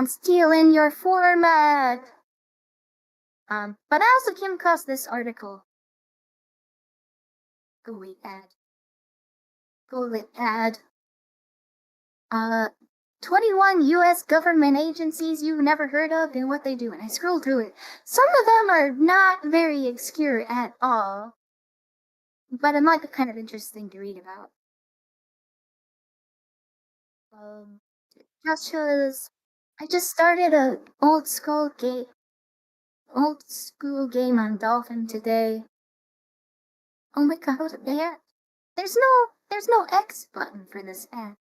I'm stealing your format. But I also came across this article. Go wait, ad. Go lit ad. 21 US government agencies you've never heard of and what they do. And I scrolled through it. Some of them are not very obscure at all, but it might be kind of interesting to read about. Just because I just started a old school game on Dolphin today. Oh my god, yeah. There's no X button for this ad.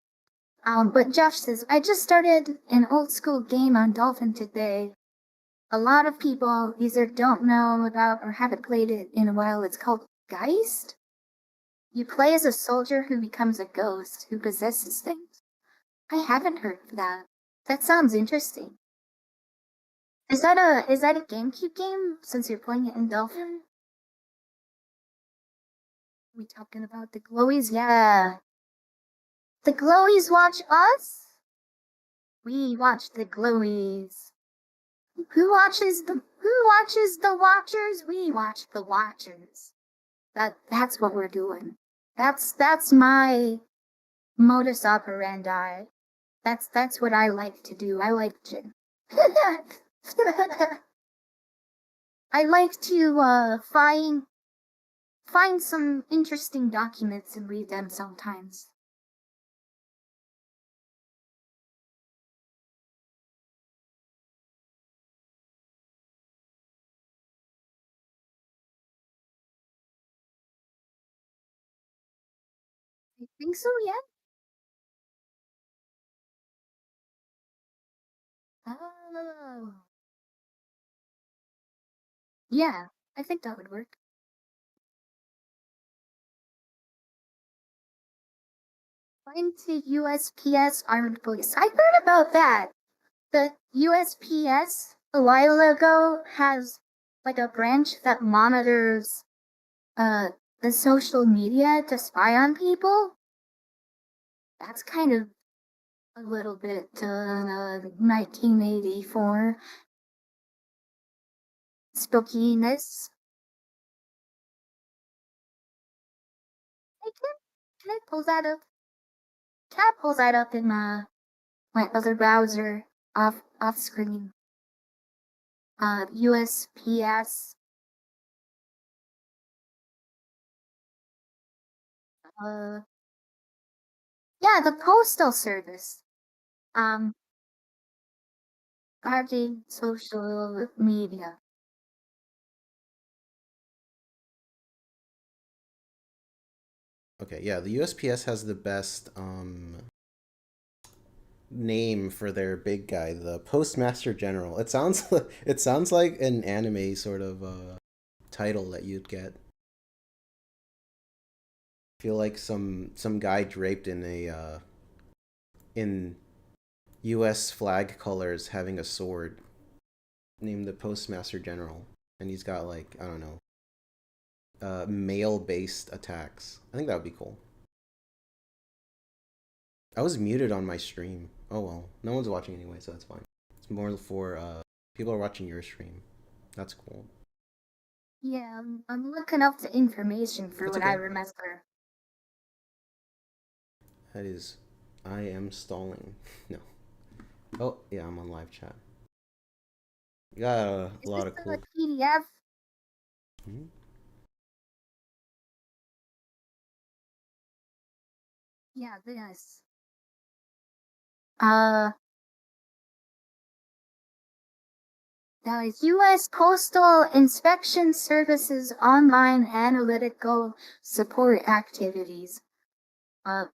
But Josh says, I just started an old school game on Dolphin today. A lot of people either don't know about or haven't played it in a while. It's called Geist. You play as a soldier who becomes a ghost who possesses things. I haven't heard of that. That sounds interesting. Is that a GameCube game since you're playing it in Dolphin? We talking about the glowies? Yeah. The glowies watch us? We watch the glowies. Who watches the watchers? We watch the watchers. That's what we're doing. That's my modus operandi. That's what I like to do. I like to I like to find some interesting documents and read them sometimes. I think so, yeah. Oh. Yeah, I think that would work. Find the USPS Armed Police. I heard about that. The USPS a while ago has like a branch that monitors the social media to spy on people. That's kind of a little bit 1984 spookiness. Hey, can I pull that up? Can I pull that up in my other browser off screen? USPS. Uh, yeah, the postal service. Um, guarding social media. Okay, yeah, the USPS has the best name for their big guy, the Postmaster General. It sounds it sounds like an anime sort of title that you'd get. Feel like some guy draped in a in U.S. flag colors having a sword named the Postmaster General, and he's got like I don't know mail based attacks. I think that would be cool. I was muted on my stream. Oh well, no one's watching anyway, so that's fine. It's more for people are watching your stream. That's cool. Yeah, I'm looking up the information for That's what I okay. remember. That is, I am stalling. No. Oh yeah, I'm on live chat. You got a Is this lot of the cool. PDF? Mhm. Yeah, this. Uh, the U.S. Postal Inspection Service's online analytical support activities. Uh,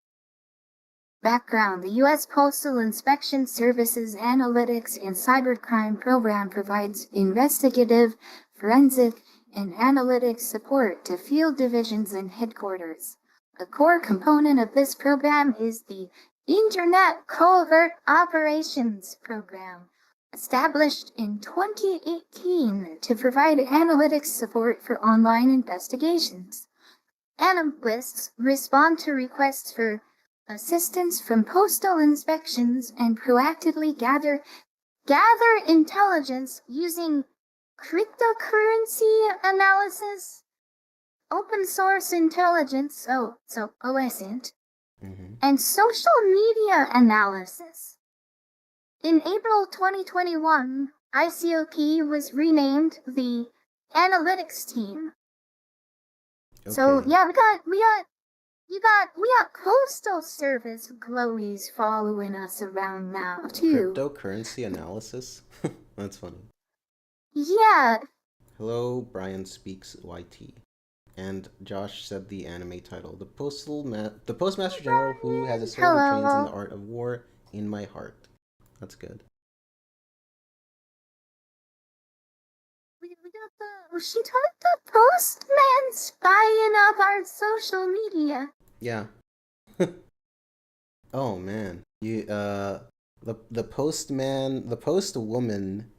Background: The U.S. Postal Inspection Service's Analytics and Cybercrime Program provides investigative, forensic, and analytics support to field divisions and headquarters. A core component of this program is the Internet Covert Operations Program, established in 2018 to provide analytics support for online investigations. Analysts respond to requests for assistance from postal inspections and proactively gather intelligence using cryptocurrency analysis, open source intelligence, so OSINT, Mhm. and social media analysis. In April 2021, ICOP was renamed the Analytics Team. So Okay. yeah, we got Postal Service glowies following us around now too. Cryptocurrency analysis. That's funny. Yeah. Hello, Brian speaks YT. And Josh said the anime title, the Hey Postmaster General who has a Brian. sword who trains in the Hello. art of war in my heart. That's good. We got she told the postman spying up our social media. Yeah. Oh man. You the postman, the post woman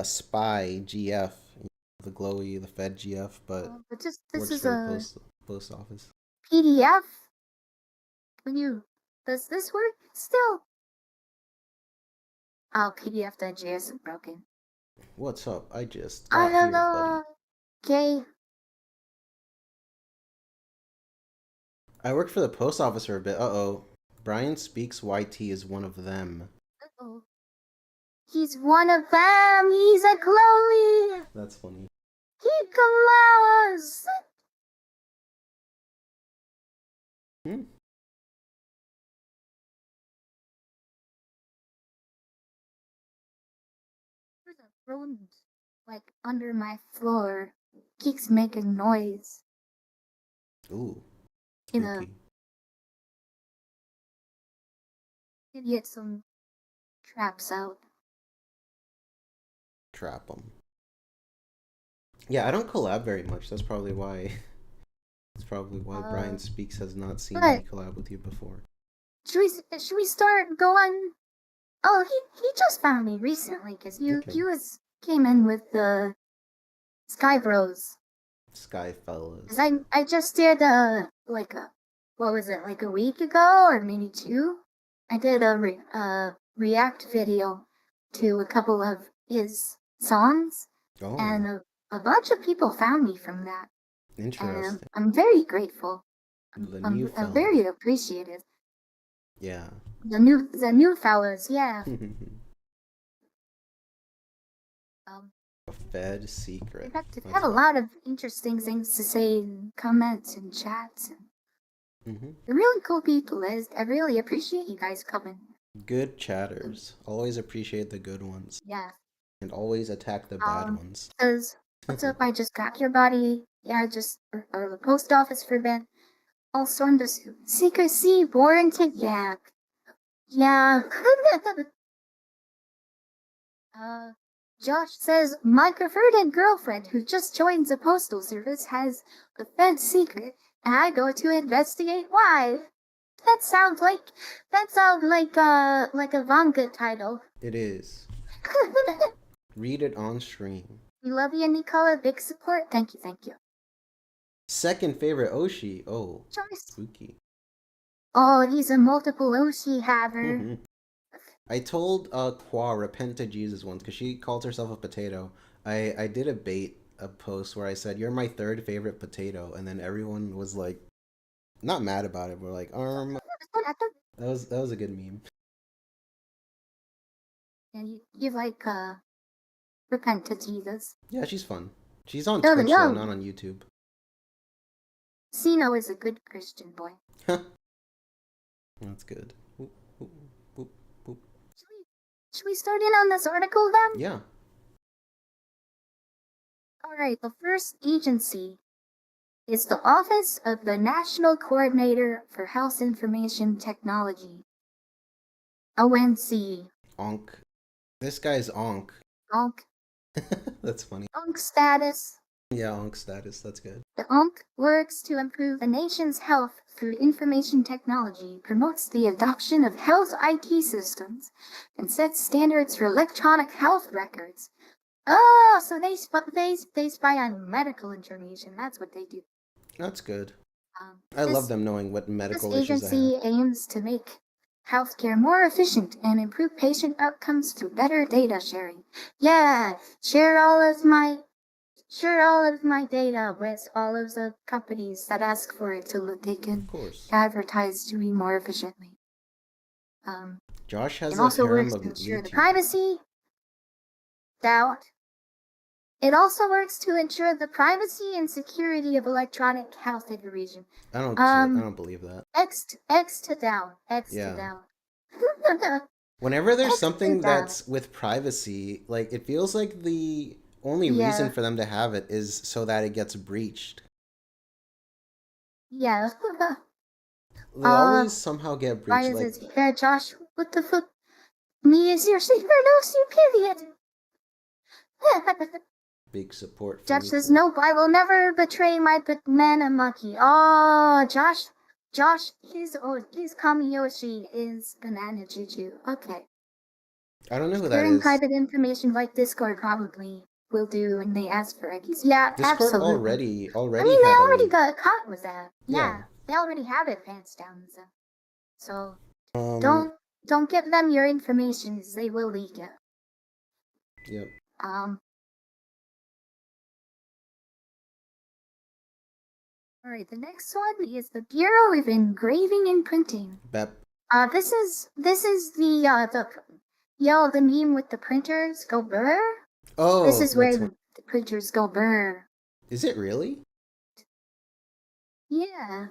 spy GF, the glowy, the Fed GF, but But this works is for the a post office. PDF. When you does this work still? Oh, PDF.js is broken. What's up? I just I got have here, buddy. a okay. I worked for the post office for a bit. Uh-oh. Brian Speaks YT is one of them. Uh-oh. He's one of them. He's a glowy. That's funny. He glows. Hmm? There's a rodent like under my floor. Keeps making noise. Ooh, You know, spooky. get some traps out. Trap them. Yeah, I don't collab very much. That's probably why. That's probably why Uh, Brian Speaks has not seen me but collab with you before. should we start going? Oh, he just found me recently because you Okay. you was came in with the Sky Bros. Sky 'Cause fellas. I just did like a what was it like a week ago or maybe two? I did a React video to a couple of his songs, Oh, and a bunch of people found me from that, and interesting. I'm very grateful. The new I'm fellas. very appreciative. Yeah. The new fellas, yeah. A Um, Fed secret. they've had That's a good. lot of interesting things to say in comments and chats, and Hmm. they're really cool people, Liz. I really appreciate you guys coming. Good chatters. Always appreciate the good ones. Yeah. And always attack the bad ones. Says, what's up? I just got your body. Yeah, I just or the post office for Ben. Also under secrecy warranted. Yeah. Yeah. Josh says my perverted girlfriend who just joined the postal service has the Fed secret, and I go to investigate why. That sounds like a manga title. It is. Read it on stream. We love you, Nicola. Big support. Thank you. Second favorite Oshi. Oh, Joyce. spooky. Oh, he's a multiple Oshi haver. I told Qua repent to Jesus once because she calls herself a potato. I did a post where I said you're my third favorite potato, and then everyone was like, not mad about it. We're like, that was a good meme. And you like repent to Jesus. Yeah, she's fun. She's on Twitch though, not on YouTube. Sino is a good Christian boy. That's good. Oop, oop, oop, oop. Should we start in on this article then? Yeah. Alright, the first agency is the Office of the National Coordinator for Health Information Technology. ONC. Onk. This guy's Onk. Onk. That's funny. Onk status. Yeah, Onk status. That's good. The ONC works to improve the nation's health through information technology, promotes the adoption of health IT systems, and sets standards for electronic health records. Oh, so they spy on medical information. That's what they do. That's good. I love them knowing what medical issues they have. This agency aims to make healthcare more efficient and improve patient outcomes through better data sharing. Yeah, share all of my data with all of the companies that ask for it so that they can advertise to be more efficiently. Josh has it also works to ensure the privacy. It also works to ensure the privacy and security of electronic health information. I don't believe that. X to down. Whenever there's something that's with privacy, like it feels like the only reason for them to have it is so that it gets breached. Yeah. They always somehow get breached. Like, yeah, Josh, what the fuck? Me is your secret period. Big support. Josh says, nope, I will never betray my banana monkey. Oh, Josh, his Kamiyoshi is banana juju. Okay. I don't know who that is. Sharing private information like Discord probably will do when they ask for it. Yeah, Discord absolutely. already. I mean, they already got caught with that. Yeah, they already have it pants down and stuff. So don't give them your information, they will leak it. Yep. Alright, the next one is the Bureau of Engraving and Printing. BEP. This is the meme with the printers go brr. Oh, this is where the printers go brr. Is it really? Yeah.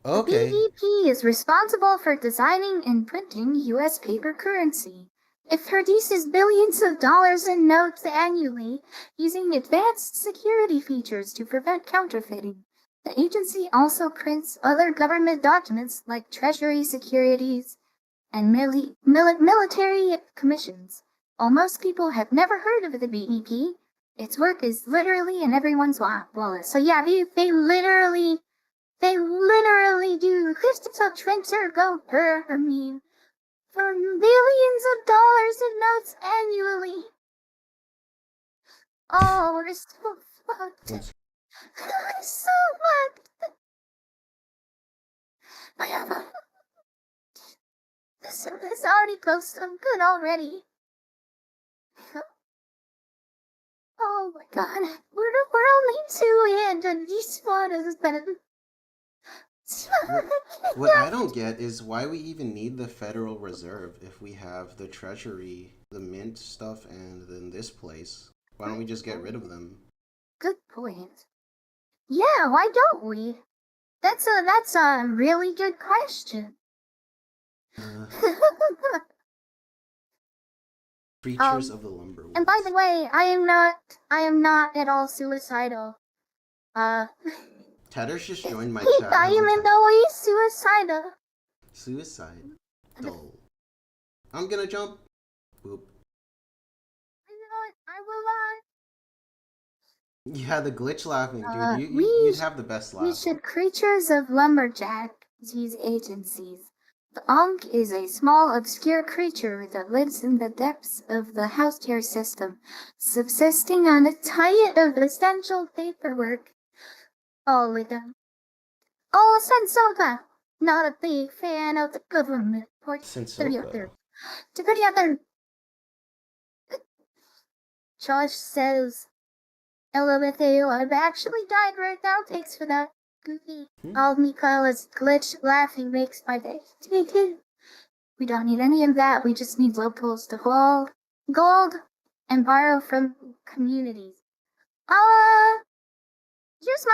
Okay. The BEP is responsible for designing and printing U.S. paper currency. It produces billions of dollars in notes annually using advanced security features to prevent counterfeiting. The agency also prints other government documents like Treasury securities and military commissions. While most people have never heard of the BEP, its work is literally in everyone's wallet. So yeah, they literally do. Crystal printer go per meme for billions of dollars in notes annually. Oh, we're so fucked. We're so fucked. This already goes so good already. Oh my god, we're only two in, and this one is better. What I don't get is why we even need the Federal Reserve if we have the Treasury, the Mint stuff, and then this place. Why don't we just get rid of them? Good point. Yeah, why don't we? That's a really good question. Creatures of the lumber woods. And by the way, I am not at all suicidal. Tedder's just joined my He chat. diamond away suicidal. Suicide. Dull. I'm gonna jump. Boop. I will Yeah, the glitch laughing, dude. we You'd have the best we laugh. should creatures of lumberjack these agencies. The Ankh is a small, obscure creature that lives in the depths of the healthcare system, subsisting on a diet of essential paperwork. All with them. Oh, Sensoka! Not a big fan of the government. Sensoka. Josh says, LMFAO, I've actually died right now. Thanks for that. Goofy. All Mikaela's glitch laughing makes my day. We don't need any of that. We just need locals to hold gold and borrow from communities. Here's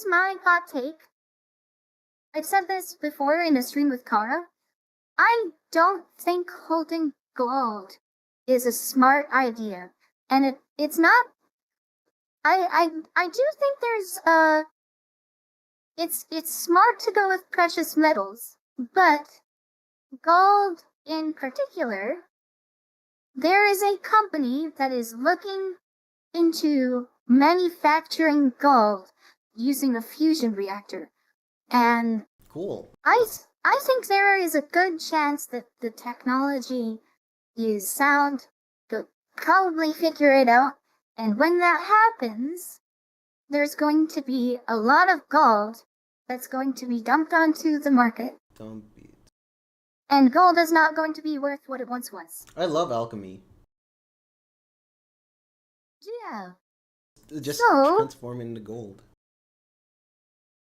my hot take. I've said this before in a stream with Kara. I don't think holding gold is a smart idea. And it's not. I do think it's smart to go with precious metals, but gold in particular, there is a company that is looking into manufacturing gold using a fusion reactor. And cool. I think there is a good chance that the technology is sound. They'll probably figure it out. And when that happens, there's going to be a lot of gold that's going to be dumped onto the market. And gold is not going to be worth what it once was. I love alchemy. Yeah. Just so, transform into gold.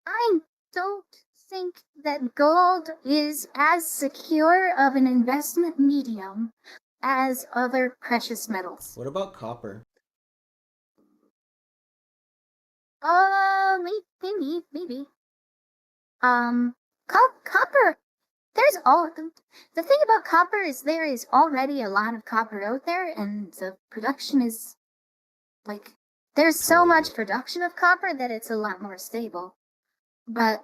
I don't think that gold is as secure of an investment medium as other precious metals. What about copper? Maybe. Copper. There's the thing about copper is there is already a lot of copper out there, and the production is like there's so much production of copper that it's a lot more stable, but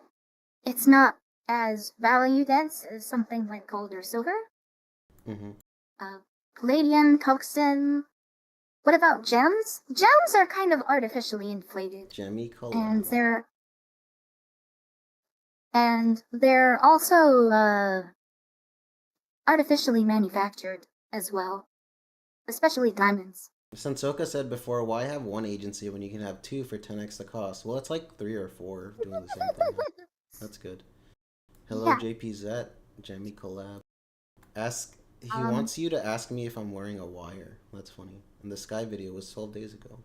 it's not as value dense as something like gold or silver. Palladium, tungsten. What about gems? Gems are kind of artificially inflated. Gemmy color. And they're also artificially manufactured as well, especially diamonds. Sensoka said before, why have one agency when you can have two for 10x the cost? Well, it's like 3 or 4 doing the same thing. That's good. Hello, yeah. JPZ. Gemmy collab. He wants you to ask me if I'm wearing a wire. That's funny. And the Sky video was 12 days ago.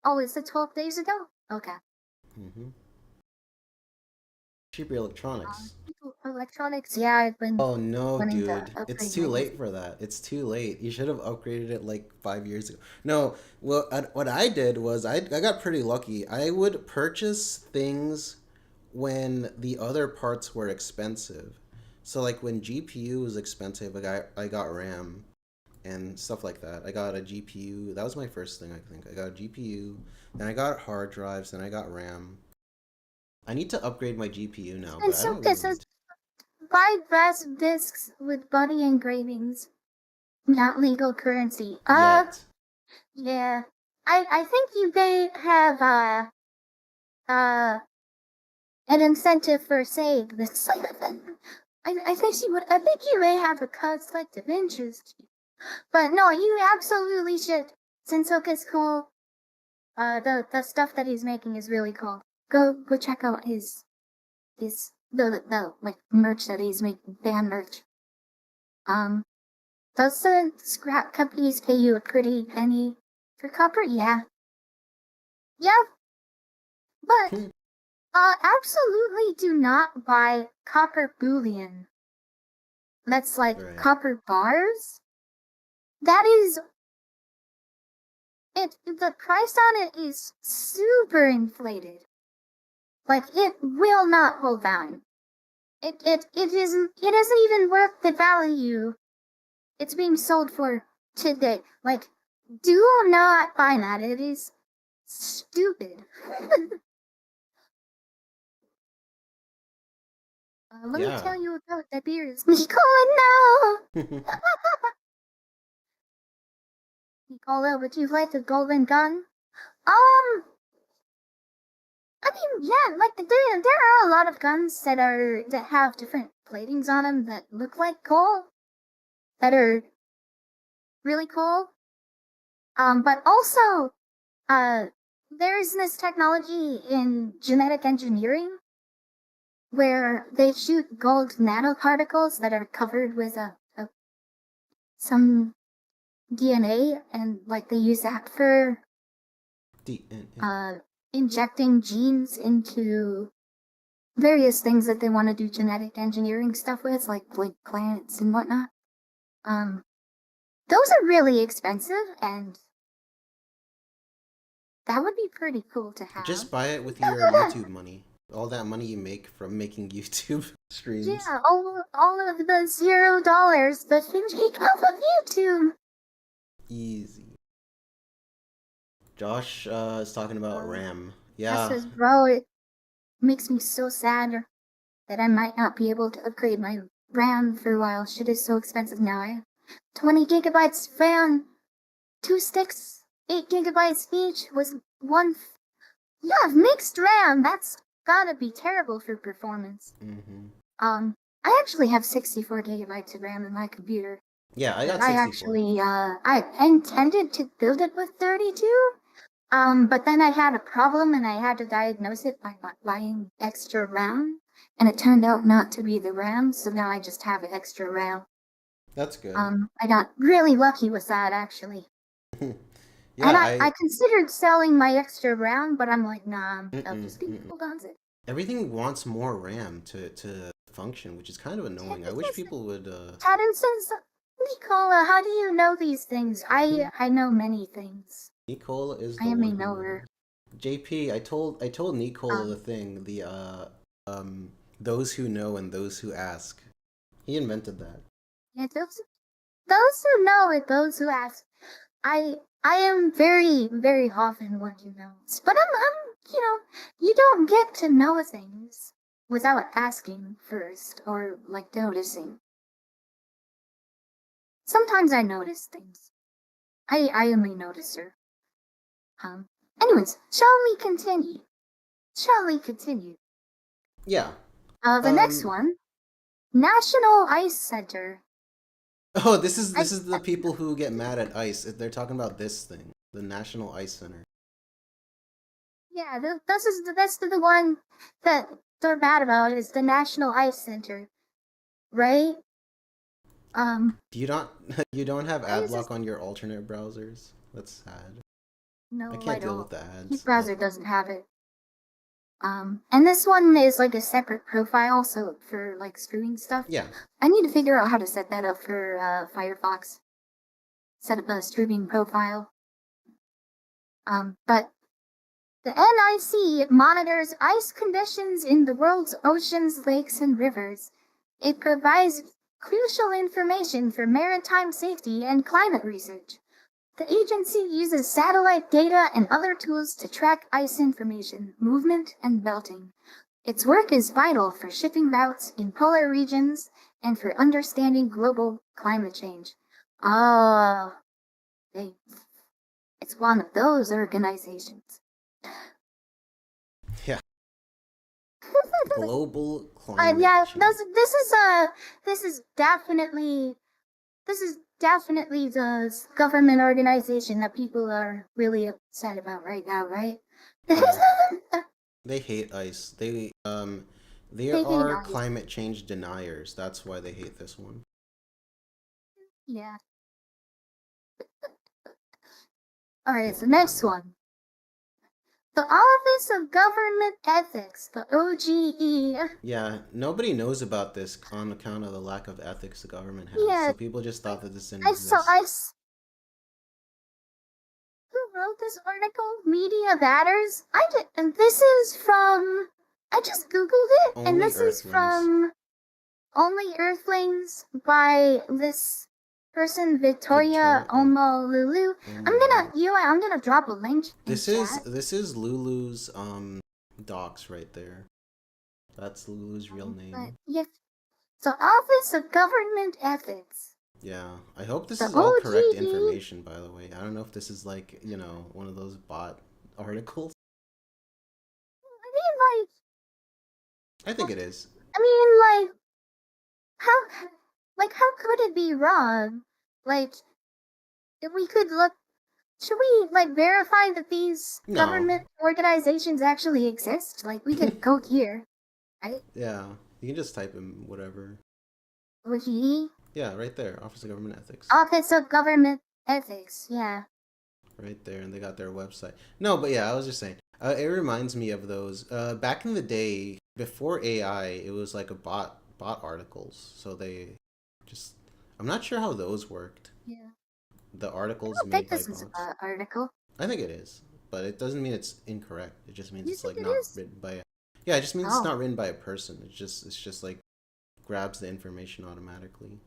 Oh, is it 12 days ago? Okay. Cheaper electronics. Electronics, yeah, I've been. Oh no, dude. It's too late for that. It's too late. You should have upgraded it like 5 years ago. No, well, what I did was I got pretty lucky. I would purchase things when the other parts were expensive. So like when GPU was expensive, I got RAM and stuff like that. I got a GPU. That was my first thing, I think. I got a GPU, then I got hard drives, then I got RAM. I need to upgrade my GPU now, but I don't really buy brass discs with body engravings. Not legal currency. Yet. Yeah. I think you may have an incentive for saying this. I think you may have a conflict of interest. But no, you absolutely should. Sensoka's cool. The stuff that he's making is really cool. Go check out his the like merch that he's making, band merch. Does the scrap companies pay you a pretty penny for copper? Yeah. But absolutely do not buy copper bullion. That's like copper bars. That is it. The price on it is super inflated. Like it will not hold value. It isn't even worth the value it's being sold for today. Like, do not buy that. It is Stupid. Let me Yeah. tell you about the beers. Nicola, no! Nicola, would you like a golden gun? I mean, yeah, like there are a lot of guns that have different platings on them that look like coal, that are really cool. But also, there's this technology in genetic engineering where they shoot gold nanoparticles that are covered with some DNA, and like they use that for DNA. injecting genes into various things that they want to do genetic engineering stuff with, like plants and whatnot. Those are really expensive, and that would be pretty cool to have. Just buy it with your YouTube money. All that money you make from making YouTube streams. Yeah, all of the $0 that you make off of YouTube. Easy. Josh is talking about RAM. Josh Yeah. says, bro, it makes me so sad that I might not be able to upgrade my RAM for a while. Shit is so expensive now. I have 20 gigabytes RAM, 2 sticks, 8 gigabytes each was one. You have mixed RAM. That's gotta be terrible for performance. Mm-hmm. I actually have 64 gigabytes of RAM in my computer. Yeah, I got I 64. actually, I intended to build it with 32. But then I had a problem and I had to diagnose it by buying extra RAM. And it turned out not to be the RAM, so now I just have extra RAM. That's good. I got really lucky with that, actually. Yeah, and I considered selling my extra RAM, but I'm like, nah, I'll just hold on to it. Everything wants more RAM to function, which is kind of annoying. I wish people would. Taden says, Nicola, how do you know these things? I know many things. Nicole is the I am a one who knower. JP, I told Nicole the thing, the those who know and those who ask. He invented that. Yeah, those who know it, those who ask. I am very, very often one who knows. But you don't get to know things without asking first or like noticing. Sometimes I notice things. I am a noticer. Anyways, shall we continue? Yeah. The next one, National Ice Center. Oh, this is the people who get mad at ICE. They're talking about this thing, the National Ice Center. Yeah, that's the one that they're mad about is the National Ice Center, right? You don't have ad block on your alternate browsers? That's sad. No, I can't deal don't. with the ads. His browser doesn't have it. And this one is like a separate profile, so for like streaming stuff. Yeah. I need to figure out how to set that up for Firefox. Set up a streaming profile. But the NIC monitors ice conditions in the world's oceans, lakes, and rivers. It provides crucial information for maritime safety and climate research. The agency uses satellite data and other tools to track ice information, movement, and melting. Its work is vital for shipping routes in polar regions and for understanding global climate change. It's one of those organizations. Yeah. Global climate Yeah, change. this is definitely the government organization that people are really upset about right now, right? They hate ICE. They They are hate ICE. climate change deniers. That's why they hate this one. Yeah. Alright, so next one. The Office of Government Ethics, the OGE. Yeah, nobody knows about this on account of the lack of ethics the government has. Yeah. So people just thought that this didn't exist. Who wrote this article? Media Matters? And this is from, I just googled it, and this is from Only Earthlings by this person Victoria Victoria. Omolulu. I'm gonna drop a link in chat. This is Lulu's docs right there. That's Lulu's real But name. yes, so Office of Government Ethics. Yeah, I hope this The is all correct OGE. information, by the way. I don't know if this is like, one of those bot articles. I think it is. I mean, how could it be wrong? Like, if we could look, should we, verify that these No. government organizations actually exist? Like, we could go here, right? Yeah, you can just type in whatever. OGE? Yeah, right there. Office of Government Ethics. Office of Government Ethics, yeah. Right there, and they got their website. No, but yeah, I was just saying. It reminds me of those. Back in the day, before AI, it was like a bot articles. So they just. I'm not sure how those worked. Yeah. The articles I don't made think by this is bots. an article. I think it is, but it doesn't mean it's incorrect. It just means You it's think like it not is? written by. Yeah, it just means it's Oh. not written by a person. It's just like grabs the information automatically.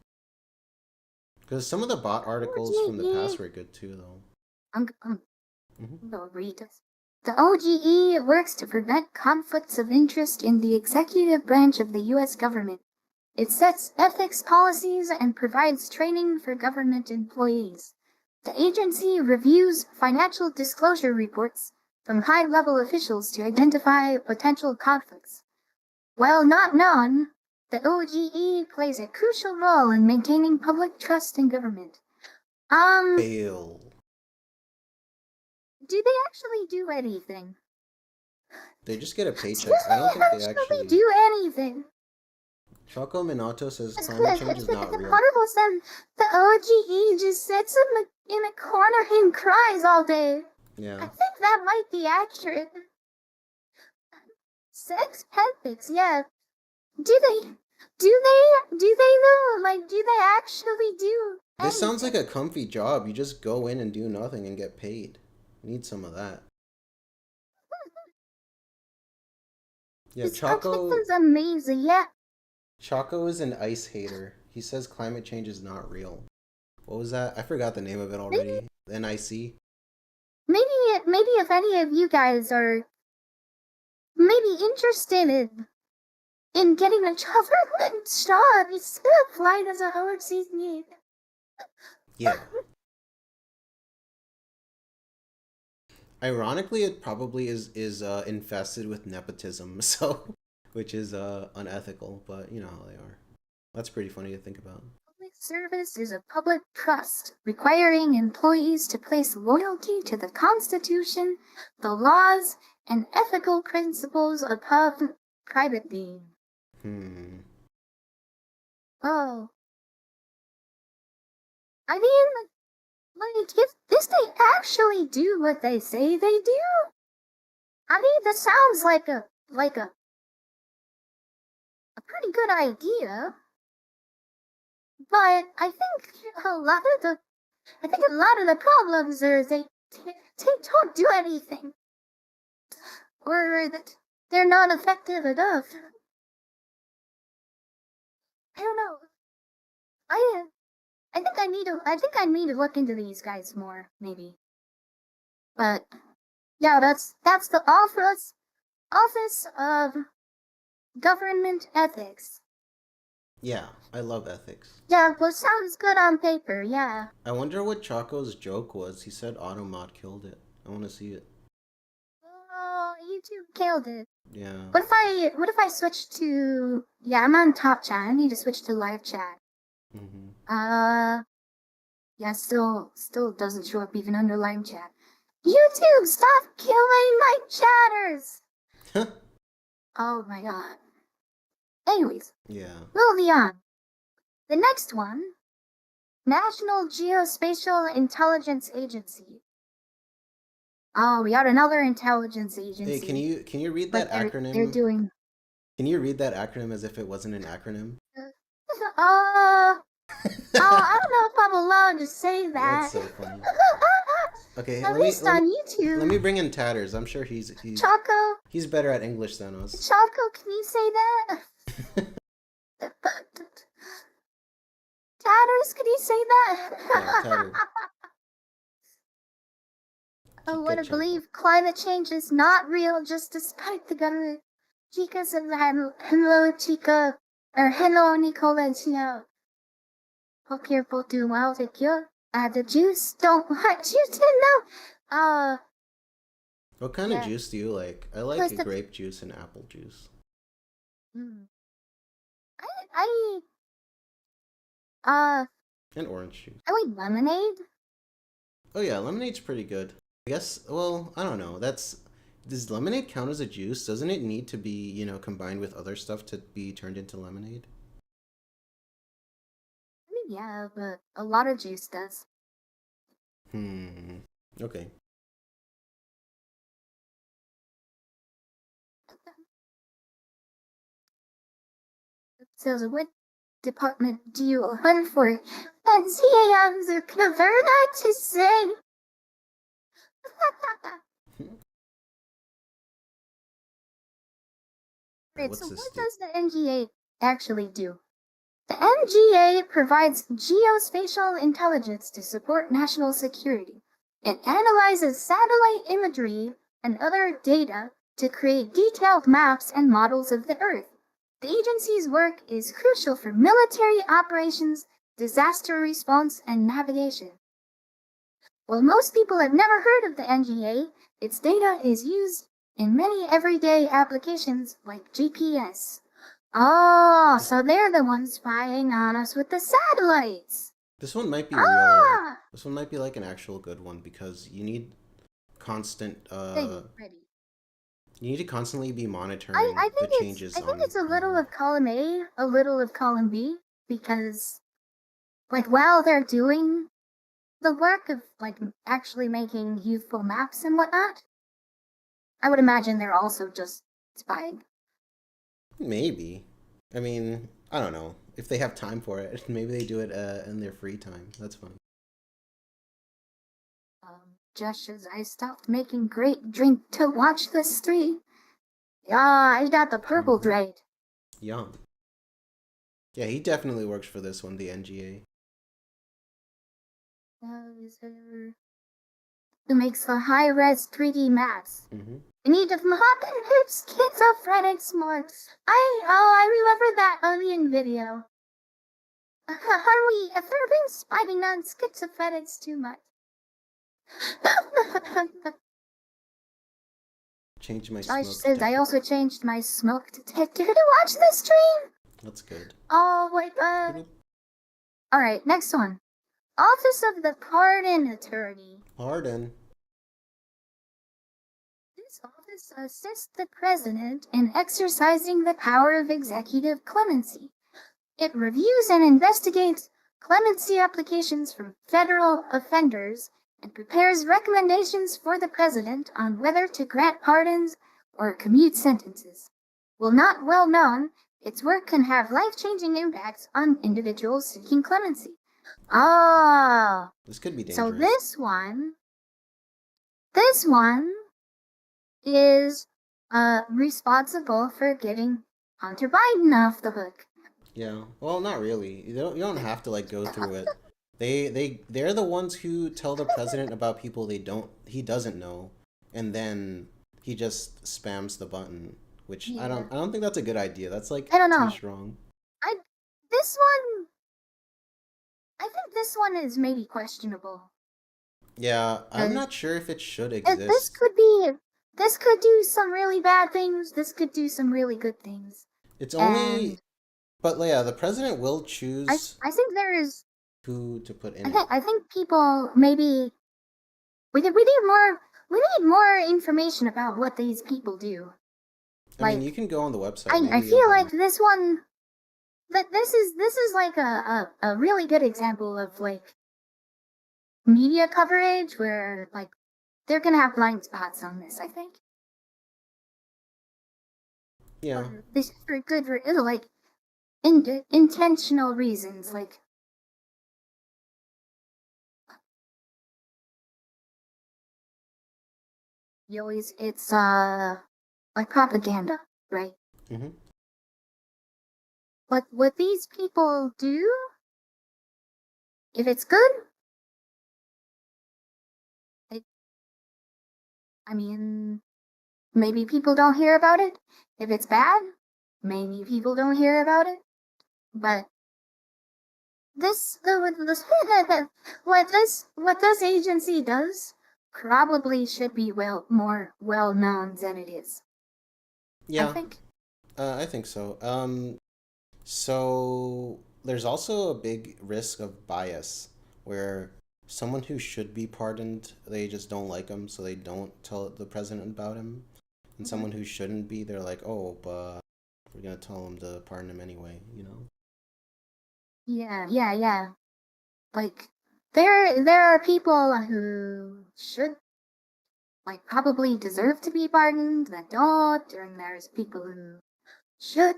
Because some of the bot articles from the past were good too, though. I'm Mhm. gonna read this. The OGE works to prevent conflicts of interest in the executive branch of the U.S. government. It sets ethics policies and provides training for government employees. The agency reviews financial disclosure reports from high-level officials to identify potential conflicts. While not known, the OGE plays a crucial role in maintaining public trust in government. Fail. Do they actually do anything? They just get a paycheck. Do I don't think they they actually. do anything? Choco Minato says It's climate change is not real. horrible then the OGE just sits in a corner and cries all day. I Yeah. think that might be accurate. Sex ethics, yeah. Do they know? Like, do they actually do This sounds like anything? a comfy job. You just go in and do nothing and get paid. Need some of that. Yeah, This Choco. is amazing, yeah. Choco is an ice hater. He says climate change is not real. What was that? I forgot the name of it already. NIC. Maybe if any of you guys are maybe interested in getting a government job instead of flying as a overseas need. Yeah. Ironically, it probably is infested with nepotism, so which is unethical, but you know how they are. That's pretty funny to think about. Public service is a public trust, requiring employees to place loyalty to the Constitution, the laws, and ethical principles above private being. Oh. I mean, if they actually do what they say they do, I mean, that sounds like a pretty good idea. But I think a lot of the problems are they don't do anything, or that they're not effective enough. I don't know. I think I need to look into these guys more, maybe. But yeah, that's the Office of Government Ethics. Yeah, I love ethics. Yeah, well, sounds good on paper. Yeah. I wonder what Choco's joke was. He said Automod killed it. I want to see it. Oh, you two killed it. Yeah. What if I switch to? Yeah, I'm on top chat. I need to switch to live chat. Yeah, still doesn't show up even under live chat. YouTube, stop killing my chatters! Oh my god. Anyways, Yeah. moving on. The next one, National Geospatial Intelligence Agency. Oh, we got another intelligence agency. Hey, can you read that acronym? They're doing. Can you read that acronym as if it wasn't an acronym? I don't know if I'm allowed to say that. That's so funny. Okay, At least on YouTube. Let me bring in Tatters. I'm sure he's Choco. He's better at English than us. Choco, can you say that? tatters? Could you say that? Yeah, tatter. I Chica want to Choco. believe climate change is not real just despite the government. Chicas and hello, chica. Or hello, Nicolas, you know. Hope you're both doing well. Thank you. The juice. Don't want juice to know. What kind of Yeah. juice do you like? I Was like the. grape juice and apple juice. Mm, I, uh, And orange juice. I like lemonade. Oh yeah, lemonade's pretty good. I guess, well, I don't know. Does lemonade count as a juice? Doesn't it need to be, combined with other stuff to be turned into lemonade? I mean, yeah, but a lot of juice does. Hmm. Okay. So, what department do you run for? And CAMs are converted to say. Right, so What's this what state? does the NGA actually do? The NGA provides geospatial intelligence to support national security. It analyzes satellite imagery and other data to create detailed maps and models of the Earth. The agency's work is crucial for military operations, disaster response, and navigation. While most people have never heard of the NGA, its data is used in many everyday applications like GPS. Oh, This so they're the ones spying on us with the satellites. this one might be real. Ah, This one might be like an actual good one because constant ready, ready. you need to constantly be I, monitoring I the think it's changes I think on it's a the little world. of column A, a little of column B, because like while they're doing the work of like actually making useful maps and whatnot, I would imagine they're also just spying. Maybe. I mean, I don't know. If they have time for it, maybe they do it in their free time. That's fine. Just as I stopped making great drink to watch the stream. Yeah, I got the purple Hmm. right. Yum. Yeah, he definitely works for this one, the NGA. Who makes the high-res 3D maps. Hmm. In need of mopping his schizophrenic smarts. I remember that alien video. Are we ever been spying on schizophrenics too much? Change my Josh smoke says I detector. also changed my smoke detector to watch the stream. That's good. Oh, wait, Boop. alright, next one. Office of the Pardon Attorney. Pardon. This office assists the president in exercising the power of executive clemency. It reviews and investigates clemency applications from federal offenders and prepares recommendations for the president on whether to grant pardons or commute sentences. While not well known, its work can have life-changing impacts on individuals seeking clemency. Ah, This could be so dangerous. this one is responsible for getting Hunter Biden off the hook. Yeah. Well, not really. You don't have to like go through it. They're the ones who tell the president about people he doesn't know, and then he just spams the button, which I Yeah, don't I don't think that's a good idea. That's like I don't too know. strong. I this one, I think this one is maybe questionable. Yeah, I'm 'Cause not sure if it should this exist. could be, this could do some really bad things. This could do some really good things. It's And only but yeah, the president will I, choose I think there is. who to put in I it. think, I think people maybe we need more information about what these people do. I mean, you Like can go on the website. I Maybe you'll feel get like more. this one, that this is like a really good example of like media coverage where like they're gonna have blind spots on this, I think. Yeah. This is for good, like intentional reasons. Like you always, it's like propaganda, right? Hmm. What these people do If it's good, I mean, maybe people don't hear about it. If it's bad, maybe people don't hear about it. But what this agency does probably should be more well known than it is. I Yeah, think. I think so. So there's also a big risk of bias where someone who should be pardoned, they just don't like him, so they don't tell the president about him. And Mhm. someone who shouldn't be, they're like, oh, but we're gonna tell him to pardon him anyway, you know? Yeah. Like there are people who should like probably deserve to be pardoned that don't, and there's people who should,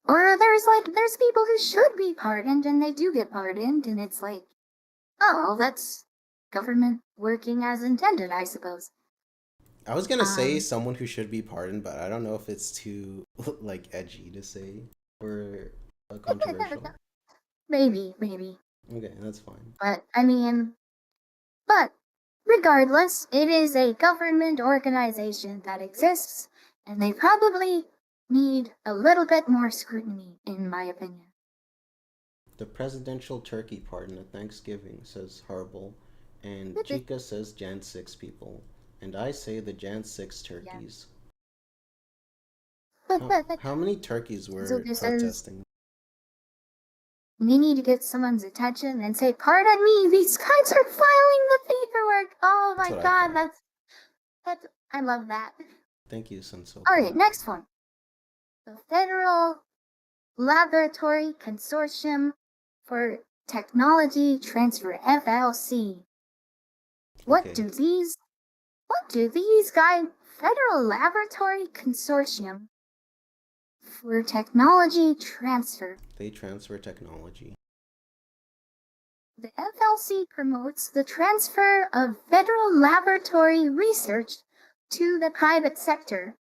or there's people who should be pardoned and they do get pardoned, and it's like, oh, that's government working as intended, I suppose. I was gonna say Um, someone who should be pardoned, but I don't know if it's too like edgy to say or controversial. maybe, Okay, that's fine. but I mean, but regardless, it is a government organization that exists, and they probably need a little bit more scrutiny, in my opinion. The presidential turkey pardon at Thanksgiving says horrible, and Chica says Jan 6 people, and I say the Jan 6 Yeah. turkeys. How many turkeys So were this is, protesting? you need to get someone's attention and say, pardon me, these guys are filing the paperwork. Oh That's my what I god, thought. I love that. Thank you, Sunsoka. Alright, next one. The Federal Laboratory Consortium for Technology Transfer, FLC. Okay, What do these guys, Federal Laboratory Consortium for Technology Transfer? they transfer technology. The FLC promotes the transfer of federal laboratory research to the private sector.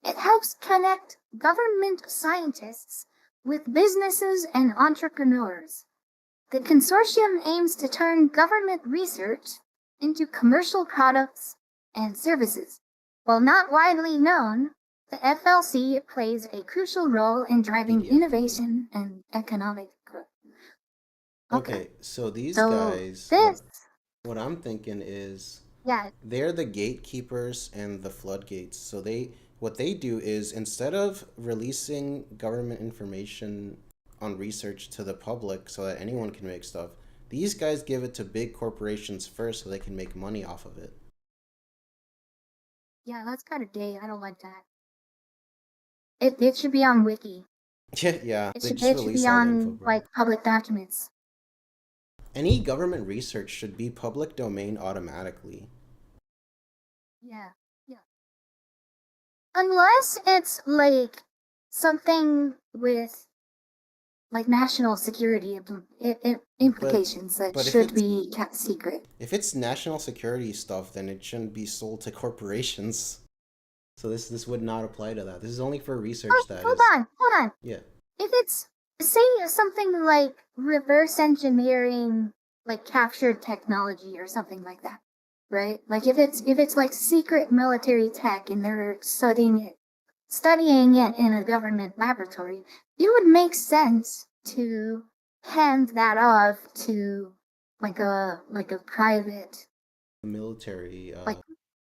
It helps connect government scientists with businesses and entrepreneurs. The consortium aims to turn government research into commercial products and services. While not widely known, the FLC plays a crucial role in driving PDF file. innovation and economic growth. Okay, Okay, so these so guys, this, what I'm thinking is yeah, they're the gatekeepers and the floodgates. So what they do is instead of releasing government information on research to the public so that anyone can make stuff, these guys give it to big corporations first so they can make money off of it. yeah, that's kind of gay. I don't like that. It should be on Wiki. Yeah, yeah, they just It should release be all the info, on bro. like public documents. Any government research should be public domain automatically. Yeah, yeah. Unless it's like something with like national security But implications that but if should it's be kept secret. if it's national security stuff, then it shouldn't be sold to corporations. So this would not apply to that. This is only for research Oh, that is hold on. yeah. If it's say something like reverse engineering, like captured technology or something like that, right? Like if it's like secret military tech and they're studying it in a government laboratory, it would make sense to hand that off to like a private, Military like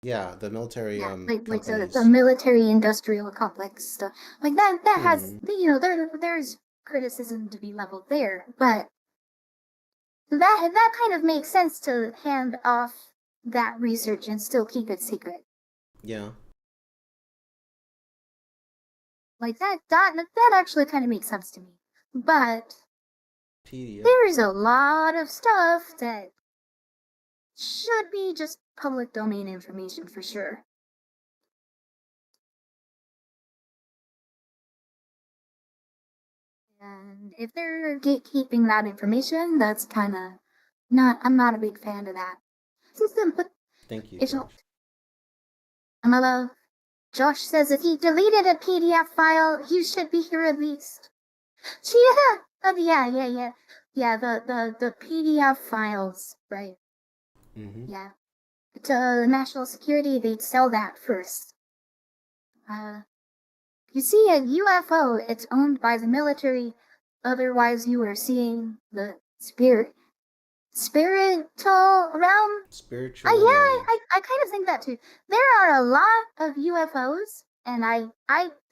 yeah, the military yeah, like the companies. military industrial complex stuff like that has, Hmm. there's criticism to be leveled there, but that kind of makes sense to hand off that research and still keep it secret. Yeah. Like that actually kind of makes sense to me. But PDF. there's a lot of stuff that should be just public domain information for sure. And if they're gatekeeping that information, that's kind of not, I'm not a big fan of that. But Thank you, it's Josh. not. I'm love. Josh says if he deleted a PDF file, he should be released. Yeah, yeah. Yeah, the PDF files, right? Mm-hmm. Yeah. To national security, they'd sell that first. You see, a UFO, it's owned by the military. Otherwise, you are seeing the spiritual realm. Spiritual, Yeah, yeah. I kind of think that too. There are a lot of UFOs, and I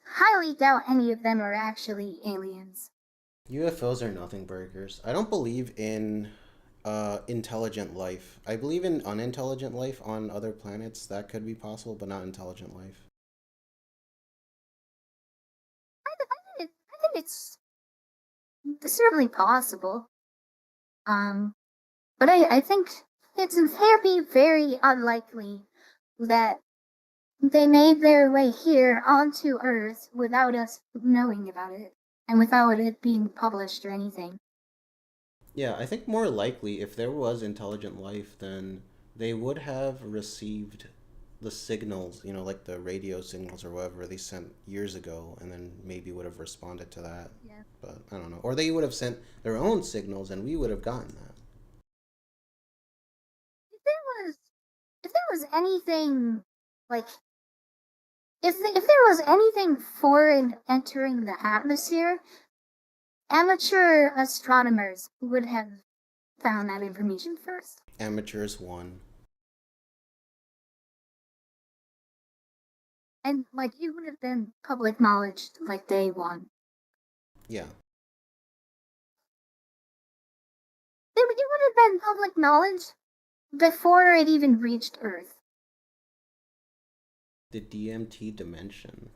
highly doubt any of them are actually aliens. UFOs are nothing burgers. I don't believe in intelligent life. I believe in unintelligent life on other planets. That could be possible, but not intelligent life. I think it's certainly possible. Um, but I think it's very unlikely that they made their way here onto Earth without us knowing about it and without it being published or anything. Yeah, I think more likely if there was intelligent life, then they would have received the signals, like the radio signals or whatever they sent years ago, and then maybe would have responded to that. Yeah. But I don't know. Or they would have sent their own signals and we would have gotten that. If there was if there was anything like if there was anything foreign entering the atmosphere, amateur astronomers would have found that information first. Amateurs won. And like it would have been public knowledge like day one. Yeah. It would have been public knowledge before it even reached Earth. The DMT dimension.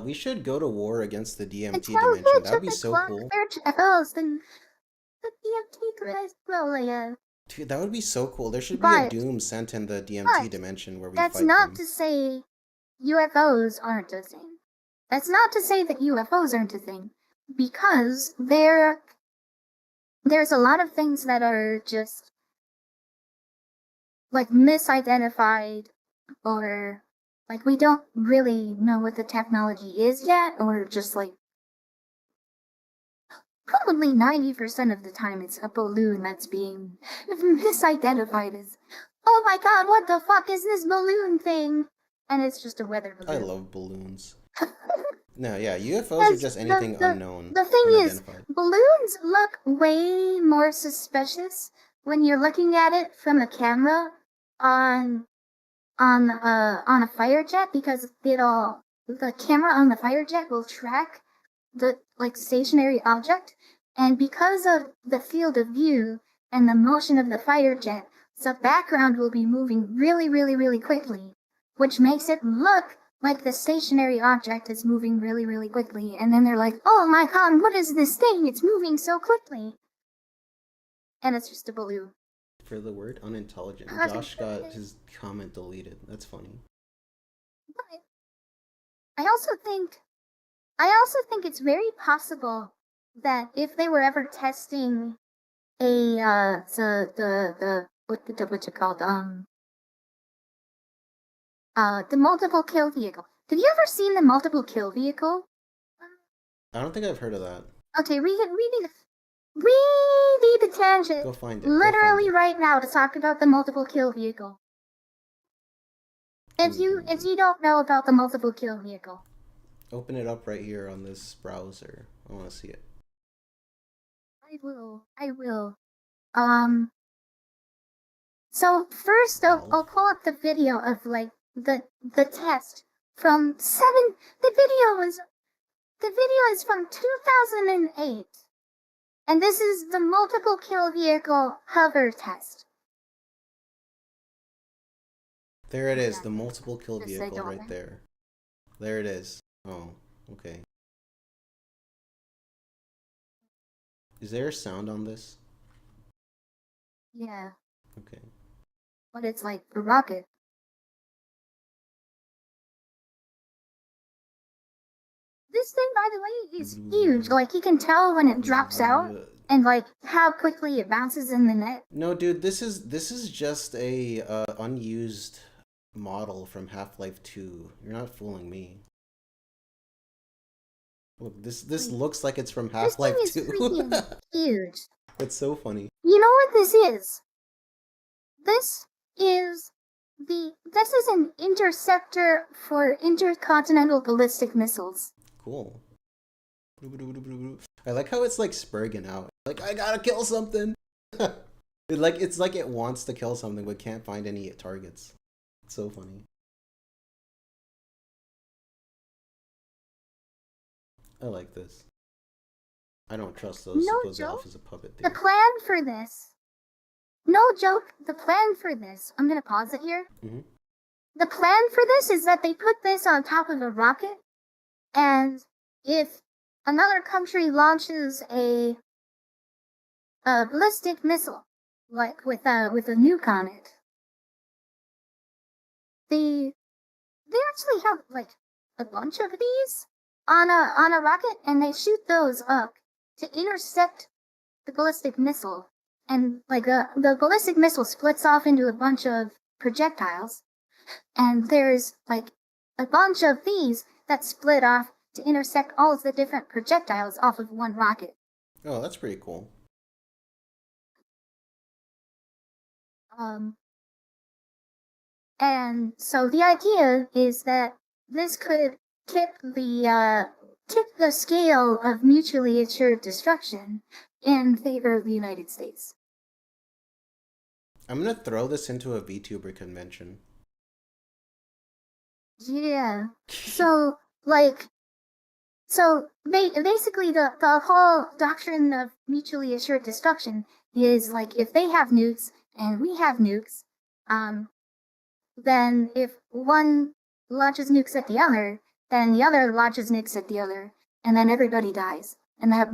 We should go to war against the DMT Until dimension. it That would took be the so clock cool. their travels, then the DMT crest well, Dude, that would be so cool. There should be a but doom sent in the DMT but dimension where we that's fight not them. to say UFOs aren't a thing. That's not to say that UFOs aren't a thing, because there's a lot of things that are just like misidentified, or like we don't really know what the technology is yet, or just like probably 90% of the time it's a balloon that's being misidentified as, oh my god, what the fuck is this balloon thing? And it's just a weather I balloon. love balloons. No, yeah, UFOs are Because just anything unknown, the thing is, unidentified. balloons look way more suspicious when you're looking at it from a camera on on a fire jet, because the camera on the fire jet will track the like stationary object, and because of the field of view and the motion of the fire jet, the background will be moving really quickly, which makes it look like the stationary object is moving really quickly, and then they're like, oh my god, what is this thing, it's moving so quickly, and it's just a balloon. For the word unintelligent, Josh got his comment deleted. That's funny. But I also think I also think it's very possible that if they were ever testing a the what's it called, the multiple kill vehicle. Have you ever seen the multiple kill vehicle? I don't think I've heard of that. Okay, we need the tangent Go find it. Go find literally it. right now to talk about the multiple kill vehicle. If you don't know about the multiple kill vehicle, Open it up right here on this browser. I want to see it. I will. Um, So first, Valve. I'll pull up the video of like the test from seven. The video is from 2008, and this is the multiple kill vehicle hover test. There it is, Yeah, the multiple kill just vehicle don't right there. There it is. Oh, okay. Is there a sound on this? Yeah, Okay. but it's like a rocket. This thing, by the way, is huge. Like you can tell when it drops out, and like how quickly it bounces in the net. No, dude, this is just a unused model from Half-Life 2. You're not fooling me. Look, this Like, looks like it's from this thing Half-Life is 2. freaking huge. It's so funny. You know what this is? This is this is an interceptor for intercontinental ballistic missiles. Cool. I like how it's like spurging out. Like, I gotta kill something. It's like it wants to kill something but can't find any targets. It's so funny. I like this. I don't trust those No supposed joke. office of puppet The things. plan for this. No joke. The plan for this. I'm gonna pause it here. Mm-hmm. The plan for this is that they put this on top of a rocket, and if another country launches a ballistic missile, like with a nuke on it, they actually have like a bunch of these on a rocket, and they shoot those up to intercept the ballistic missile, and like the ballistic missile splits off into a bunch of projectiles, and there's like a bunch of these that split off to intersect all of the different projectiles off of one rocket. Oh, that's pretty cool. Um, and so the idea is that this could tip the scale of mutually assured destruction in favor of the United States. I'm gonna throw this into a VTuber convention. Yeah. So like basically the whole doctrine of mutually assured destruction is like if they have nukes and we have nukes, then if one launches nukes at the other, then the other launches nukes at the other, and then everybody dies. And Yeah.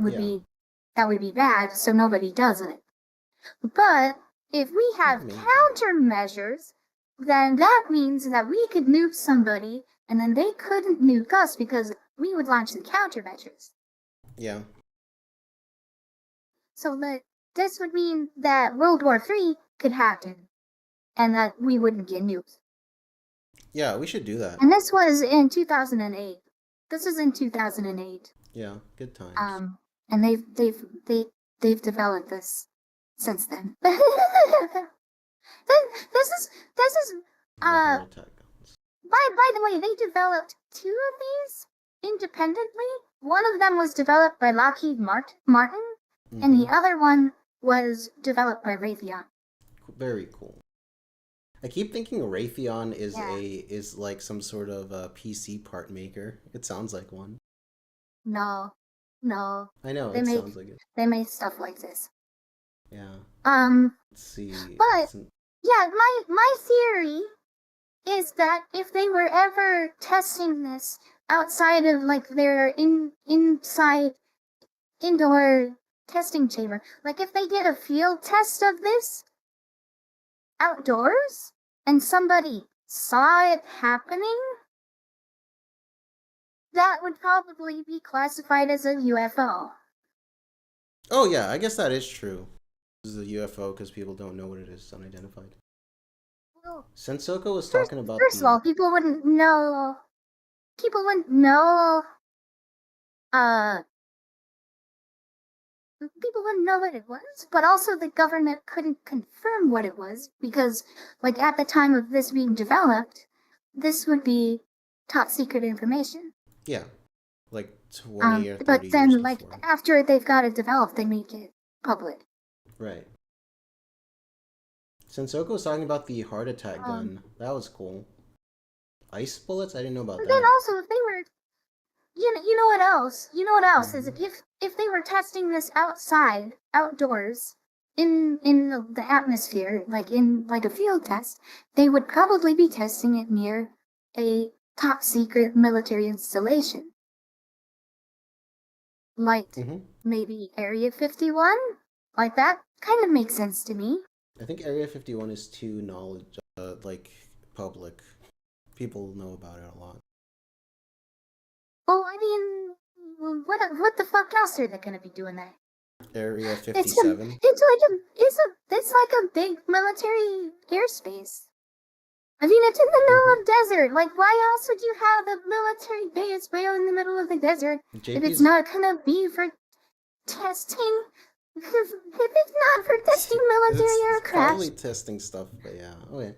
that would be bad, so nobody does it. But if we have Maybe. countermeasures, then that means that we could nuke somebody, and then they couldn't nuke us because we would launch the countermeasures. Yeah. So that this would mean that World War III could happen, and that we wouldn't get nuked. Yeah, we should do that. And this was in 2008. This was in 2008. Yeah, good times. And they've developed this since then. This is The heart attack guns. by the way, they developed two of these independently. One of them was developed by Lockheed Martin, and the other one was developed by Raytheon. Very cool. I keep thinking Raytheon is Yeah. is like some sort of a PC part maker. It sounds like one. No. I know, They it make sounds like it. they make stuff like this. Yeah. Let's see. But yeah, my theory is that if they were ever testing this outside of like their inside indoor testing chamber, like if they did a field test of this outdoors and somebody saw it happening, that would probably be classified as a UFO. Oh yeah, I guess that is true. This is a UFO because people don't know what it is. It's unidentified. Well, Sensoko was talking about first of all, people wouldn't know. People wouldn't know. People wouldn't know what it was, but also the government couldn't confirm what it was because, like, at the time of this being developed, this would be top secret information. Yeah, like 20 or 30 but then, years like, before. after they've got it developed, they make it public. Right. Sensoko was talking about the heart attack gun. That was cool. Ice bullets? I didn't know about But that. then also, if they were, you know what else? You know what else is if they were testing this outdoors, in the atmosphere, like in like a field test, they would probably be testing it near a top secret military installation, like maybe Area 51, like that kind of makes sense to me. I think Area 51 is too knowledge, like public. People know about it a lot. Well, I mean, what the fuck else are they gonna be doing there? Area 57. It's like a big military airspace. I mean, it's in the Mm-hmm. middle of desert. Like, why else would you have a military base right in the middle of the desert if it's JP's not gonna be for testing? If it's not for testing military it's probably aircraft. testing stuff, but yeah. Okay.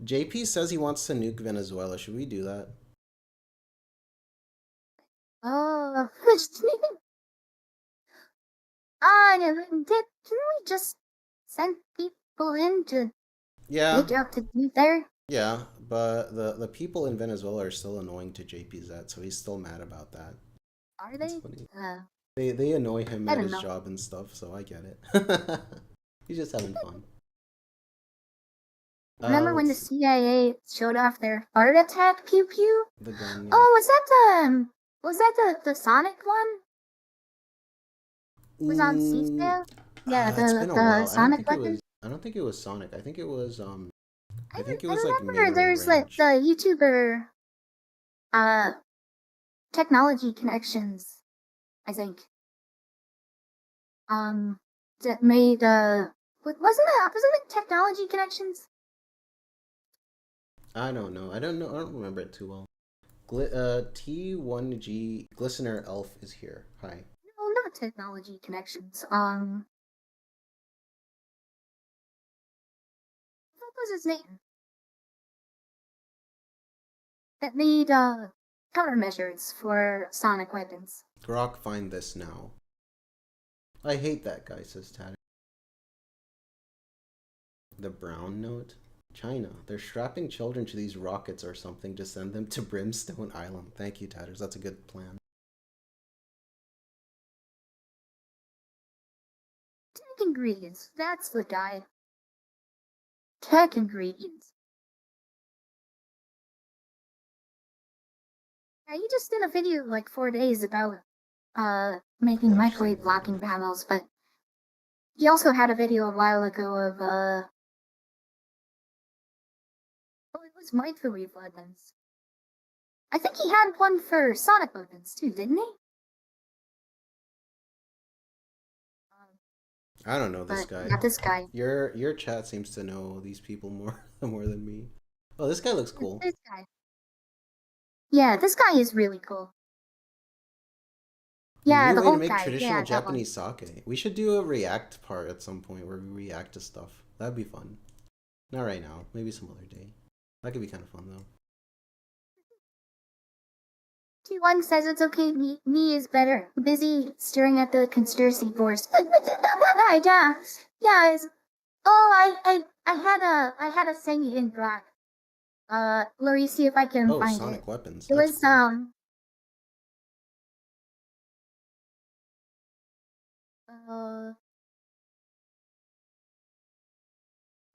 JP says he wants to nuke Venezuela. Should we do that? Oh, didn't we just send people in to Yeah, take out the dude there? yeah, but the people in Venezuela are still annoying to JPZ, so he's still mad about that. Are It's they? funny. Uh, They annoy him I at don't his know. job and stuff, so I get it. He's just having fun. Remember when Let's the see. CIA showed off their heart attack pew pew? The gun, yeah. Oh, was that the Sonic one? Was on Mm, C-SPAN? Yeah, it's been a the while. I don't Sonic think it weapon. was. I don't think it was Sonic. I think it was. I think it I was like remember melee there's like the range. YouTuber uh technology connections, I think. That made wasn't it technology connections? I don't know. I don't know. I don't remember it too well. T1G Glistener Elf is here. Hi. No, not technology connections. What was his name? That made countermeasures for sonic weapons. Grok, find this now. I hate that guy, says Tad. The brown note? China. They're strapping children to these rockets or something to send them to Brimstone Island. Thank you, Tatters. That's a good plan. Tech ingredients. That's the guy. Tech ingredients. Yeah, he just did a video like 4 days about making microwave blocking panels, but he also had a video a while ago of oh, it was microwave weapons. I think he had one for sonic weapons too, didn't he? Um, I don't know this but guy. not this guy. Your chat seems to know these people more more than me. Oh, this guy looks cool. This guy. Yeah, this guy is really cool. Yeah, New the way to old make guy. traditional Yeah, that one. Japanese sake. We should do a react part at some point where we react to stuff. That'd be fun. Not right now. Maybe some other day. That could be kind of fun though. T1 says it's okay. Me is better. Busy staring at the conspiracy force. Yeah, yeah. Oh, I had a thing in black. Let me see if I can Oh, find it. sonic weapons. It That's was cool. uh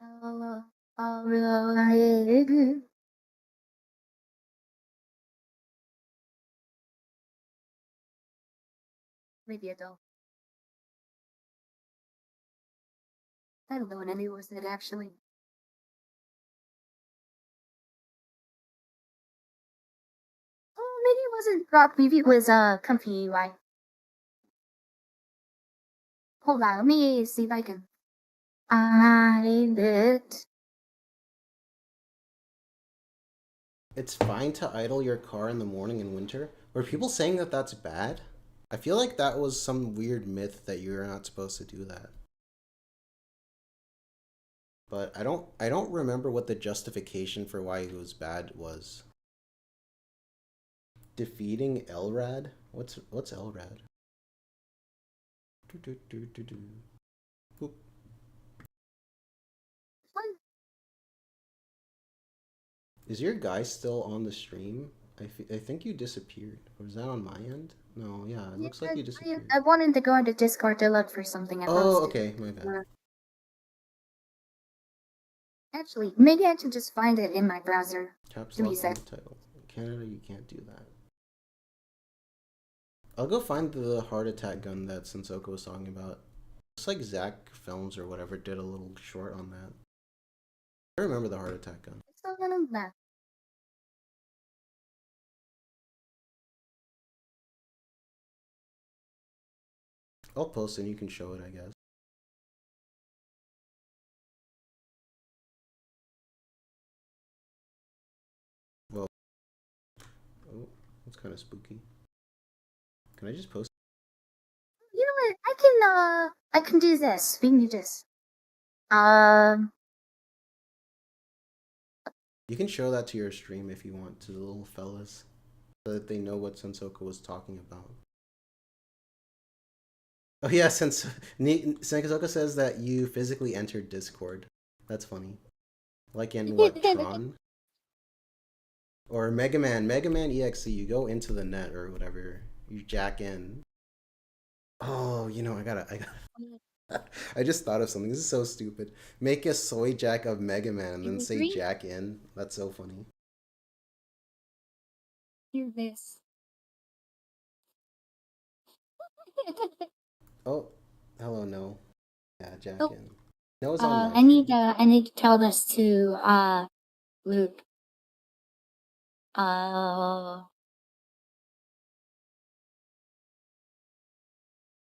uh uh, maybe I don't. I don't know what any was it actually. Oh, maybe it wasn't rock. Maybe it was Comfy UI. Hold on, let me see if I can find it. It's fine to idle your car in the morning in winter. Were people saying that that's bad? I feel like that was some weird myth that you're not supposed to do that. But I don't remember what the justification for why it was bad was. Defeating Elrad? What's Elrad? Do, do, do, do, do. Boop. Is your guy still on the stream? I think you disappeared. Or is that on my end? No, yeah, it Yeah, looks like you disappeared. I wanted to go into Discord to look for something I Oh, posted. okay, my bad. Actually, maybe I should just find it in my browser. Caps Give me a lock in sec. the title. Canada, you can't do that. I'll go find the heart attack gun that Sensoko was talking about. Looks like Zach Films or whatever did a little short on that. I remember the heart attack gun. It's still gonna that. I'll post it and you can show it, I guess. That's kind of spooky. Can I just post? You know what? I can do this. We can do this. Um, You can show that to your stream if you want to the little fellas, so that they know what Sensoko was talking about. Oh yeah, since Sensoko says that you physically entered Discord. That's funny. Like in what, Tron? Or Mega Man EXE, you go into the net or whatever, you jack in. Oh, I just thought of something. This is so stupid. Make a soy jack of Mega Man and then say agree? jack in. That's so funny. Do this. Oh, hello, no. Yeah, jack Oh, in. No is on my I need stream. to tell this to Luke.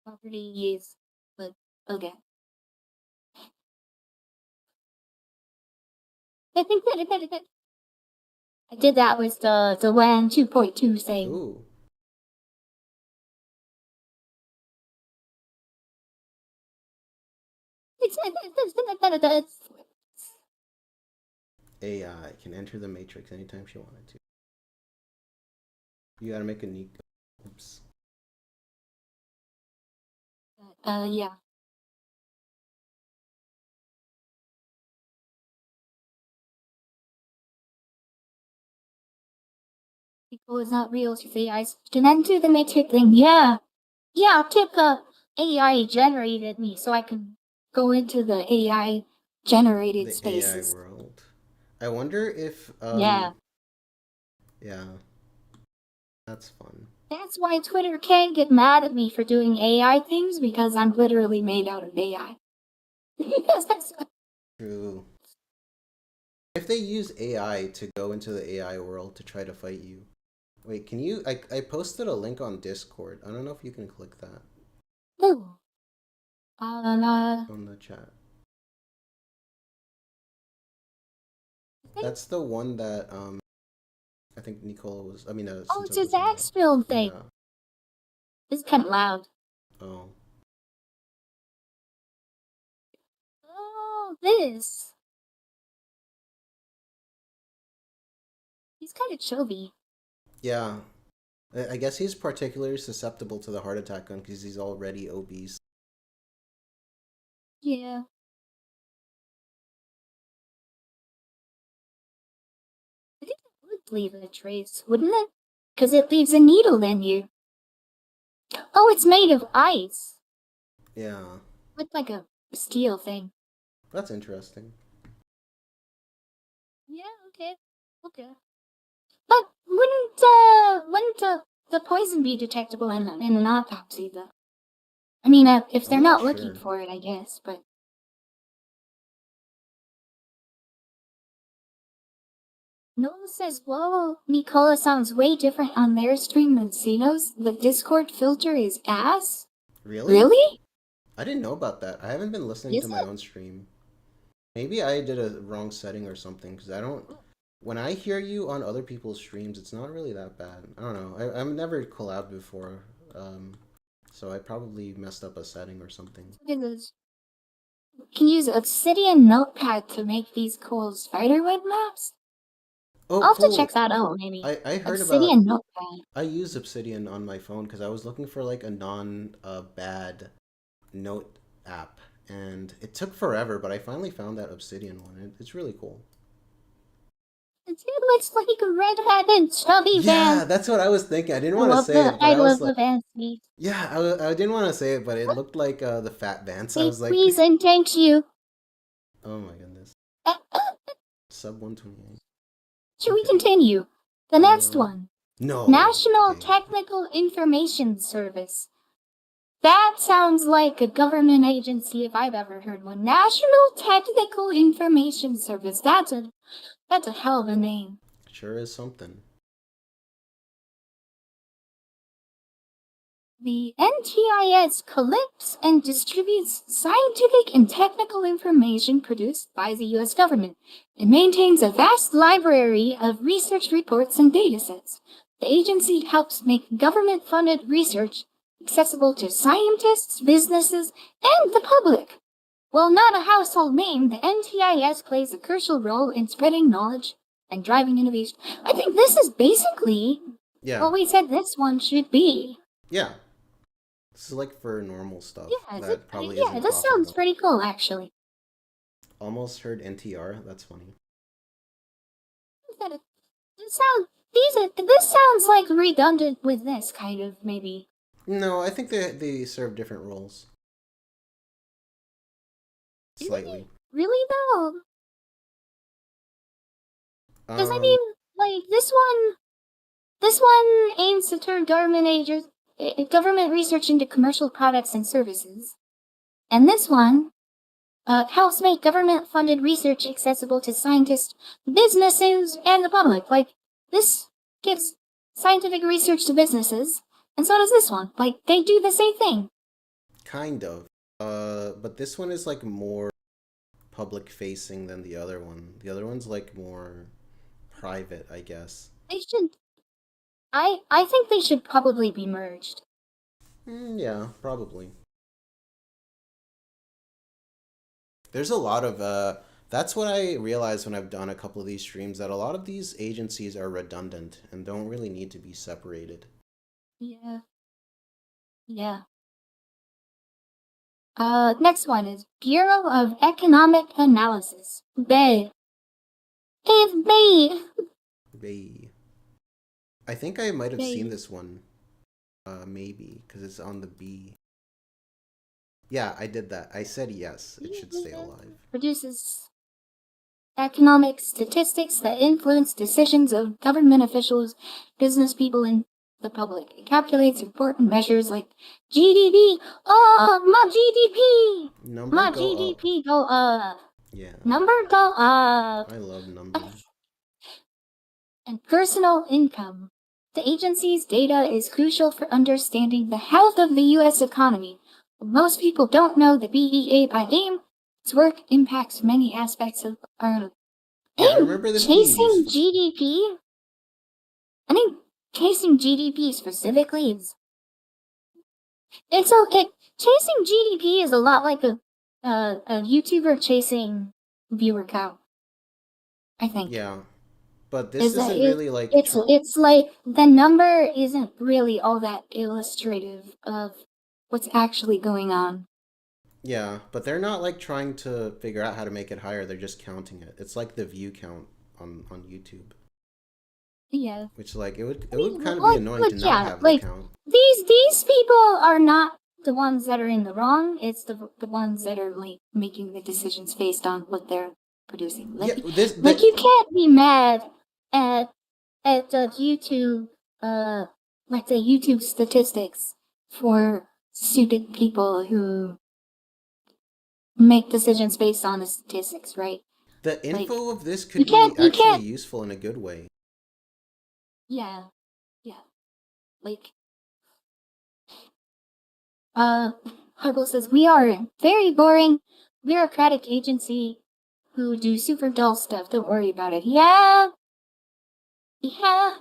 Properties. But okay. I did that with the WAN 2.2 thing. Ooh. AI can enter the Matrix anytime she wanted to. You gotta make a neat. Oops. Yeah. People is not real to the eyes. Can enter the matrix thing. Yeah. Yeah, tip AI generated me so I can go into the AI generated The AI spaces. world. I wonder if Yeah. yeah, that's fun. That's why Twitter can't get mad at me for doing AI things because I'm literally made out of AI. True. If they use AI to go into the AI world to try to fight you. Wait, can you I posted a link on Discord. I don't know if you can click that Ooh. on the chat. That's the one that I think Nicole was Oh, it's Sensei a was talking Zax about. film thing. Yeah. It's kind of loud. Oh. Oh, this. He's kind of chubby. Yeah. I guess he's particularly susceptible to the heart attack gun because he's already obese. Yeah. I think it would leave a trace, wouldn't it? Because it leaves a needle in you. Oh, it's made of ice. Yeah. With like a steel thing. That's interesting. Yeah, okay. Okay. But wouldn't the poison be detectable in an autopsy, though? I mean, if they're I'm not not looking sure. for it, I guess, but... Noah says, whoa, Nicola sounds way different on their stream than Cino's. The Discord filter is ass? Really? Really? I didn't know about that. I haven't been listening Is to my it? own stream. Maybe I did a wrong setting or something because I don't. When I hear you on other people's streams, it's not really that bad. I don't know. I've never collabed before, so I probably messed up a setting or something. It is. You can use Obsidian Notepad to make these cool spiderweb maps. Oh, I'll have to cool. check that out, maybe. I heard about. Obsidian Notepad. I use Obsidian on my phone because I was looking for like a bad note app, and it took forever, but I finally found that Obsidian one. It's really cool. It looks like a red-headed chubby Yeah, van. that's what I was thinking. I didn't want to say it, but I I was love like, the van speed. yeah, I didn't want to say it, but it looked like the Fat Vance. I Hey, was like, please and thank you. oh my goodness, sub 128. Should we Okay. continue? The next Um, one. no. National Okay. Technical Information Service. That sounds like a government agency if I've ever heard one. National Technical Information Service. That's a hell of a name. Sure is something. The NTIS collects and distributes scientific and technical information produced by the U.S. government. It maintains a vast library of research reports and datasets. The agency helps make government-funded research accessible to scientists, businesses, and the public. While not a household name, the NTIS plays a crucial role in spreading knowledge and driving innovation. I think this is basically Yeah. what we said this one should be. Yeah. This is like for normal stuff Yeah, that probably yeah, isn't this talked sounds about. pretty cool, actually. Almost heard NTR. That's funny. This sounds like redundant with this kind of maybe. No, I think they serve different roles. Slightly. Really though, because I Um. mean, like this one aims to turn government research into commercial products and services, and this one helps make government-funded research accessible to scientists, businesses, and the public. Like this gives scientific research to businesses, and so does this one. Like they do the same thing. Kind of. But this one is like more public facing than the other one. The other one's like more private, I guess. They should. I think they should probably be merged. Yeah, probably. There's a lot of that's what I realized when I've done a couple of these streams, that a lot of these agencies are redundant and don't really need to be separated. Yeah. Yeah. Next one is Bureau of Economic Analysis. Bay. It's Bay. They I think I might have Bay. seen this one. Maybe because it's on the B. Yeah, I did that. I said yes, it should stay alive. Produces economic statistics that influence decisions of government officials, business people, and the public. It calculates important measures like GDP. Oh, my GDP! Number My go up. GDP go up. Yeah, Number go up. I love numbers. And personal income. The agency's data is crucial for understanding the health of the U.S. economy. Most people don't know the BEA by name. Its work impacts many aspects of our Yeah, I remember this being chasing useful. GDP. I think chasing GDP specifically is it's okay. Chasing GDP is a lot like a YouTuber chasing viewer count. I think. Yeah, but this Is that isn't really like it's like the number isn't really all that illustrative of what's actually going on. yeah, but they're not like trying to figure out how to make it higher. They're just counting it. It's like the view count on YouTube, Yeah. which like it would I mean, kind of like, be annoying to not yeah, have the like count. these people are not the ones that are in the wrong. It's the ones that are like making the decisions based on what they're producing. Like, Yeah, this like you can't be mad at the YouTube like the YouTube statistics for stupid people who make decisions based on the statistics, right? the Like info of this you could be can't actually useful in a good way. yeah, yeah. Like Harble says we are a very boring bureaucratic agency who do super dull stuff. Don't worry about it. Yeah. Yeah.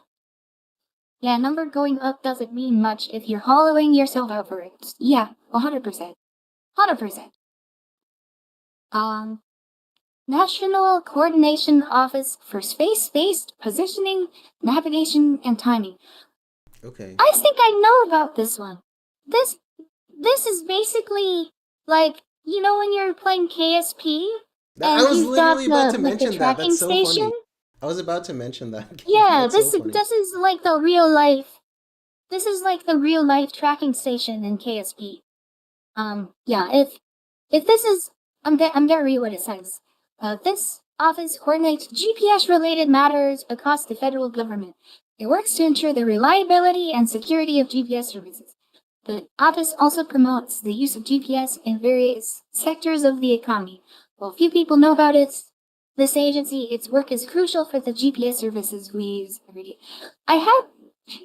Yeah, number going up doesn't mean much if you're hollowing yourself out for it. Yeah, 100%. 100%. National Coordination Office for Space-Based Positioning, Navigation, and Timing. Okay. I think I know about this one. This is basically like, you know when you're playing KSP I and was you've got literally about to the mention that. tracking That's so station? funny. I was about to mention that. Yeah, That's so funny. this is like the real life. This is like the real life tracking station in KSP. Yeah, if this is, I'm gonna read what it says. This office coordinates GPS related matters across the federal government. It works to ensure the reliability and security of GPS services. The office also promotes the use of GPS in various sectors of the economy. While few people know about this agency, its work is crucial for the GPS services we use every day.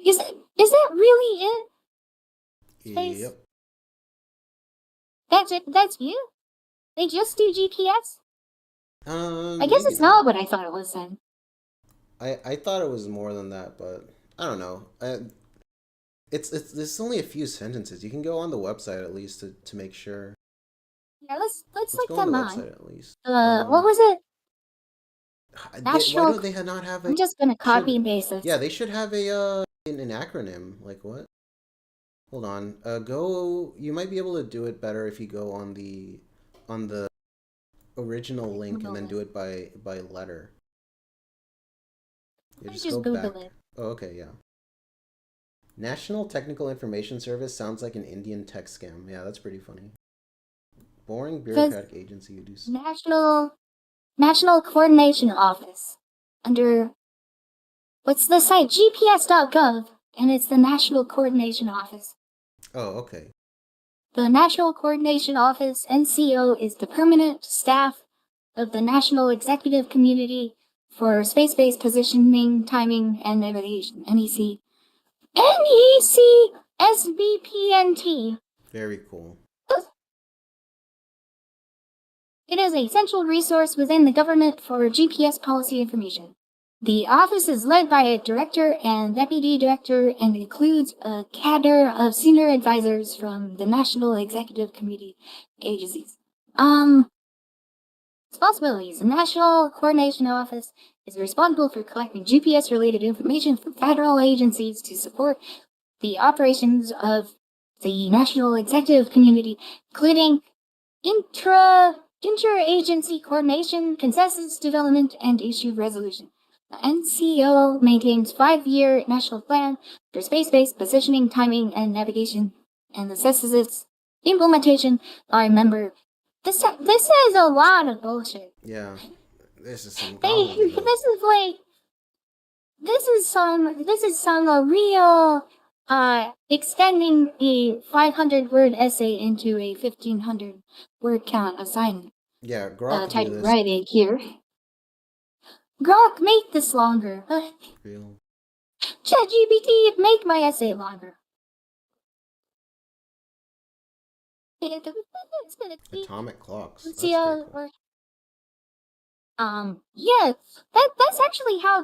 Is that really it? Space? Yep. That's it? That's you? They just do GPS? I guess Maybe it's not what I thought it was then. I thought it was more than that, but I don't know. It's only a few sentences. You can go on the website at least to make sure. Yeah, let's Let's look go on the them on. website at least. What was it? Why National. don't they not have a I'm just gonna copy should and paste yeah, this. they should have a an acronym. Like what? Hold on. Go. You might be able to do it better if you go on the original link and Google then it. do it by letter. You I just go just Google back. it. Oh, okay, yeah. National Technical Information Service sounds like an Indian tech scam. Yeah, that's pretty funny. Boring Because bureaucratic agency who does. National Coordination Office under what's the site? GPS.gov, and it's the National Coordination Office. Oh, okay. The National Coordination Office (NCO) is the permanent staff of the National Executive Community for Space-Based Positioning, Timing, and Navigation (NEC). NEC SBPNT. Very cool. It is a central resource within the government for GPS policy information. The office is led by a director and deputy director and includes a cadre of senior advisors from the National Executive Committee agencies. Responsibilities. The National Coordination Office is responsible for collecting GPS-related information from federal agencies to support the operations of the National Executive Community, including interagency coordination, consensus development, and issue resolution. The NCO maintains 5-year national plan for space-based positioning, timing, and navigation, and assesses its implementation by member. This is a lot of bullshit. Yeah, this is some They gobbledygook. this is some real extending a 500-word essay into a 1,500-word count assignment. Yeah, Grok do Title this writing here. Grok, make this longer. real. ChatGPT, make my essay longer. It's gonna be. Atomic clocks. Let's see That's pretty cool. yeah, that's actually how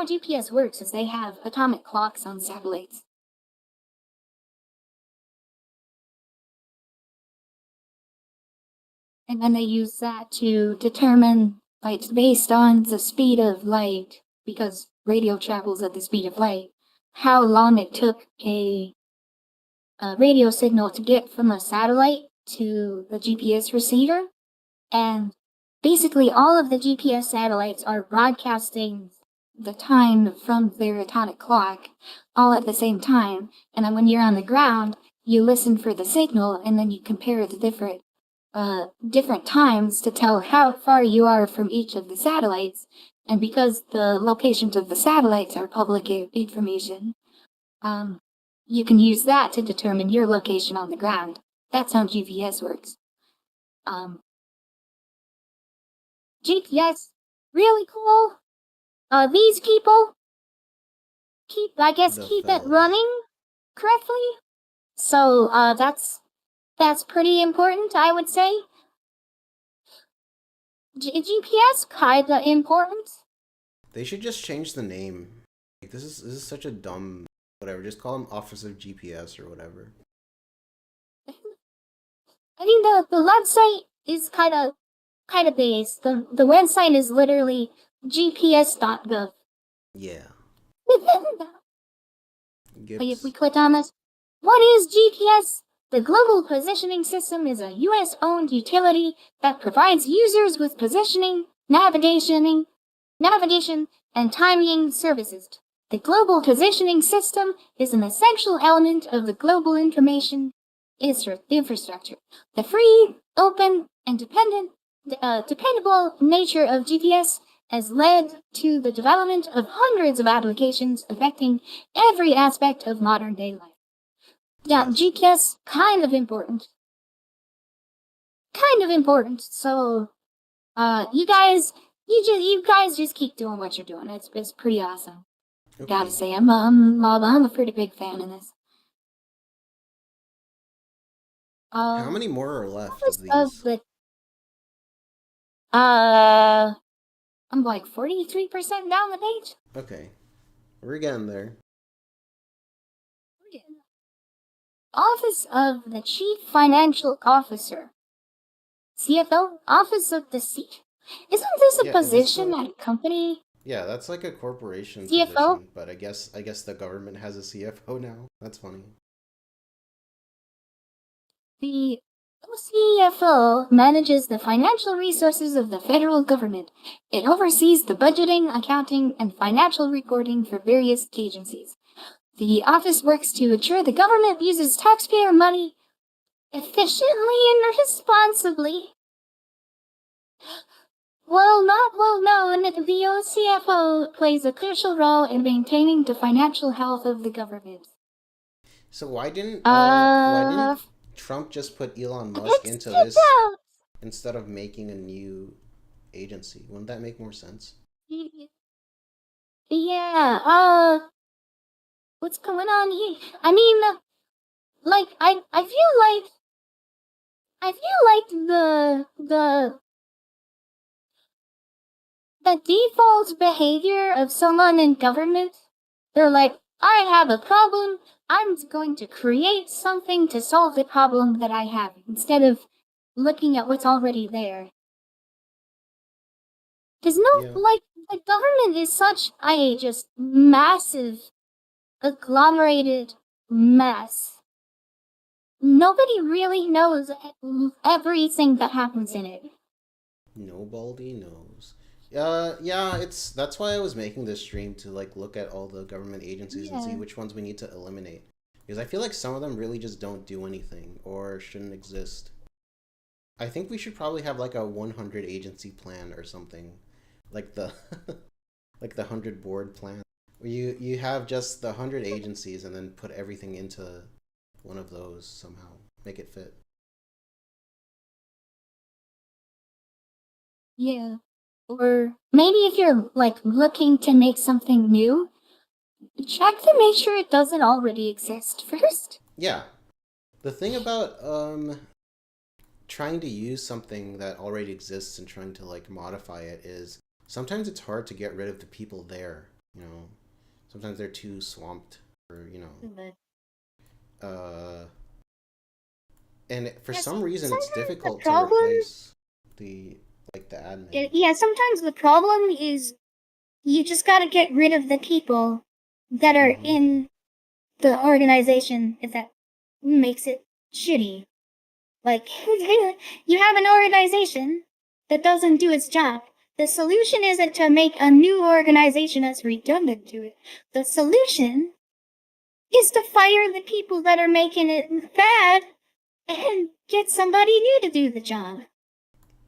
GPS works. Is they have atomic clocks on satellites. And then they use that to determine, like, based on the speed of light, because radio travels at the speed of light, how long it took a radio signal to get from a satellite to the GPS receiver. And basically, all of the GPS satellites are broadcasting the time from their atomic clock all at the same time. And then when you're on the ground, you listen for the signal and then you compare the different times to tell how far you are from each of the satellites. And because the locations of the satellites are public information, you can use that to determine your location on the ground. That's how GPS works. GPS, really cool. These people The keep it fellas. running correctly. So, that's pretty important, I would say. GPS kinda important. They should just change the name. Like this is such a dumb whatever. Just call them Office of GPS or whatever. I mean, the website is kind of based. The website is literally gps.gov. Yeah. If we Gips. click on this, what is GPS? The Global Positioning System is a US owned utility that provides users with positioning, navigation, and timing services. The Global Positioning System is an essential element of the global information infrastructure. The free, open, and dependable nature of GPS has led to the development of hundreds of applications affecting every aspect of modern day life. Yeah, Yes. GPS kind of important. Kind of important. So, you guys just keep doing what you're doing. It's pretty awesome. Gotta Okay. say, I'm a pretty big fan of this. How many more are left of Of these? the uh, I'm like 43% down the page. Okay. We're getting there. Office of the Chief Financial Officer. CFO? Office of the C. Isn't this a Yeah, is this position the at a company? Yeah, that's like a corporation CFO? position, but I guess the government has a CFO now. That's funny. The CFO manages the financial resources of the federal government. It oversees the budgeting, accounting, and financial reporting for various agencies. The office works to ensure the government uses taxpayer money efficiently and responsibly. While not well known, the OCFO plays a crucial role in maintaining the financial health of the government. So why didn't Uh, Trump just put Elon Musk let's into check this out. instead of making a new agency? Wouldn't that make more sense? Yeah, what's going on here? I mean, like, I feel like the default behavior of someone in government, they're like, I have a problem, I'm going to create something to solve the problem that I have, instead of looking at what's already there. There's Yeah. no, like, the government is such a just massive, agglomerated mess. Nobody really knows everything that happens in it. Nobody knows. Yeah, that's why I was making this stream to like look at all the government agencies and see Yeah. which ones we need to eliminate. Because I feel like some of them really just don't do anything or shouldn't exist. I think we should probably have like a 100 agency plan or something. Like the like the 100 board plan. Where you have just the 100 agencies and then put everything into one of those somehow. Make it fit. Yeah. Or maybe if you're like looking to make something new, check to make sure it doesn't already exist first. Yeah. The thing about trying to use something that already exists and trying to like modify it is sometimes it's hard to get rid of the people there, you know. Sometimes they're too swamped or, But uh and for yeah, some reason it's sometimes the difficult to problem, replace the the admin. yeah, sometimes the problem is you just gotta get rid of the people that are Mhm. in the organization if that makes it shitty. Like, you have an organization that doesn't do its job. The solution isn't to make a new organization that's redundant to it. The solution is to fire the people that are making it bad and get somebody new to do the job.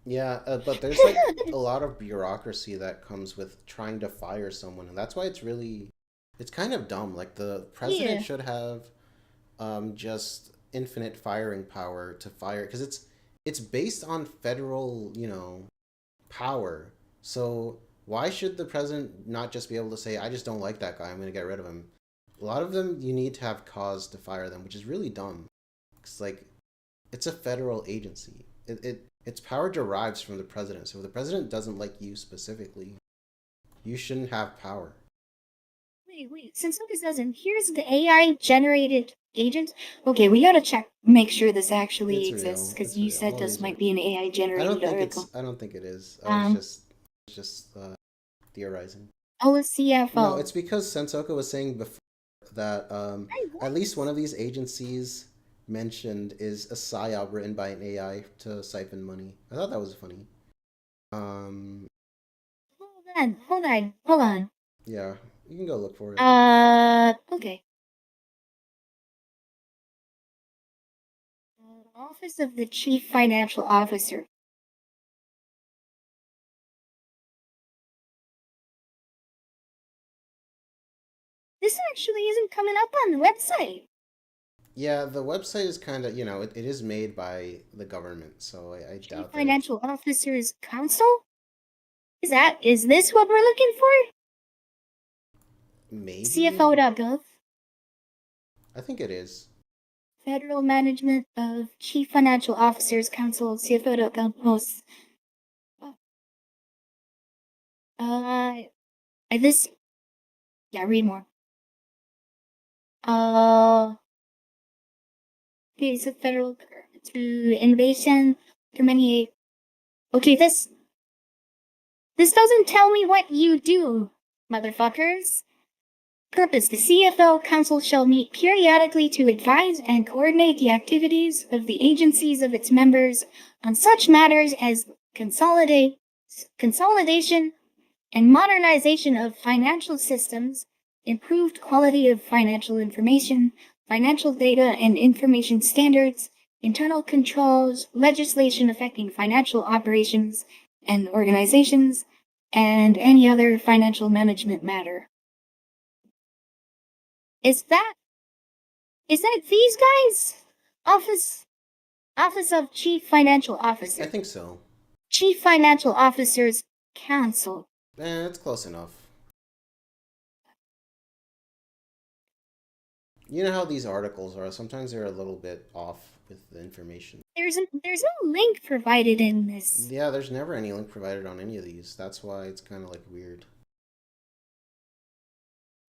Yeah, but there's like a lot of bureaucracy that comes with trying to fire someone, and that's why it's kind of dumb. Like the president Yeah. should have just infinite firing power to fire because it's based on federal, power. So why should the president not just be able to say, "I just don't like that guy. I'm going to get rid of him"? A lot of them you need to have cause to fire them, which is really dumb. It's like it's a federal agency. Its power derives from the president. So if the president doesn't like you specifically, you shouldn't have power. Wait. Since this doesn't, here's the AI generated agent. Okay, we gotta check, make sure this actually It's exists, real. because It's you real. said All this these are. might be an AI generated article. I don't think it is. I was Um, just theorizing. No, OCFO. it's because Sensoka was saying before that Hey, at what? least one of these agencies mentioned is a psyop written by an AI to siphon money. I thought that was funny. Um, Hold on. yeah, you can go look for it. Okay. Office of the Chief Financial Officer. This actually isn't coming up on the website. Yeah, the website is kind of, it is made by the government, so I Chief doubt that it. Financial Officers Council? Is this what we're looking for? Maybe? CFO.gov. I think it is. Federal Management of Chief Financial Officers Council, CFO.gov posts. Uh, this, yeah, read more. Uh, case of federal through invasion through many. Okay, this doesn't tell me what you do, motherfuckers. Purpose: the CFL Council shall meet periodically to advise and coordinate the activities of the agencies of its members on such matters as consolidation and modernization of financial systems, improved quality of financial information, financial data and information standards, internal controls, legislation affecting financial operations and organizations, and any other financial management matter. Is that these guys? Office of Chief Financial Officer. I think so. Chief Financial Officers Council. That's close enough. You know how these articles are. Sometimes they're a little bit off with the information. There's no link provided in this. Yeah, there's never any link provided on any of these. That's why it's kind of like weird.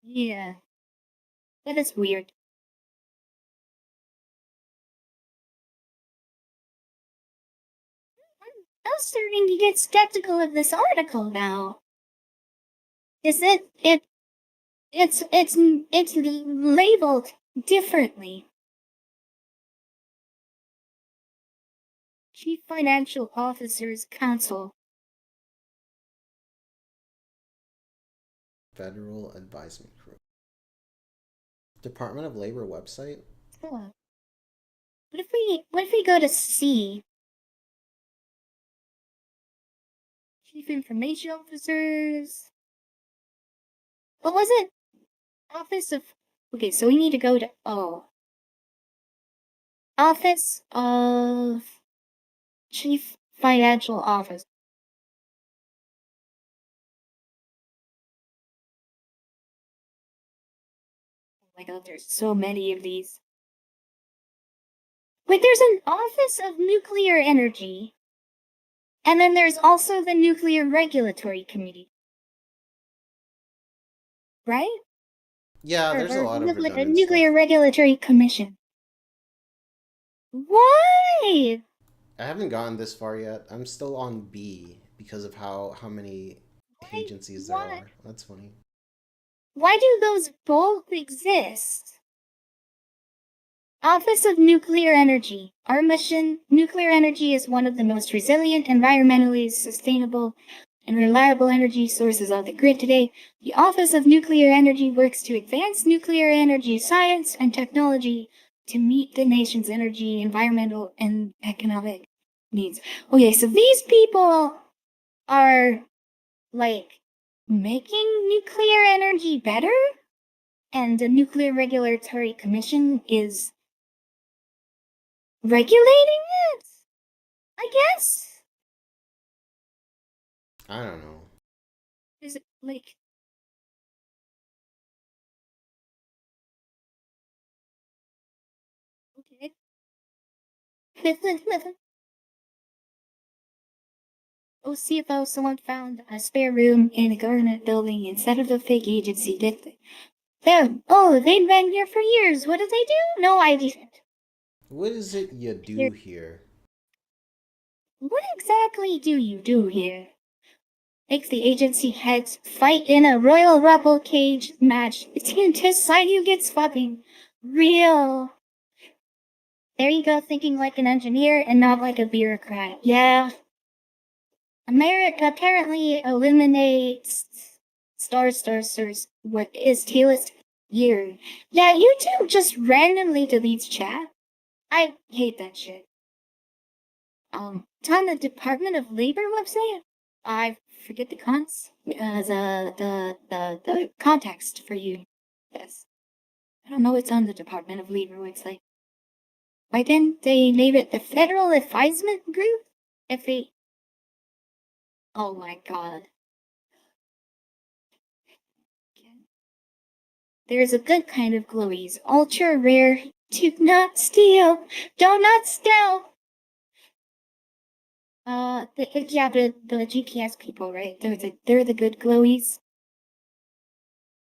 Yeah. That is weird. I'm starting to get skeptical of this article now. Is it's labeled differently. Chief Financial Officers Council. Federal Advisement Group. Department of Labor website? Huh. What if we go to C? Chief Information Officers. What was it? Office of. Okay, so we need to go to O. Office of Chief Financial Officer. Oh my god, there's so many of these. Wait, there's an Office of Nuclear Energy. And then there's also the Nuclear Regulatory Committee. Right? Yeah, there's a lot of redundant Nuclear stuff. Regulatory Commission. Why? I haven't gotten this far yet. I'm still on B because of how many agencies there are. That's funny. Why do those both exist? Office of Nuclear Energy. Our mission: nuclear energy is one of the most resilient, environmentally sustainable, and reliable energy sources on the grid today. The Office of Nuclear Energy works to advance nuclear energy science and technology to meet the nation's energy, environmental, and economic needs. Okay, so these people are, like, making nuclear energy better? And the Nuclear Regulatory Commission is regulating it? I guess? I don't know. Is it, like... Okay. Oh, CFO, someone found a spare room in a government building instead of a fake agency, did they? They'd been here for years. What did they do? No idea. What is it you do here? What exactly do you do here? Makes the agency heads fight in a Royal Rumble cage match to decide who gets fucking real. There you go, thinking like an engineer and not like a bureaucrat. Yeah. America apparently eliminates stars. What is Taylor's year? Yeah, YouTube just randomly deletes chat. I hate that shit. It's on the Department of Labor website. I forget the the context for you. Yes. I don't know what's on the Department of Labor website. Why didn't they name it the Federal Advisement Group? If they... Oh my god. There's a good kind of glowies, ultra rare. Do not steal. Do not steal. The GPS people, right? They're the good glowies.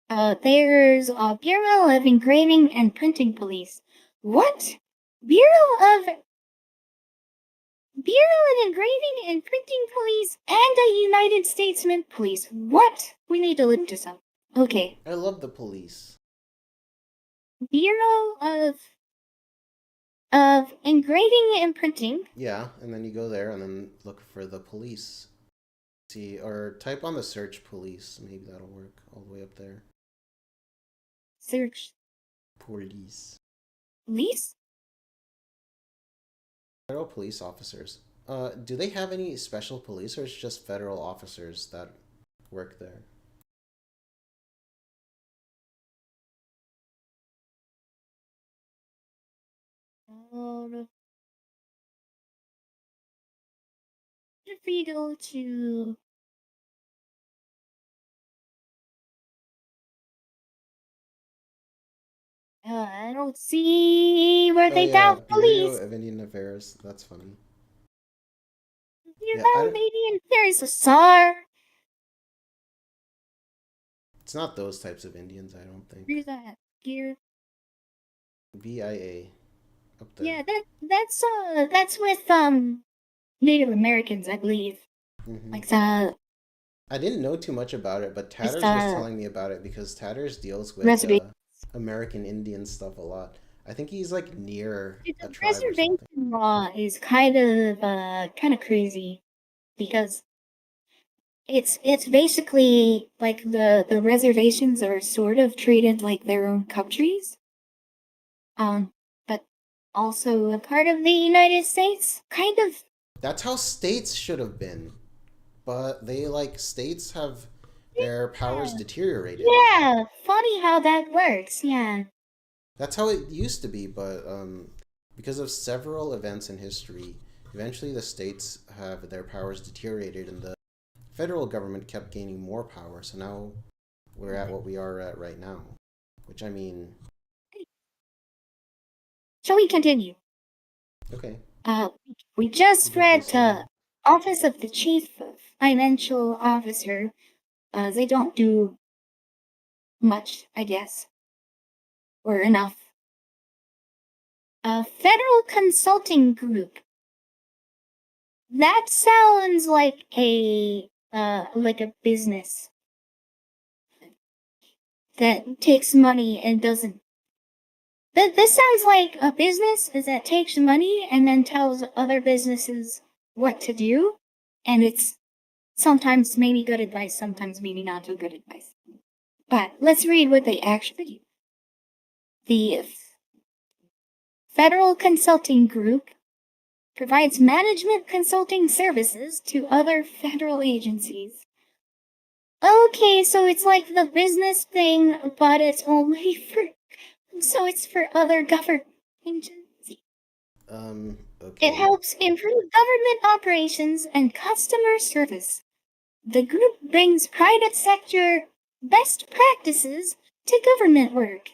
There's a Bureau of Engraving and Printing Police. What? Bureau of Bureau of Engraving and Printing Police and a United States Mint Police. What? We need to look this up. Okay. I love the police. Bureau of Engraving and Printing. Yeah, and then you go there and then look for the police. See, or type on the search police. Maybe that'll work all the way up there. Search Police. police? Federal police officers. Do they have any special police, or it's just federal officers that work there? If we go to I don't see where Oh they yeah, have Bureau police. of Indian Affairs. That's funny. Yeah, Bureau of Indian Affairs, SAR. it's not those types of Indians, I don't think. Where's that? Here. BIA up there. Yeah, that's with Native Americans, I believe. Hmm. Like the I didn't know too much about it, but Tatters the was telling me about it because Tatters deals with reservation. American Indian stuff a lot. I think he's like near The a tribe or reservation something. law is kind of crazy because it's basically like the reservations are sort of treated like their own countries, but also a part of the United States, kind of. That's how states should have been, but they like states have their powers Yeah, deteriorated. yeah. Funny how that works. Yeah. That's how it used to be, but because of several events in history, eventually the states have their powers deteriorated, and the federal government kept gaining more power. So now we're at what we are at right now, which I mean, Shall we continue? okay, Uh, we you just can read proceed. Office of the Chief Financial Officer. They don't do much, I guess, or enough. Federal Consulting Group. That sounds like a business that takes money and doesn't. This sounds like a business that takes money and then tells other businesses what to do, and it's sometimes maybe good advice, sometimes maybe not so good advice. But let's read what they actually do. The Federal Consulting Group provides management consulting services to other federal agencies. Okay, so it's like the business thing, but it's only for, so it's for other government agencies. It Okay. helps improve government operations and customer service. The group brings private sector best practices to government work.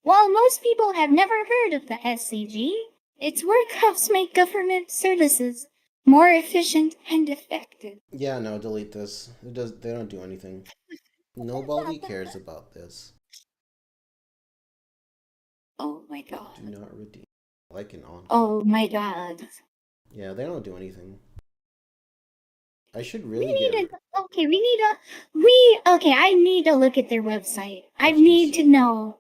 While most people have never heard of the SCG, its work helps make government services more efficient and effective. Yeah, no, delete this. It does. They don't do anything. Nobody cares about this. Oh my Do god. not redeem. Like an on. Oh my god. Yeah, they don't do anything. I should We really get need to, okay, okay, I need to look at their website. I need FGC, to know.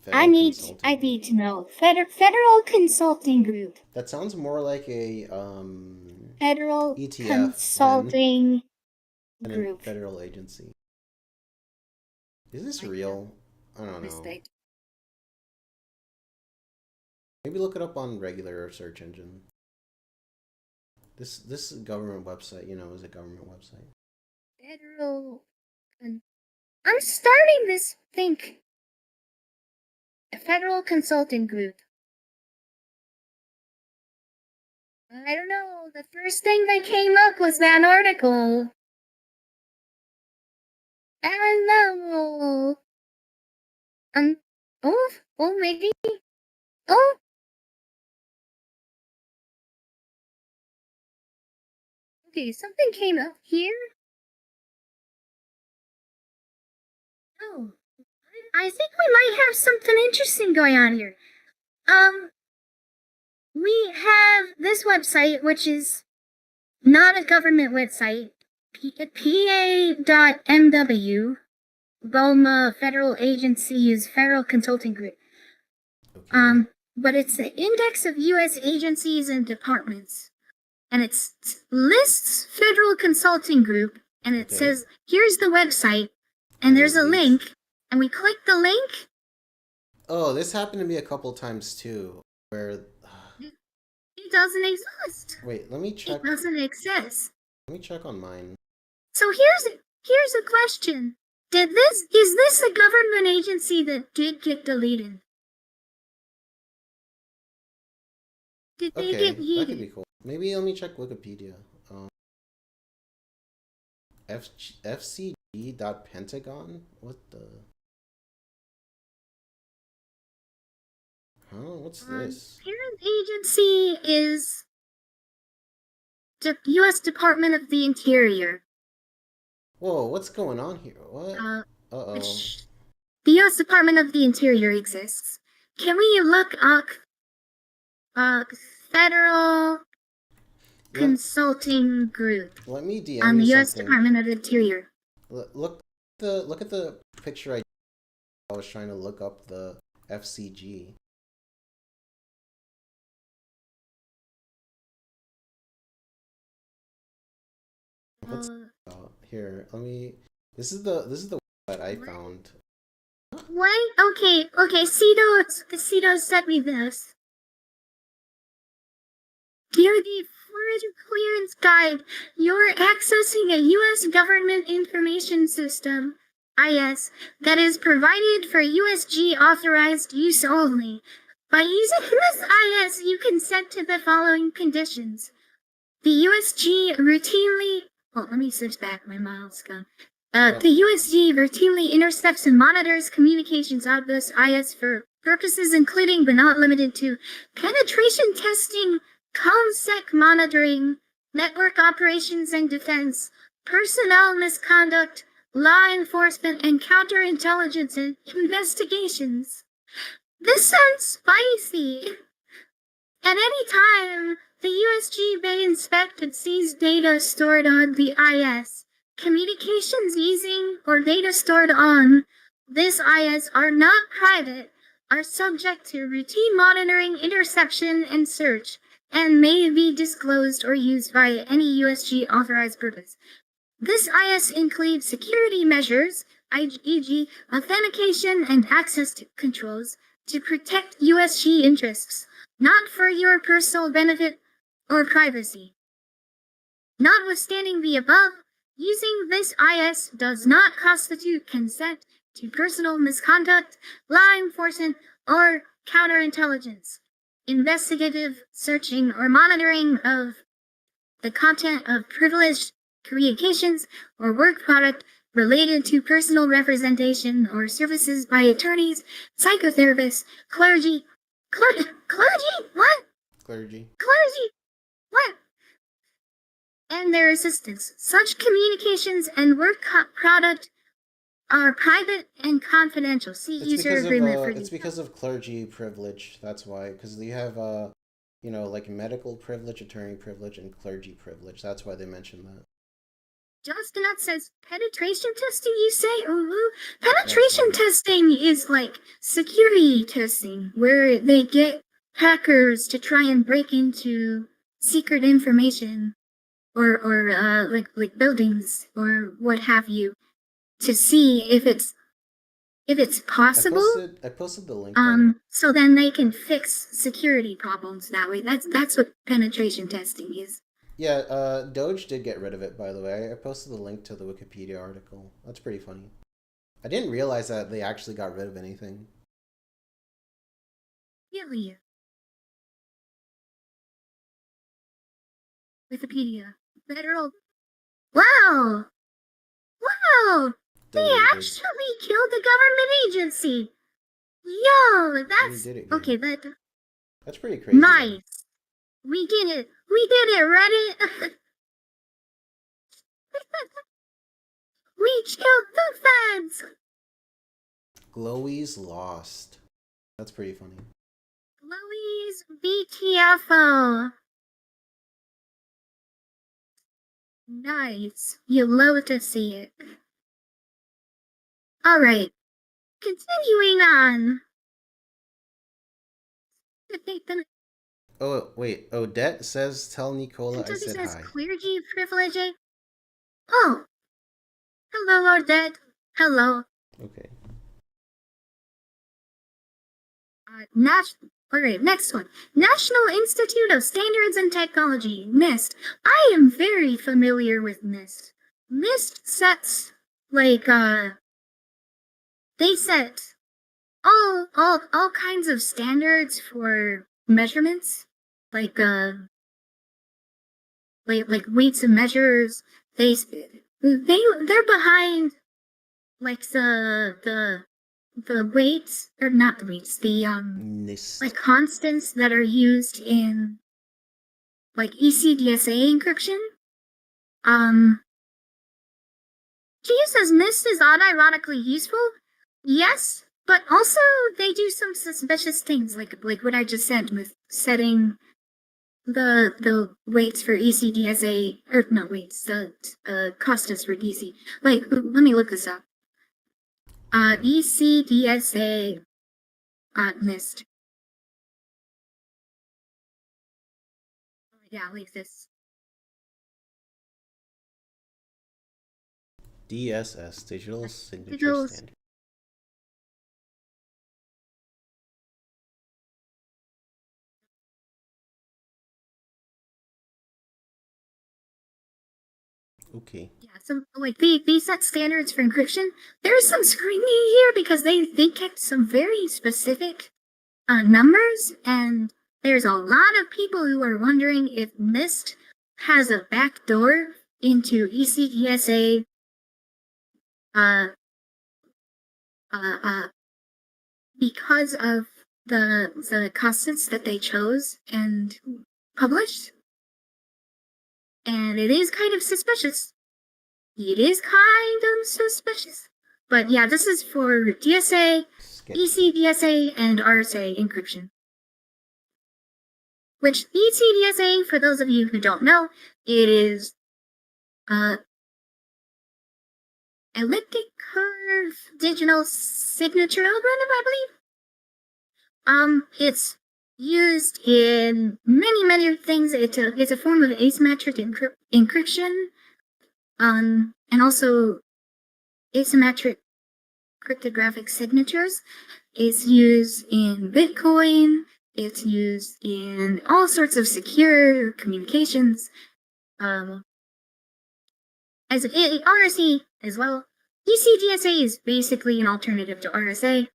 Federal Consulting I Group. need to know. Federal Consulting Group. That sounds more like a Federal ETF Consulting than a Group. federal agency. Is this I have real? I don't know. mistake. Maybe look it up on regular search engine. This government website, is a government website. Federal. I'm starting this think. Federal Consulting Group. I don't know. The first thing that came up was that article. I don't know. Um. Oh, maybe. Oh, okay. Something came up here. Oh, I think we might have something interesting going on here. Um, we have this website, which is not a government website, PA.MW, BOMA Federal Agencies Federal Consulting Group. Okay. But it's the index of U.S. agencies and departments, and it lists Federal Consulting Group, and it Okay. says, here's the website, and there's a link, and we click the link. Oh, this happened to me a couple times too, where It doesn't exist. wait, let me check. It doesn't exist. Let me check on mine. So here's a question. Is this a government agency that did get deleted? Did they Okay, get that yeeted? could be cool. Maybe let me check Wikipedia. FCG.Pentagon? What the? Huh? What's this? Parent agency is the U.S. Department of the Interior. Whoa, what's going on here? What? Uh-oh. The U.S. Department of the Interior exists. Can we look up Federal Consulting Group Let me DM on the you U.S. something. Department of the Interior? Look at the picture I was trying to look up the FCG. Here, let me. This is the website I found. What? Okay, Cito sent me this. Dear the Foreign Clearance Guide, you're accessing a U.S. government information system, IS, that is provided for USG authorized use only. By using this IS, you consent to the following conditions. The USG routinely... Oh, let me switch back, my mouse gone. The USG routinely intercepts and monitors communications of this IS for purposes including but not limited to penetration testing, ComSec monitoring, network operations and defense, personnel misconduct, law enforcement, and counterintelligence investigations. This sounds spicy. At any time, the USG may inspect and seize data stored on the IS. Communications using or data stored on this IS are not private, are subject to routine monitoring, interception, and search, and may be disclosed or used by any USG authorized purpose. This IS includes security measures, e.g., authentication and access controls, to protect USG interests, not for your personal benefit or privacy. Notwithstanding the above, using this IS does not constitute consent to personal misconduct, law enforcement, or counterintelligence, investigative searching or monitoring of the content of privileged communications or work product related to personal representation or services by attorneys, psychotherapists, clergy, what? Clergy. What? And their assistants. Such communications and work product are private and confidential. See user agreement for It's because of clergy privilege. That's why, because you have like medical privilege, attorney privilege, and clergy privilege. That's why they mention that. Justin says penetration testing, you say? Ooh, penetration testing is like security testing, where they get hackers to try and break into secret information or like buildings or what have you, to see if it's possible. I posted the link. So then they can fix security problems that way. That's what penetration testing is. Yeah, Doge did get rid of it, by the way. I posted the link to the Wikipedia article. That's pretty funny. I didn't realize that they actually got rid of anything. Really? Wikipedia. Federal. Wow! They actually killed the government agency! Yo, that's... Okay, that's pretty crazy. Nice! We did it, Reddit! We killed the feds! Glowy's lost. That's pretty funny. Glowy's BTFO. Nice. You love to see it. Alright. Continuing on. Oh, wait. Odette says, tell Nicola I Kentucky said says hi. clergy privilege. Oh, hello, Odette. Hello. Okay. Alright, next one. National Institute of Standards and Technology, NIST. I am very familiar with NIST. NIST sets, they set all kinds of standards for measurements, like weights and measures. They're behind like the weights, or not the weights, the NIST. like constants that are used in like ECDSA encryption. Gia says NIST is unironically useful. Yes, but also they do some suspicious things, like what I just said with setting the weights for ECDSA, or not weights, the constants for DC. Like, let me look this up. ECDSA NIST. Yeah, like this. DSS, Digital Signature Digital Standard. Okay. Yeah, so like they set standards for encryption. There's some scrutiny here because they kept some very specific numbers, and there's a lot of people who are wondering if NIST has a backdoor into ECDSA uh, because of the constants that they chose and published. And it is kind of suspicious. It is kind of suspicious. But yeah, this is for DSA, Sketchy. ECDSA, and RSA encryption. Which ECDSA, for those of you who don't know, it is elliptic curve digital signature algorithm, I believe. It's used in many things. It's a form of asymmetric encryption, and also asymmetric cryptographic signatures. It's used in Bitcoin. It's used in all sorts of secure communications. As RSA as well. ECDSA is basically an alternative to RSA.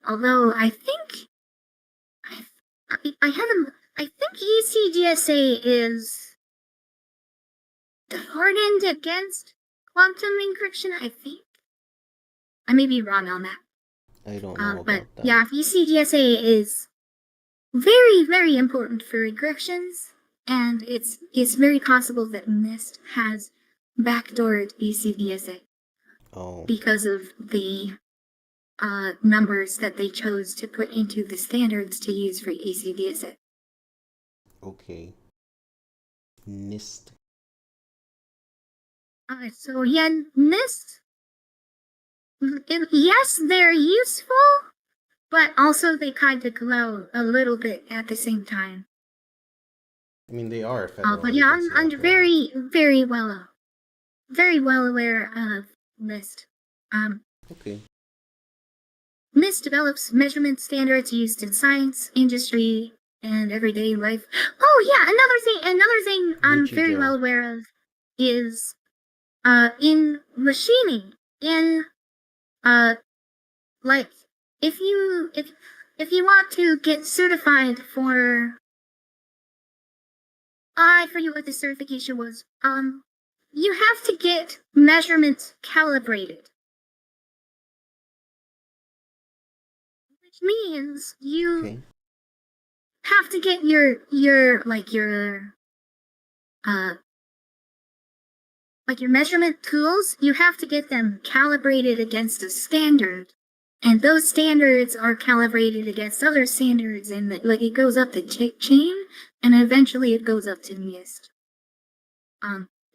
Although I think I haven't. I think ECDSA is hardened against quantum encryption. I think I may be wrong on that. I don't know But about that. yeah, ECDSA is very important for encryptions, and it's very possible that NIST has backdoored ECDSA. Oh. Because of the numbers that they chose to put into the standards to use for ECDSA. Okay. NIST. So yeah, NIST, yes, they're useful, but also they kind of glow a little bit at the same time. I mean, they are a federal But yeah, agency. I'm very well aware of NIST. Okay. NIST develops measurement standards used in science, industry, and everyday life. Oh yeah, another thing I'm very well aware of is in machining. In like if you want to get certified for I forget what the certification was. You have to get measurements calibrated. Which means you have to get your measurement tools, you have to get them calibrated against a standard And those standards are calibrated against other standards, and like it goes up the chain, and eventually it goes up to NIST.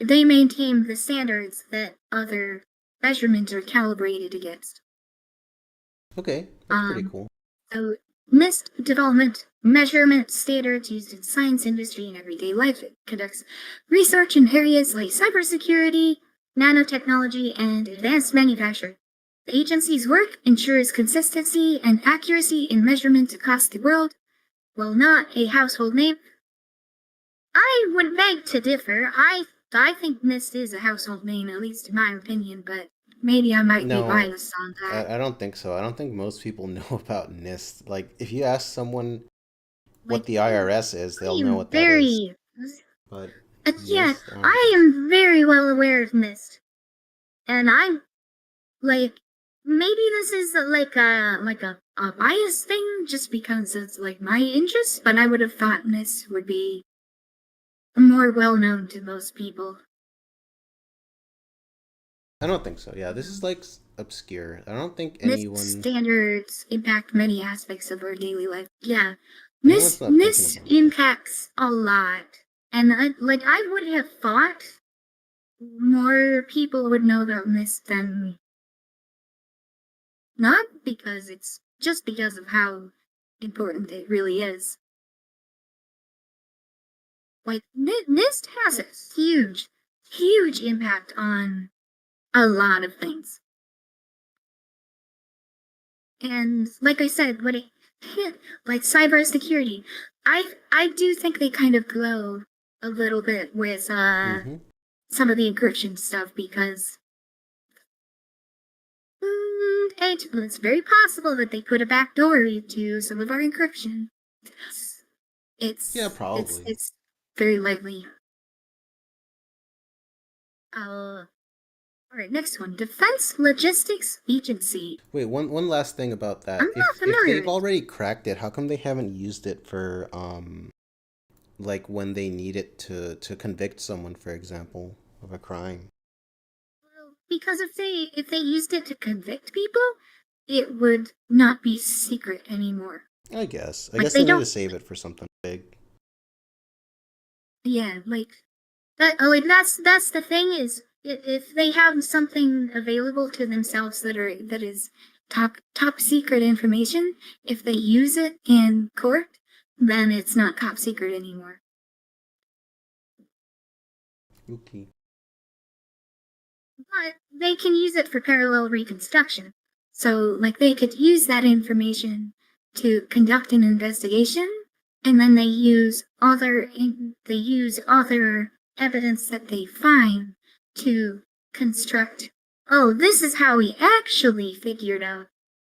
They maintain the standards that other measurements are calibrated against. Okay, that's pretty cool. So NIST development measurement standards used in science, industry, and everyday life. It conducts research in areas like cybersecurity, nanotechnology, and advanced manufacturing. The agency's work ensures consistency and accuracy in measurements across the world. While not a household name, I would beg to differ. I think NIST is a household name, at least in my opinion, but maybe I might be No, biased on that. I don't think so. I don't think most people know about NIST. Like, if you ask someone what Like, the IRS is, I they'll know am what that is. very, But yeah, NIST, I don't I think. am very well aware of NIST, and I'm like, maybe this is like a bias thing, just because it's like my interest. But I would have thought NIST would be more well known to most people. I don't think so. Yeah, this is like obscure. I don't think NIST anyone standards impact many aspects of our daily life. Yeah, anyone's NIST not thinking NIST about it. impacts a lot, and I would have thought more people would know about NIST than not, because it's just because of how important it really is. Like NIST has a huge impact on a lot of things. And like I said, what it like cybersecurity, I do think they kind of glow a little bit with Mm-hmm. some of the encryption stuff, because it's very possible that they put a backdoor to some of our encryption. Yeah, It's it's probably. it's very likely. All right, next one. Defense Logistics Agency. Wait, one last thing about I'm that. not If familiar they've with. already cracked it, how come they haven't used it for like when they need it to convict someone, for example, of a crime? Well, because if they used it to convict people, it would not be secret anymore. I guess. I Like guess they they need to don't. save it for something big. Yeah, like that. Like that's the thing is, if they have something available to themselves that is top secret information, if they use it in court, then it's not top secret anymore. Okay. But they can use it for parallel reconstruction. So, like, they could use that information to conduct an investigation, and then they use other evidence that they find to construct. Oh, this is how we actually figured out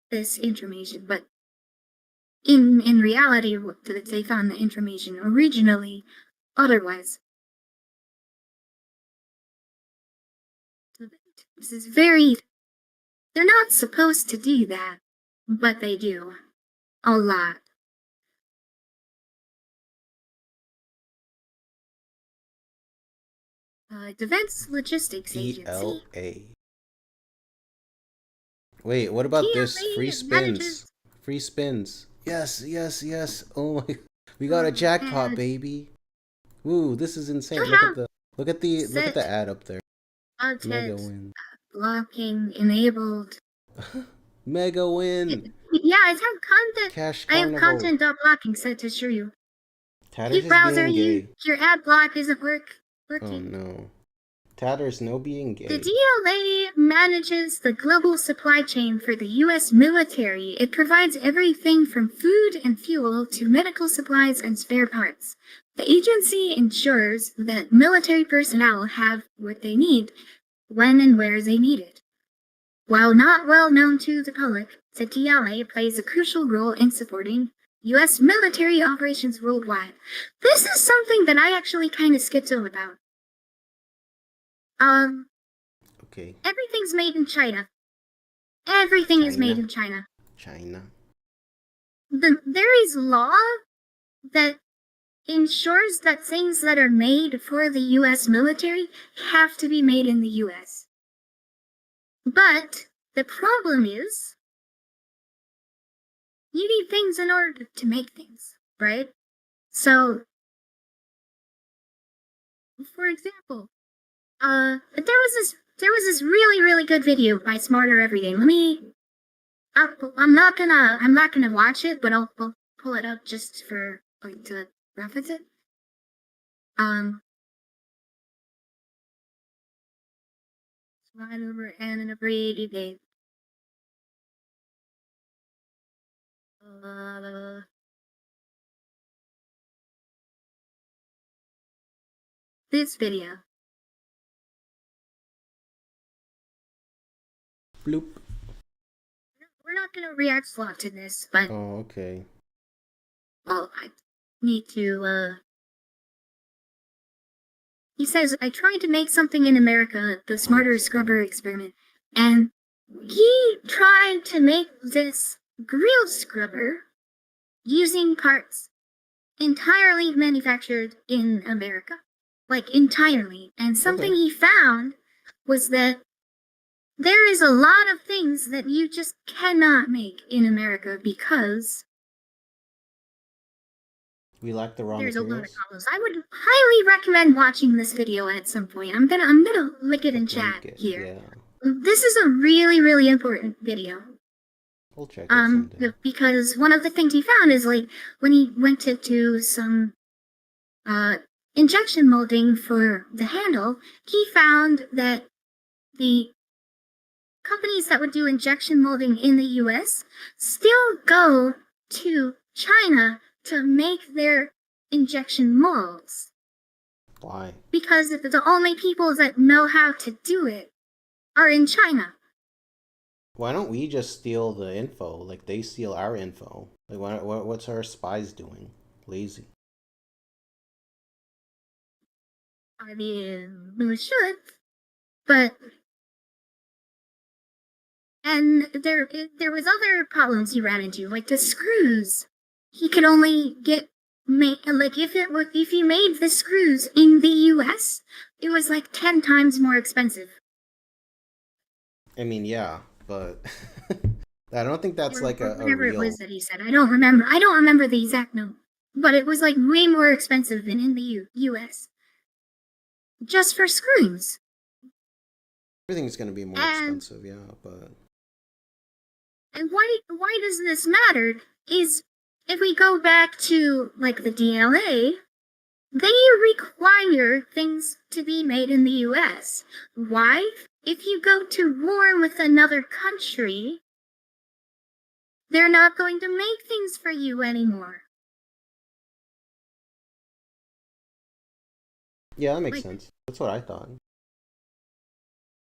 this information. But in reality, they found the information originally otherwise. This is very. They're not supposed to do that, but they do. A lot. Defense Logistics Agency. DLA. Wait, what about this? Free DLA spins. manages. Free spins. Yes, yes, yes. Oh my. We got a jackpot, And baby. Woo, this is insane. you have Look at the set ad up there. Mega content win. blocking enabled. Mega win. Yeah, I have content. Cash I have Carnival. content blocking set to show you. Hey Tatters is browser, being gay. your ad block isn't Oh working. no. Tatters no being The gay. DLA manages the global supply chain for the U.S. military. It provides everything from food and fuel to medical supplies and spare parts. The agency ensures that military personnel have what they need when and where they need it. While not well known to the public, the DLA plays a crucial role in supporting U.S. military operations worldwide. This is something that I actually kind of skipped over about. Okay. Everything's made in China. Everything is made China. in China. China. There is law that ensures that things that are made for the U.S. military have to be made in the U.S. But the problem is you need things in order to make things, right? So, for example, there was this really really good video by Smarter Everyday. I'm not gonna watch it, but I'll pull it up just for like to reference it. Um, slide over and abbreviated day. Uh, this video. Bloop. We're not gonna react a lot to this, but Oh, okay. well, I need to. He says, I tried to make something in America, the Smarter Scrubber experiment, and he tried to make this grill scrubber using parts entirely manufactured in America. Like, entirely. And something Okay. he found was that there is a lot of things that you just cannot make in America because We lack the raw there's a lot of materials. problems. I would highly recommend watching this video at some point. I'm gonna link it in chat Link it. here. Yeah. This is a really, really important video. We'll check it someday. Because one of the things he found is like when he went to do some injection molding for the handle, he found that the companies that would do injection molding in the US still go to China to make their injection molds. Why? Because the only people that know how to do it are in China. Why don't we just steal the info? Like they steal our info. Like what's our spies doing? Lazy. I mean, we should, but and there was other problems he ran into, like the screws. He could only get like if you made the screws in the U.S., it was like 10 times more expensive. I mean, yeah, but I don't think that's like Or a whatever it real. was that he said. I don't remember the exact note, but it was like way more expensive than in the U.S. just for screws. Everything's gonna be more And expensive, yeah, but And why does this matter is if we go back to like the DLA, they require things to be made in the US. Why? If you go to war with another country, they're not going to make things for you anymore. yeah, that makes Like, sense. That's what I thought.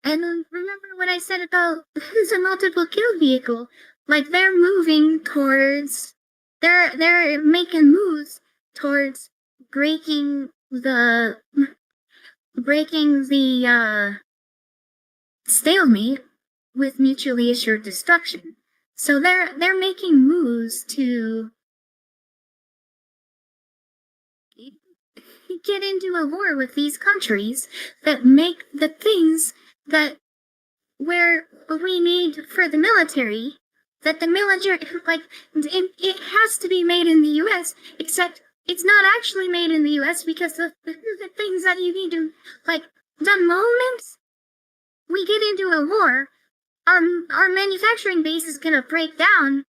and remember what I said about the multiple kill vehicle? Like they're moving towards, they're making moves towards breaking the stalemate with mutually assured destruction. So they're making moves to get into a war with these countries that make the things that where we need for the military, that the military, like, it has to be made in the US, except it's not actually made in the US because the things that you need to, like, the moment we get into a war, our manufacturing base is gonna break down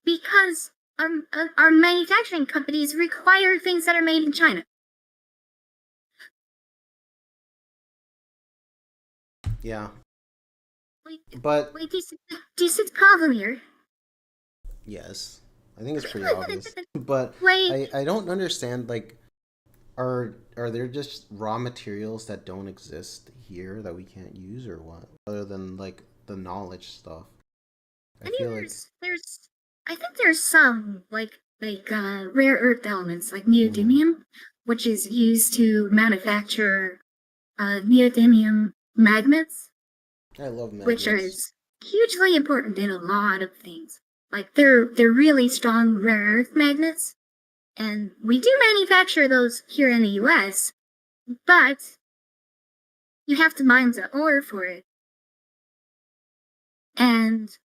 because our manufacturing companies require things that are made in China. Yeah. Wait, But wait, do you see the problem here? yes. I think it's pretty obvious. But Wait, I don't understand like are there just raw materials that don't exist here that we can't use or what? Other than like the knowledge stuff. I I mean, feel like I think there's some rare earth elements like mm, neodymium, which is used to manufacture neodymium magnets, I love which magnets. is hugely important in a lot of things. Like they're really strong rare earth magnets, and we do manufacture those here in the U.S., but you have to mine the ore for it, and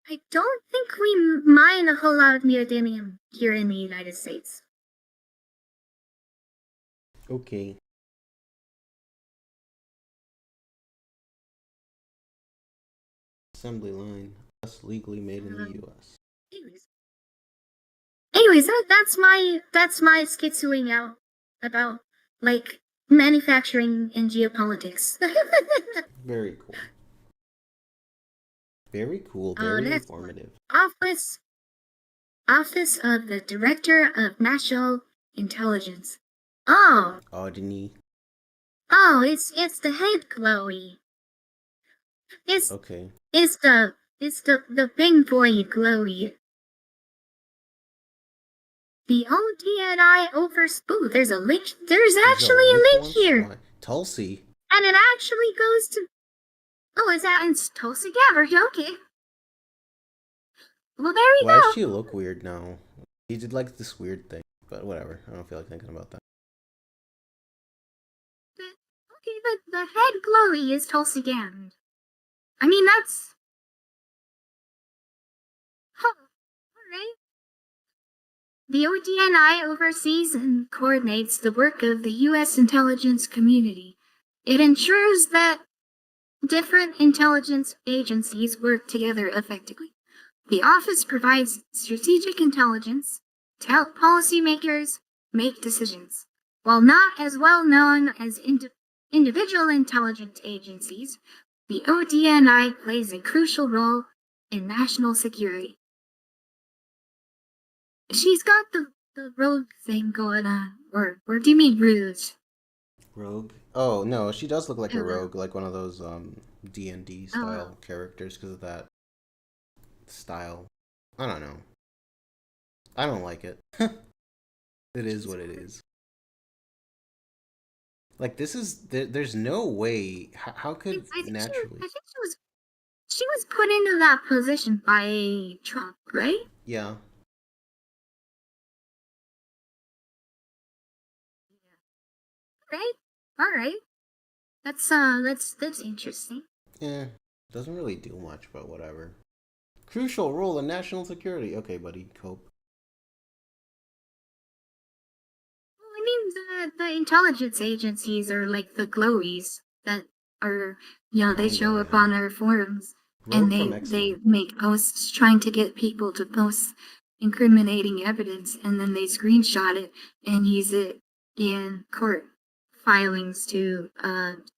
I don't think we mine a whole lot of neodymium here in the United States. Okay. Assembly line. Thus legally made in the U.S. Anyways, anyways, that's my skitsooing out about like manufacturing and geopolitics. Very cool. Very cool. Very Next one. informative. Office of the Director of National Intelligence. Oh, Audini. it's the head glowy. It's Okay. it's the big boy glowy. The ODNI over Spoo. There's a link. There's actually a link here. Why? Tulsi. And it actually goes to. Oh, is that in Tulsi Gabbard? Okay. Well, there you Why go. does she look weird now? He did like this weird thing, but whatever. I don't feel like thinking about that. Okay, but the head glowy is Tulsi Gabbard. I mean, that's. Huh. Alright. The ODNI oversees and coordinates the work of the U.S. intelligence community. It ensures that different intelligence agencies work together effectively. The office provides strategic intelligence to help policymakers make decisions. While not as well known as individual intelligence agencies, the ODNI plays a crucial role in national security. She's got the rogue thing going on. Or do you mean rouge? Rogue? Oh no, she does look like a rogue, like one of those D&D style Oh. characters because of that style. I don't know. I don't like it. It is what it is. Like this is there's no way. How could I think naturally? she was put into that position by Trump, right? Yeah. Right? Alright. That's interesting. Yeah. Doesn't really do much, but whatever. Crucial role in national security. Okay, buddy, cope. Well, I mean the intelligence agencies are like the glowies that are they Kinda, show up yeah. on our forums and Rogue from they X-Men. make posts trying to get people to post incriminating evidence and then they screenshot it and use it in court filings to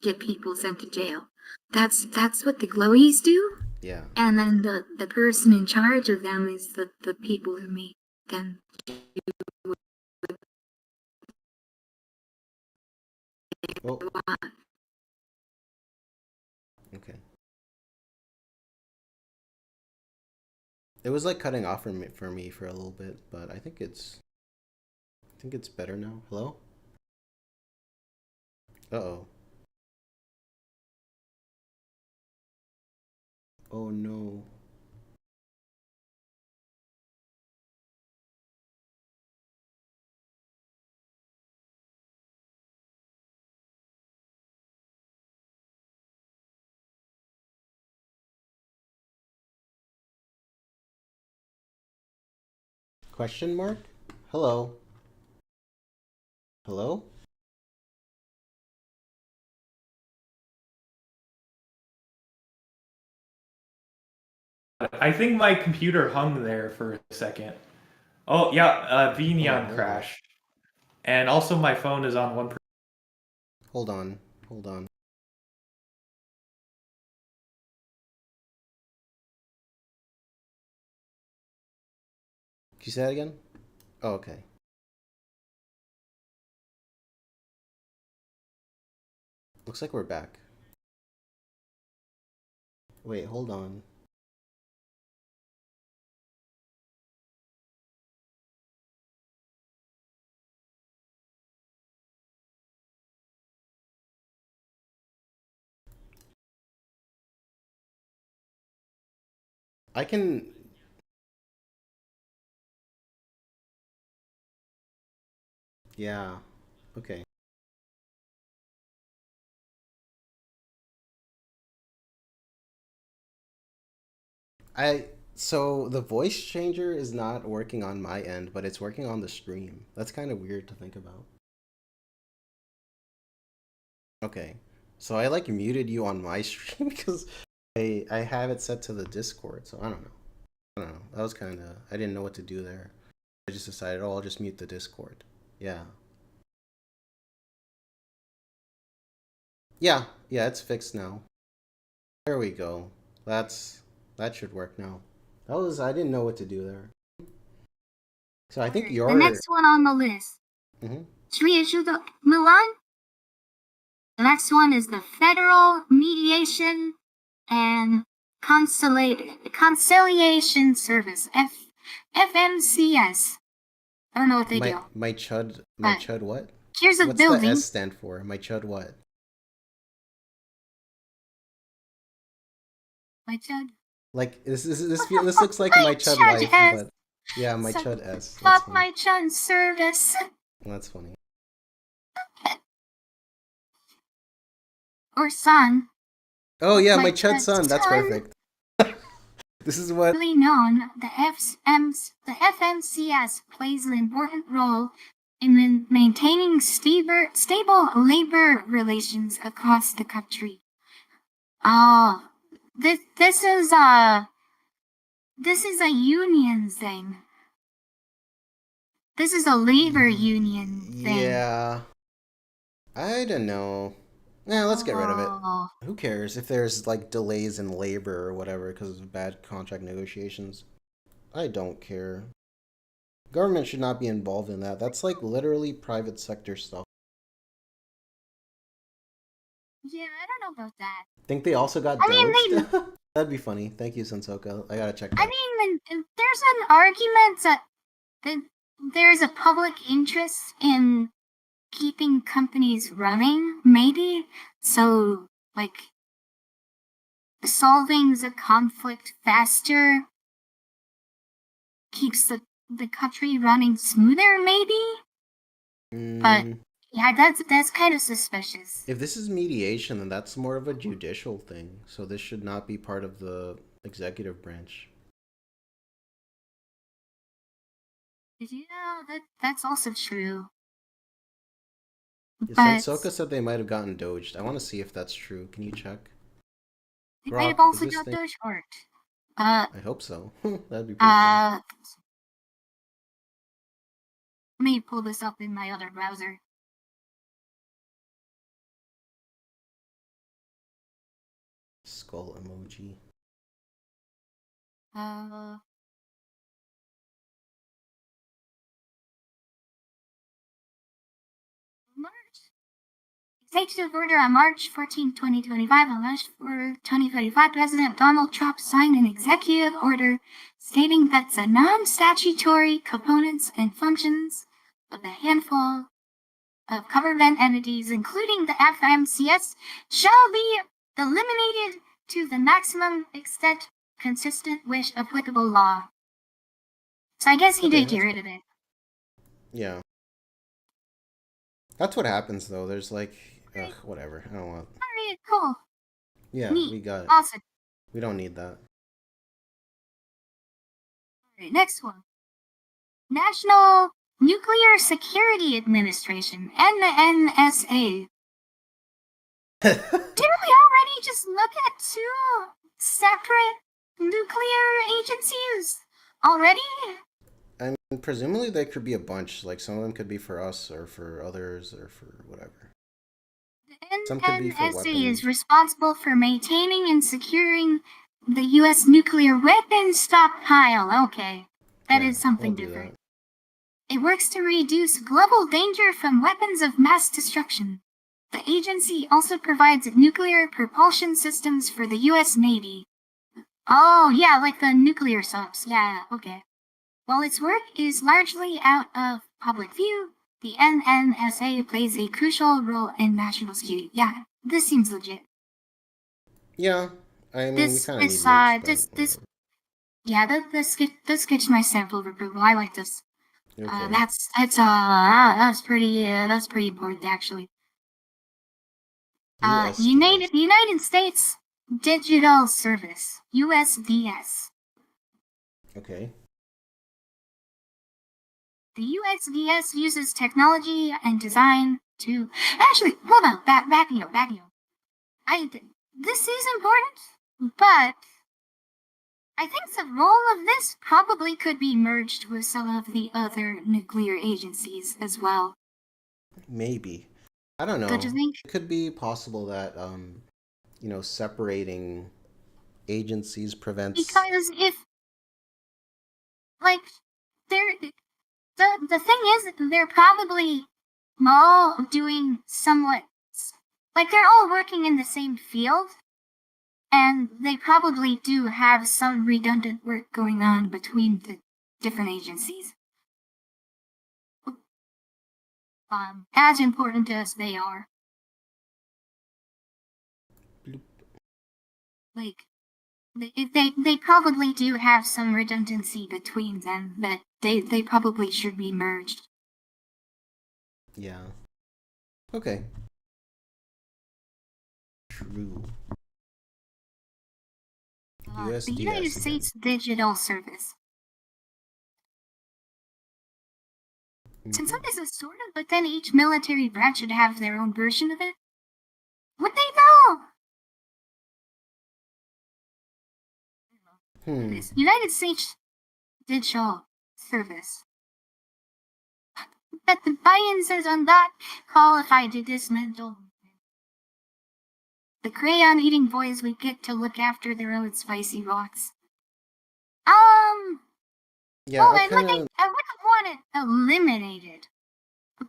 get people sent to jail. That's what the glowies do. Yeah. And then the person in charge of them is the people who make them. Oh. Okay. It was like cutting off for me for a little bit, but I think it's better now. Hello? Uh-oh. Oh no. Question mark? Hello? Hello? I think my computer hung there for a second. Oh yeah, Oh VNeon no. crashed, and also my phone is on 1%. Hold on. Hold on. Can you say that again? Oh, okay. Looks like we're back. Wait, hold on. I can. Yeah. Okay. I So the voice changer is not working on my end, but it's working on the stream. That's kind of weird to think about. Okay. So I like muted you on my stream because I have it set to the Discord, so I don't know. I don't know. That was kind of I didn't know what to do there. I just decided, oh, I'll just mute the Discord. Yeah. Yeah, yeah, it's fixed now. There we go. That should work now. I didn't know what to do there. So I think Alright, the your next one on the list. Mhm. Should we issue the Milan? The next one is the Federal Mediation and Conciliation Service, FMCS. I don't know what they do. My chud But what? here's a What's the building. S stand for? My chud what? My chud. Like this looks like my chud Chud life, S. but yeah, my So, chud S. That's fuck funny. my chud service. That's funny. Or son. Oh yeah, my chud chud son. That's son. perfect. This is what Known, the FMCS plays an important role in maintaining stable labor relations across the country. Oh, this is a union thing. This is a labor union thing. Yeah. I don't know. Yeah, let's get rid of it. Oh. Who cares if there's like delays in labor or whatever because of bad contract negotiations? I don't care. Government should not be involved in that. That's like literally private sector stuff. Yeah, I don't know about that. Think they also got I mean, doged? That'd be funny. Thank you, Sensoka. I gotta check that. I mean, there's an argument that there's a public interest in keeping companies running, maybe. So, like, solving the conflict faster keeps the country running smoother, maybe. But yeah, that's kind of suspicious. If this is mediation, then that's more of a judicial thing. So this should not be part of the executive branch. Yeah, that's also true. Yeah, But Sensoka said they might have gotten doged. I want to see if that's true. Can you check? they Brock, might have also is this got thing- Doge art. I hope so. That'd be pretty cool. Let me pull this up in my other browser. Skull emoji. March. Executive order on March 14, 2025, on March 4, 2025, President Donald Trump signed an executive order stating that the non-statutory components and functions of a handful of government entities, including the FMCS, shall be eliminated to the maximum extent consistent with applicable law. So I guess he did get rid of it. Yeah. That's what happens though. There's like, whatever. I don't want. Alright, cool. Yeah, Neat. we got it. Awesome. We don't need that. Alright, next one. National Nuclear Security Administration, NNSA. Didn't we already just look at two separate nuclear agencies already? I mean, presumably there could be a bunch. Like some of them could be for us, or for others, or for whatever. Some could be for NNSA weapons. is responsible for maintaining and securing the U.S. nuclear weapons stockpile. Okay, that is something we'll do different. that. It works to reduce global danger from weapons of mass destruction. The agency also provides nuclear propulsion systems for the U.S. Navy. Oh, yeah, like the nuclear subs. Yeah, okay. While its work is largely out of public view, the NNSA plays a crucial role in national security. Yeah, this seems legit. Yeah, I mean, we kind of need nukes, yeah, this gets my sample of approval. I like this. Okay. That's pretty important actually. United States Digital Service, USDS. Okay. The USDS uses technology and design to actually hold on, backing up. This is important, but I think the role of this probably could be merged with some of the other nuclear agencies as well. Maybe. I don't Don't you know. think? It could be possible that separating agencies prevents. Because if like they're the thing is they're probably all doing somewhat like they're all working in the same field, and they probably do have some redundant work going on between the different agencies. As important as they are. Bloop. Like, they probably do have some redundancy between them that they probably should be merged. Yeah. Okay. True. The United USDS again. States Digital Service. Since Mhm. that is a sort of, but then each military branch should have their own version of it. Would they know? Hmm. United States Digital Service. That the buy-ins are not qualified to dismantle. The crayon-eating boys would get to look after their own spicy rocks. Yeah, Well, I kind of. I wouldn't want it eliminated,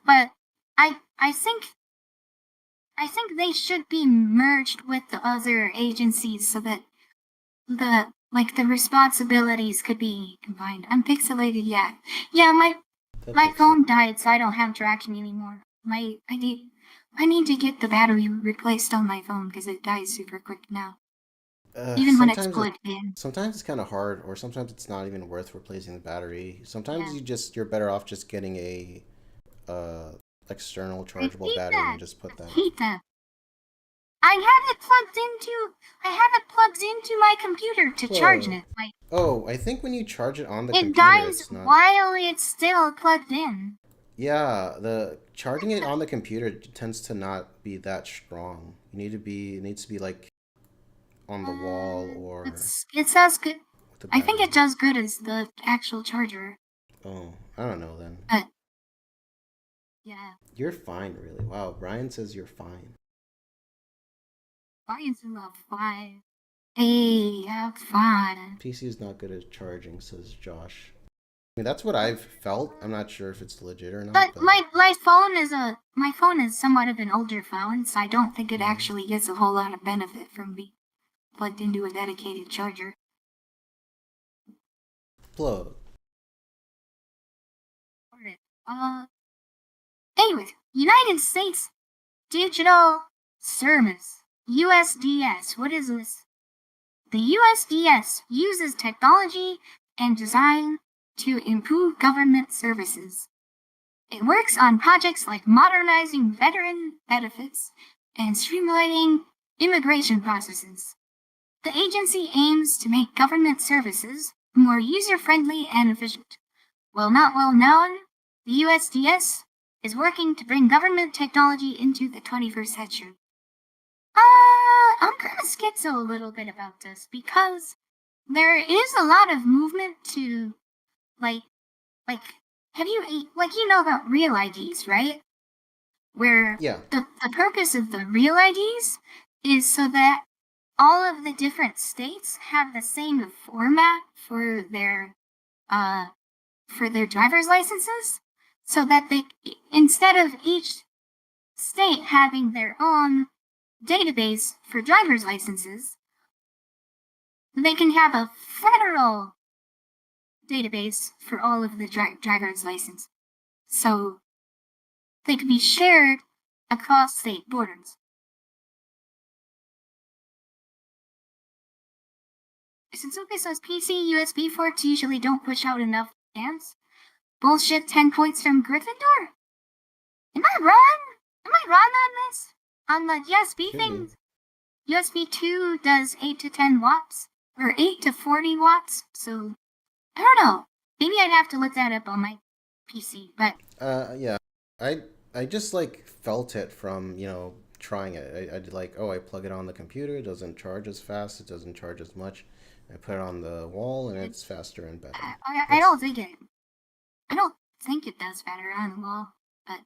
but I think they should be merged with the other agencies so that the responsibilities could be combined. I'm pixelated, yeah. Yeah, my phone died, so I don't have tracking anymore. I need to get the battery replaced on my phone because it dies super quick now, even when it's Sometimes plugged in. it's kind of hard, or sometimes it's not even worth replacing the battery. Sometimes Yeah, you're better off just getting a uh external I chargeable hate battery that. and just put I that. hate that. I have it plugged into my computer to charge Whoa. it. Like Oh, I think when you charge it on the it computer, dies it's not. while it's still plugged in. Yeah, the charging it on the computer tends to not be that strong. It needs to be like on the wall or It's as good. with the I think battery. it's as good as the actual charger. Oh, I don't know then. But yeah, You're fine, really. Wow, Brian says you're fine. mine's in the 5. Hey, have fun. PC is not good at charging, says Josh. I mean, that's what I've felt. I'm not sure if it's legit or not, But but my phone is somewhat of an older phone, so I don't think it Mhm. actually gets a whole lot of benefit from being plugged into a dedicated charger. Plug. Uh, anyways, United States Digital Service, USDS. What is this? The USDS uses technology and design to improve government services. It works on projects like modernizing veteran benefits and streamlining immigration processes. The agency aims to make government services more user-friendly and efficient. While not well known, the USDS is working to bring government technology into the 21st century. I'm kind of schizo a little bit about this because there is a lot of movement to like like have you like you know about real IDs, right? Where Yeah. the purpose of the real IDs is so that all of the different states have the same format uh for their driver's licenses so that they instead of each state having their own database for driver's licenses, they can have a federal database for all of the driver's license. So they can be shared across state borders. Since Opus says PC USB ports usually don't push out enough amps, bullshit 10 points from Gryffindor? Am I wrong? Am I wrong on this? On the USB Could be. things? USB 2 does 8 to 10 watts, or 8 to 40 watts, so I don't know. Maybe I'd have to look that up on my PC, but Yeah. I just like felt it from, trying it. I did like, oh, I plug it on the computer, it doesn't charge as fast, it doesn't charge as much. I put it on the wall and it's faster and better. I don't think it. I don't think it does better on the wall, but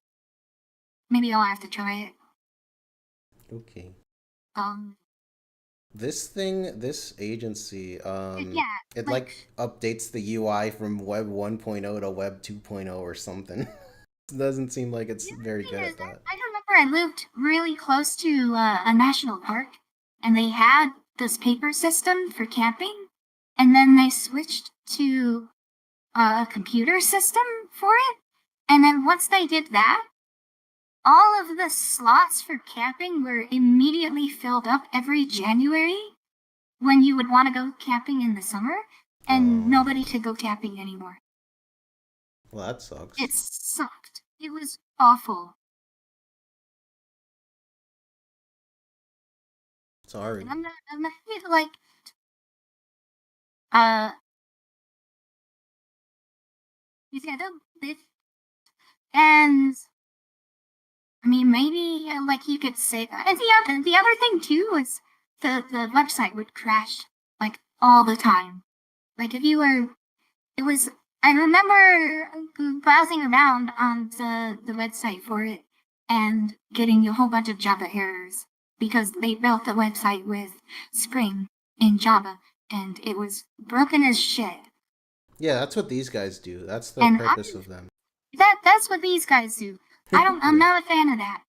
maybe I'll have to try it. Okay. Um, This agency, yeah, it like like updates the UI from Web 1.0 to Web 2.0 or something. It doesn't seem like it's the other very thing good is, at that. I remember I lived really close to a national park, and they had this paper system for camping, and then they switched to a computer system for it, and then once they did that, all of the slots for camping were immediately filled up every January when you would want to go camping in the summer, and Oh, nobody could go camping anymore. well, that sucks. It sucked. It was awful. Sorry. And I'm not really like, uh, yeah, and I mean, maybe like you could say, and the other thing too was the website would crash like all the time. Like if you were, it was. I remember browsing around on the website for it and getting a whole bunch of Java errors because they built the website with Spring in Java and it was broken as shit. Yeah, that's what these guys do. That's the And purpose of them. that's what these guys do. I'm Yeah. not a fan of that.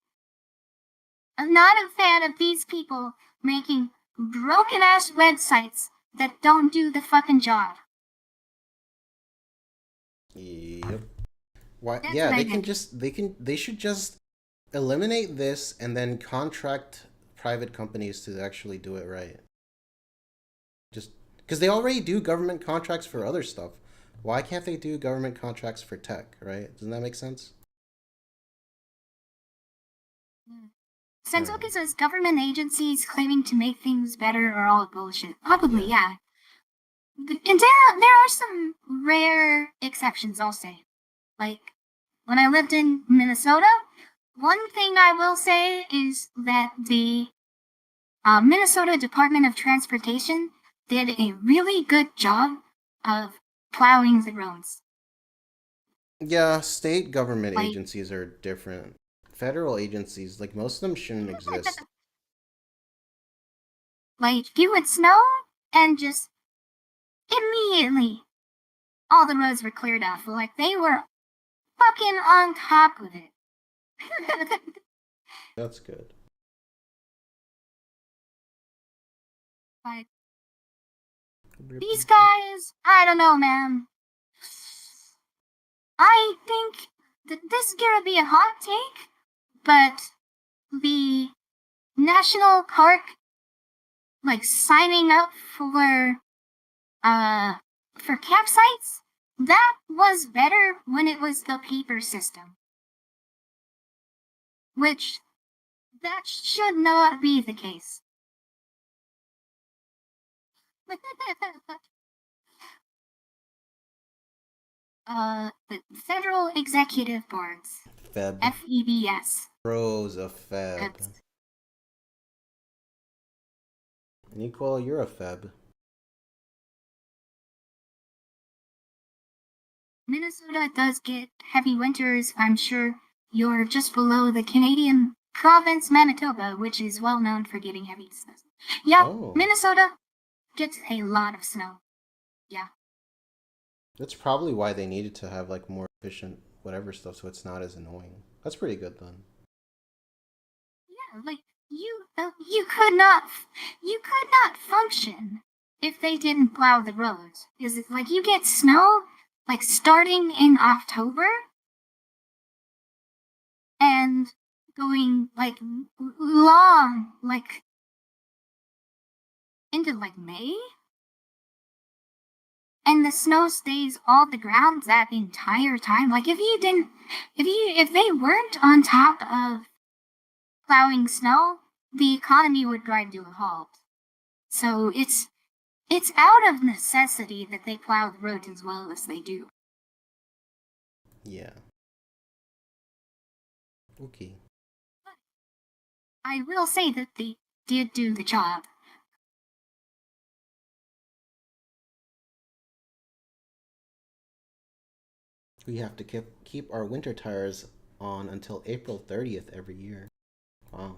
I'm not a fan of these people making broken ass websites that don't do the fucking job. Yep. Why? That's Yeah, what I they can think. just they should just eliminate this and then contract private companies to actually do it right. Just because they already do government contracts for other stuff. Why can't they do government contracts for tech, right? Doesn't that make sense? I don't know. Sensoki says government agencies claiming to make things better are all bullshit. Probably, Yeah. yeah. And there are some rare exceptions, I'll say. Like, when I lived in Minnesota, one thing I will say is that the Minnesota Department of Transportation did a really good job of plowing the roads. Yeah, state government Like, agencies are different. Federal agencies, like most of them shouldn't exist. like you would snow and just immediately all the roads were cleared off. Like they were fucking on top of it. That's good. Like these guys, I don't know, man. I think that this is gonna be a hot take, but the national park, like signing up uh for campsites, that was better when it was the paper system, which that should not be the case. The federal executive boards, Feb. FEBS. Pros of Feb. That's Nicole, you're a Feb. Minnesota does get heavy winters. I'm sure you're just below the Canadian province Manitoba, which is well known for getting heavy snow. Yeah, Oh. Minnesota gets a lot of snow. Yeah. That's probably why they needed to have like more efficient whatever stuff so it's not as annoying. That's pretty good then. Yeah, like you could not function if they didn't plow the roads. Is it like you get snow like starting in October and going like long like into like May? And the snow stays on the ground that entire time. Like if they weren't on top of plowing snow, the economy would grind to a halt. So It's out of necessity that they plow the roads as well as they do. Yeah. Okay. I will say that they did do the job. We have to keep our winter tires on until April 30th every year. Wow.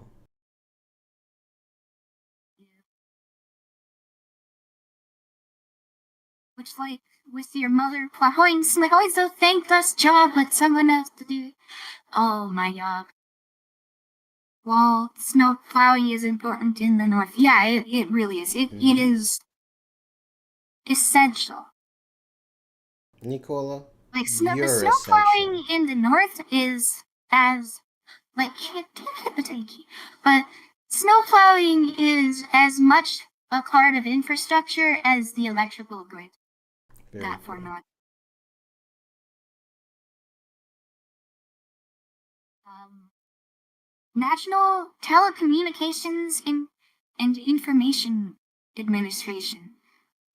Which, like, with your mother plowing snow is a thankless job that someone has to do. Oh my god. Well, snow plowing is important in the north. Yeah, it really is. It is essential. Nicola, Like, the you're snow essential. plowing in the north is as, like, but snow plowing is as much a part of infrastructure as the electrical grid. Very That for cool. north. National Telecommunications and Information Administration.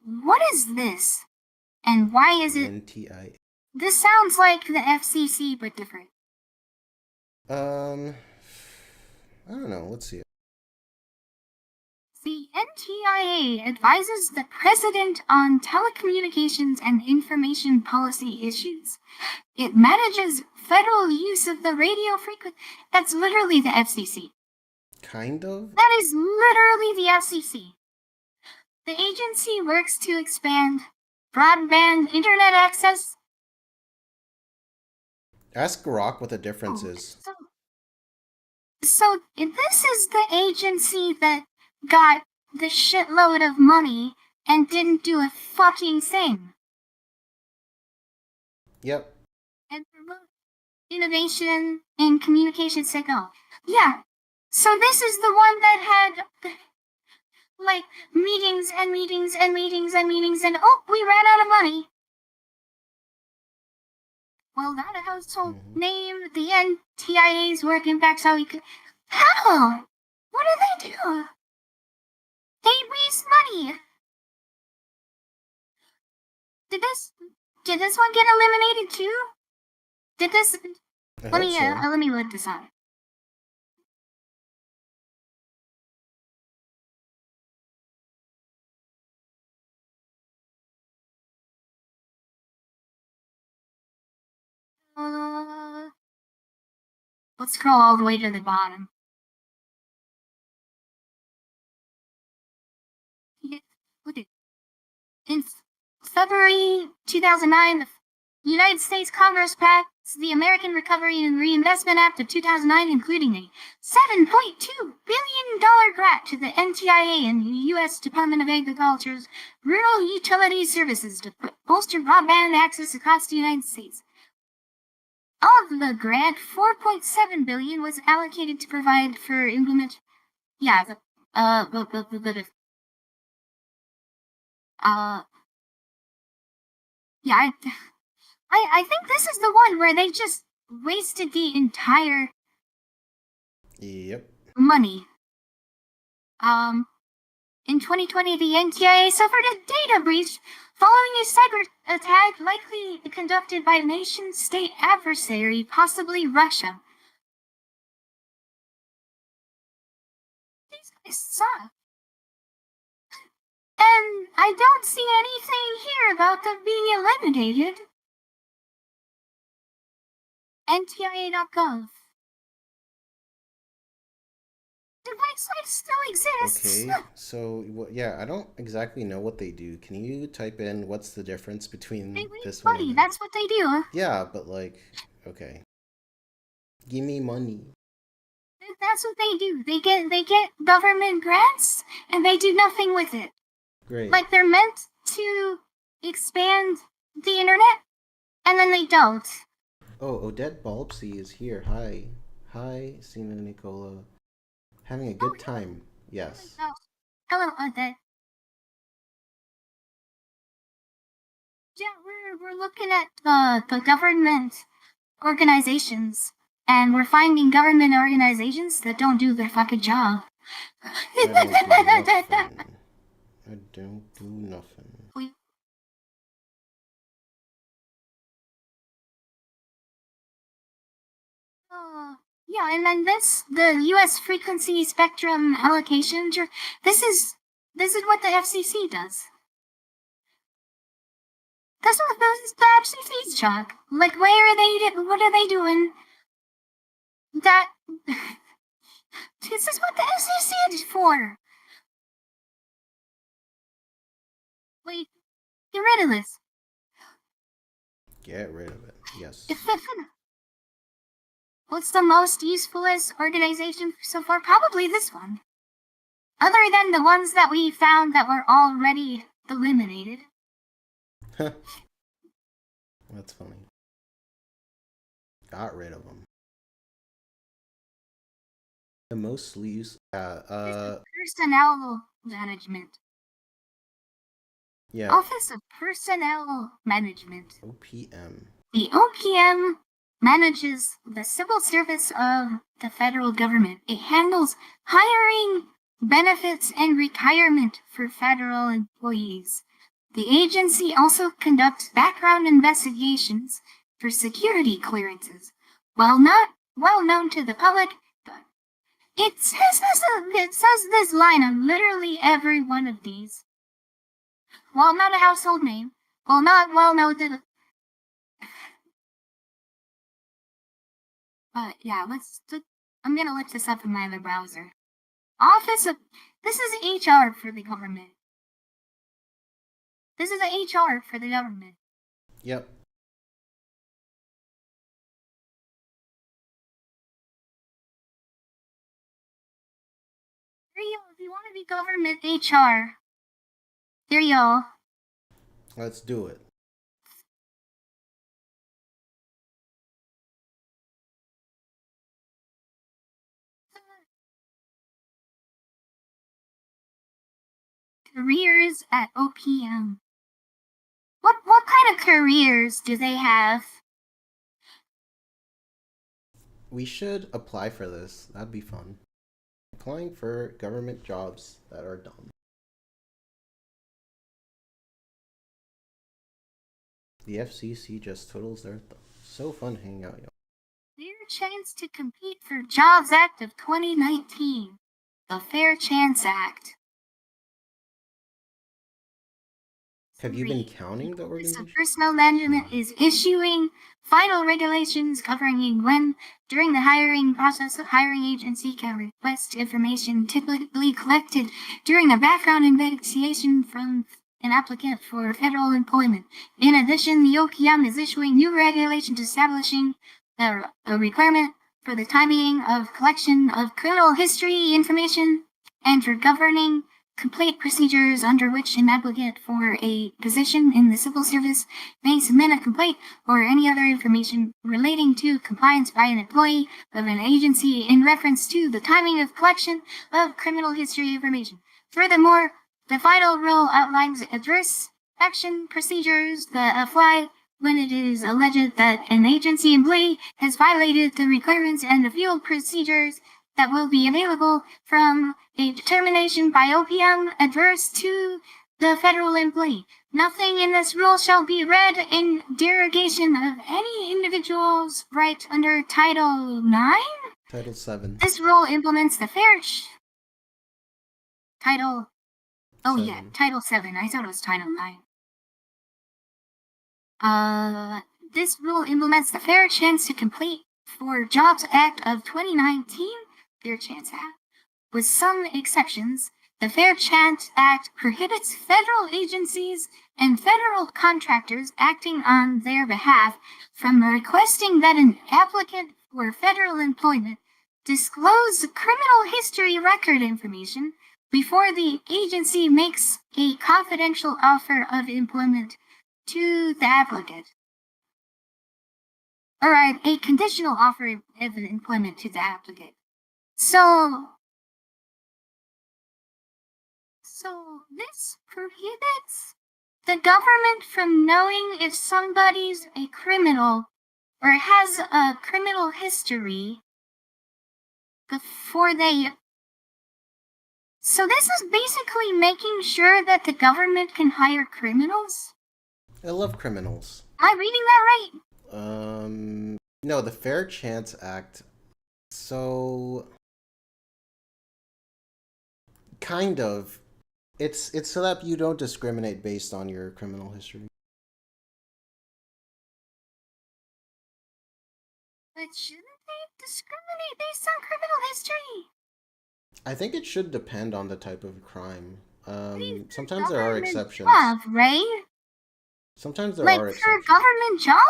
What is this? And why is it? NTI. This sounds like the FCC, but different. I don't know. Let's see. The NTIA advises the President on telecommunications and information policy issues. It manages federal use of the radio frequency. That's literally the FCC. Kind of? That is literally the FCC. The agency works to expand broadband internet access. Ask Rock what the difference is. So this is the agency that got the shitload of money and didn't do a fucking thing. Yep. And promote innovation in communication signal. Yeah. So this is the one that had like meetings and meetings and meetings and meetings and oh, we ran out of money. Well, that household name, the NTIA's work impacts how we could. How? What do they do? They waste money. Did this one get eliminated too? Did this? Let me look this up. Let's scroll all the way to the bottom. In February 2009, the United States Congress passed the American Recovery and Reinvestment Act of 2009, including a $7.2 billion grant to the NTIA and the U.S. Department of Agriculture's Rural Utility Services to bolster broadband access across the United States. Of the grant, $4.7 billion was allocated to provide for implement. Yeah, yeah, I think this is the one where they just wasted the entire money. In 2020, the NTIA suffered a data breach following a cyber attack likely conducted by a nation-state adversary, possibly Russia. These guys suck. And I don't see anything here about them being eliminated. NTIA.gov. The website still exists. Okay, so yeah, I don't exactly know what they do. Can you type in what's the difference between this one? Money, that's what they do. Yeah, but like, okay, give me money. That's what they do. They get government grants and they do nothing with it. Great. Like they're meant to expand the internet, and then they don't. Oh, Odette Balpsy is here. Hi, Sina Nicola. Having a good time. Yes. Oh, hello, Odette. Yeah, we're looking at the government organizations, and we're finding government organizations that don't do their fucking job. I don't do nothing. Yeah, and then the U.S. frequency spectrum allocation. This is what the FCC does. That's what the FCC's job. Like, where are they? What are they doing? That this is what the FCC is for. Wait, get rid of this. Get rid of it. Yes. What's the most usefulest organization so far? Probably this one. Other than the ones that we found that were already eliminated. That's funny. Got rid of them. The most use. Personnel management. Yeah. Office of Personnel Management. OPM. The OPM manages the civil service of the federal government. It handles hiring, benefits, and retirement for federal employees. The agency also conducts background investigations for security clearances. While not well known to the public, it says this line on literally every one of these. While not a household name, while not well known to the... yeah, I'm gonna look this up in my other browser. Office of... This is HR for the government. This is the HR for the government. Yep. There you go. If you want to be government HR, there you go. Let's do it. Careers at OPM. What kind of careers do they have? We should apply for this. That'd be fun. Applying for government jobs that are dumb. The FCC just totals their thumb. So fun hanging out, y'all. Fair Chance to Compete for Jobs Act of 2019. The Fair Chance Act. Have you been counting the The organization? Personnel Management is issuing final regulations covering when, during the hiring process, a hiring agency can request information typically collected during a background investigation from an applicant for federal employment. In addition, the OPM is issuing new regulations establishing a requirement for the timing of collection of criminal history information and for governing complete procedures under which an applicant for a position in the civil service may submit a complaint or any other information relating to compliance by an employee of an agency in reference to the timing of collection of criminal history information. Furthermore, the final rule outlines adverse action procedures that apply when it is alleged that an agency employee has violated the requirements and the field procedures that will be available from a determination by OPM adverse to the federal employee. Nothing in this rule shall be read in derogation of any individual's right under Title 9? Title 7. This rule implements the Title... Oh 7. yeah, Title 7. I thought it was Title 9. This rule implements the Fair Chance to Complete for Jobs Act of 2019, Fair Chance Act. With some exceptions, the Fair Chance Act prohibits federal agencies and federal contractors acting on their behalf from requesting that an applicant for federal employment disclose criminal history record information before the agency makes a confidential offer of employment to the applicant. Alright, a conditional offer of employment to the applicant. So this prohibits the government from knowing if somebody's a criminal or has a criminal history before they So this is basically making sure that the government can hire criminals? I love criminals. Am I reading that right? No, the Fair Chance Act. So, kind of. It's so that you don't discriminate based on your criminal history. But shouldn't they discriminate based on criminal history? I think it should depend on the type of crime. These Sometimes there are government exceptions. job, right? Sometimes there Like are for a exceptions. government job?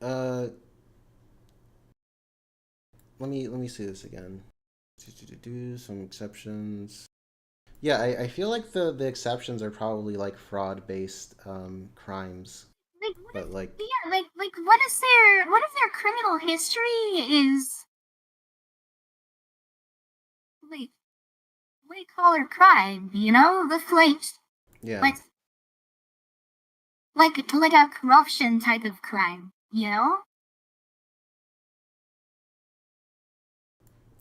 Uh, let me see this again. Some exceptions. Yeah, I feel like the exceptions are probably like fraud based crimes. Like what But if like yeah, like what if their criminal history is like white collar crime, you know? With yeah. like a corruption type of crime, you know?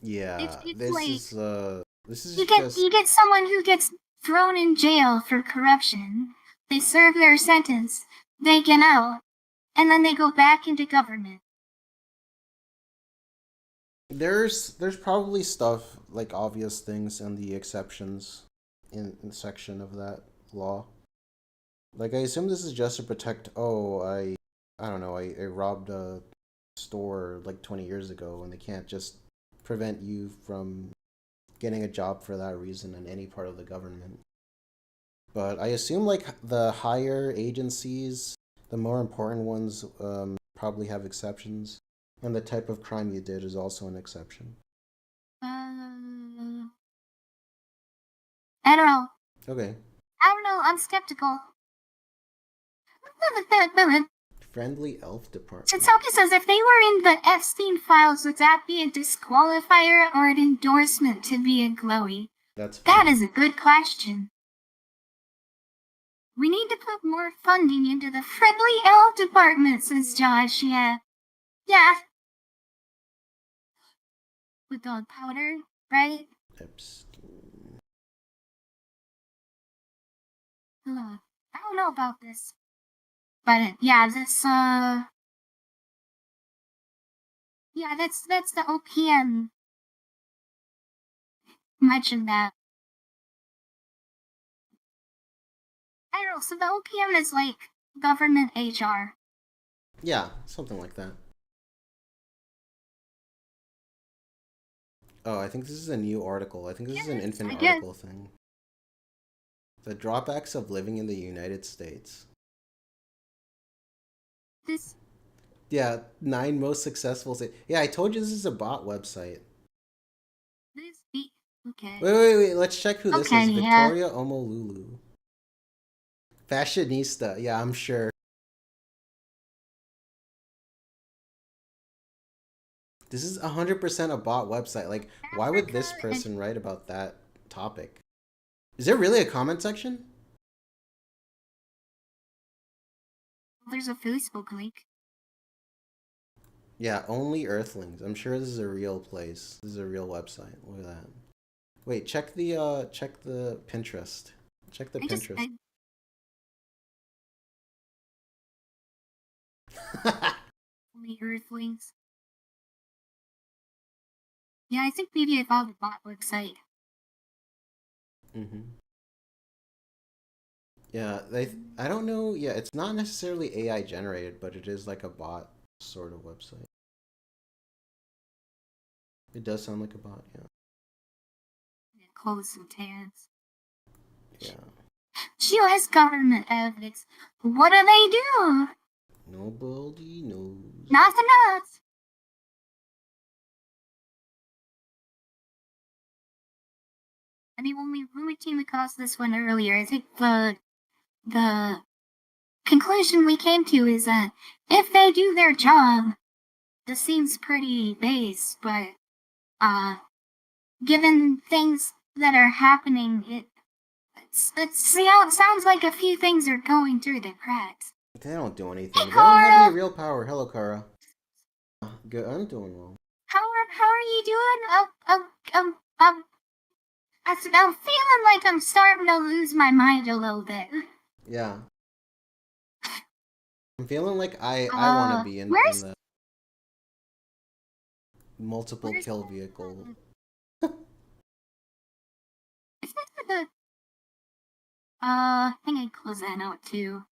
Yeah. It's like This is just you get someone who gets thrown in jail for corruption. They serve their sentence, they get out, and then they go back into government. there's probably stuff like obvious things in the exceptions in the section of that law. Like I assume this is just to protect I don't know, I robbed a store like 20 years ago and they can't just prevent you from getting a job for that reason in any part of the government. But I assume like the higher agencies, the more important ones, probably have exceptions, and the type of crime you did is also an exception. I don't know. Okay. I'm skeptical. Friendly elf department. Chinsoki says if they were in the Epstein files, would that be a disqualifier or an endorsement to be a glowy? That's That funny. is a good question. We need to put more funding into the friendly elf department, says Josh. Yeah. Yeah. With dog powder, right? Epstein. I don't know about this. But yeah, yeah, that's the OPM mentioned that. I don't know, so the OPM is like government HR. Yeah, something like that. Oh, I think this is a new article. I think this is an infinite I guess. article thing. The drawbacks of living in the United States. This Yeah, 9 most successful. Yeah, I told you this is a bot website. okay. Wait. Let's check who this Okay, is. yeah. Victoria Omolulu. Fashionista. Yeah, I'm sure. This is 100% a bot website. Like, why would this person write about that topic? Is there really a comment section? There's a Facebook link. Yeah, only Earthlings. I'm sure this is a real place. This is a real website. Look at that. Wait, check the Pinterest. Check the Pinterest. Only Earthlings. Yeah, I think maybe I found a bot website. Yeah, I don't know. Yeah, it's not necessarily AI generated, but it is like a bot sort of website. It does sound like a bot, yeah. Close some tabs. Yeah. US government evidence. What do they do? Nobody knows. Nothing else. I mean, when we came across this one earlier, I think the conclusion we came to is that if they do their job, this seems pretty base, but given things that are happening, it sounds like a few things are going through the cracks. They don't do anything. Hey, They don't have Kara! any real power. Hello, Kara. Good. I'm doing well. How are you doing? I'm feeling like I'm starting to lose my mind a little bit. Yeah. I'm feeling like I want to be in Where's the multiple where's kill vehicle. is that the I think I closed that out too.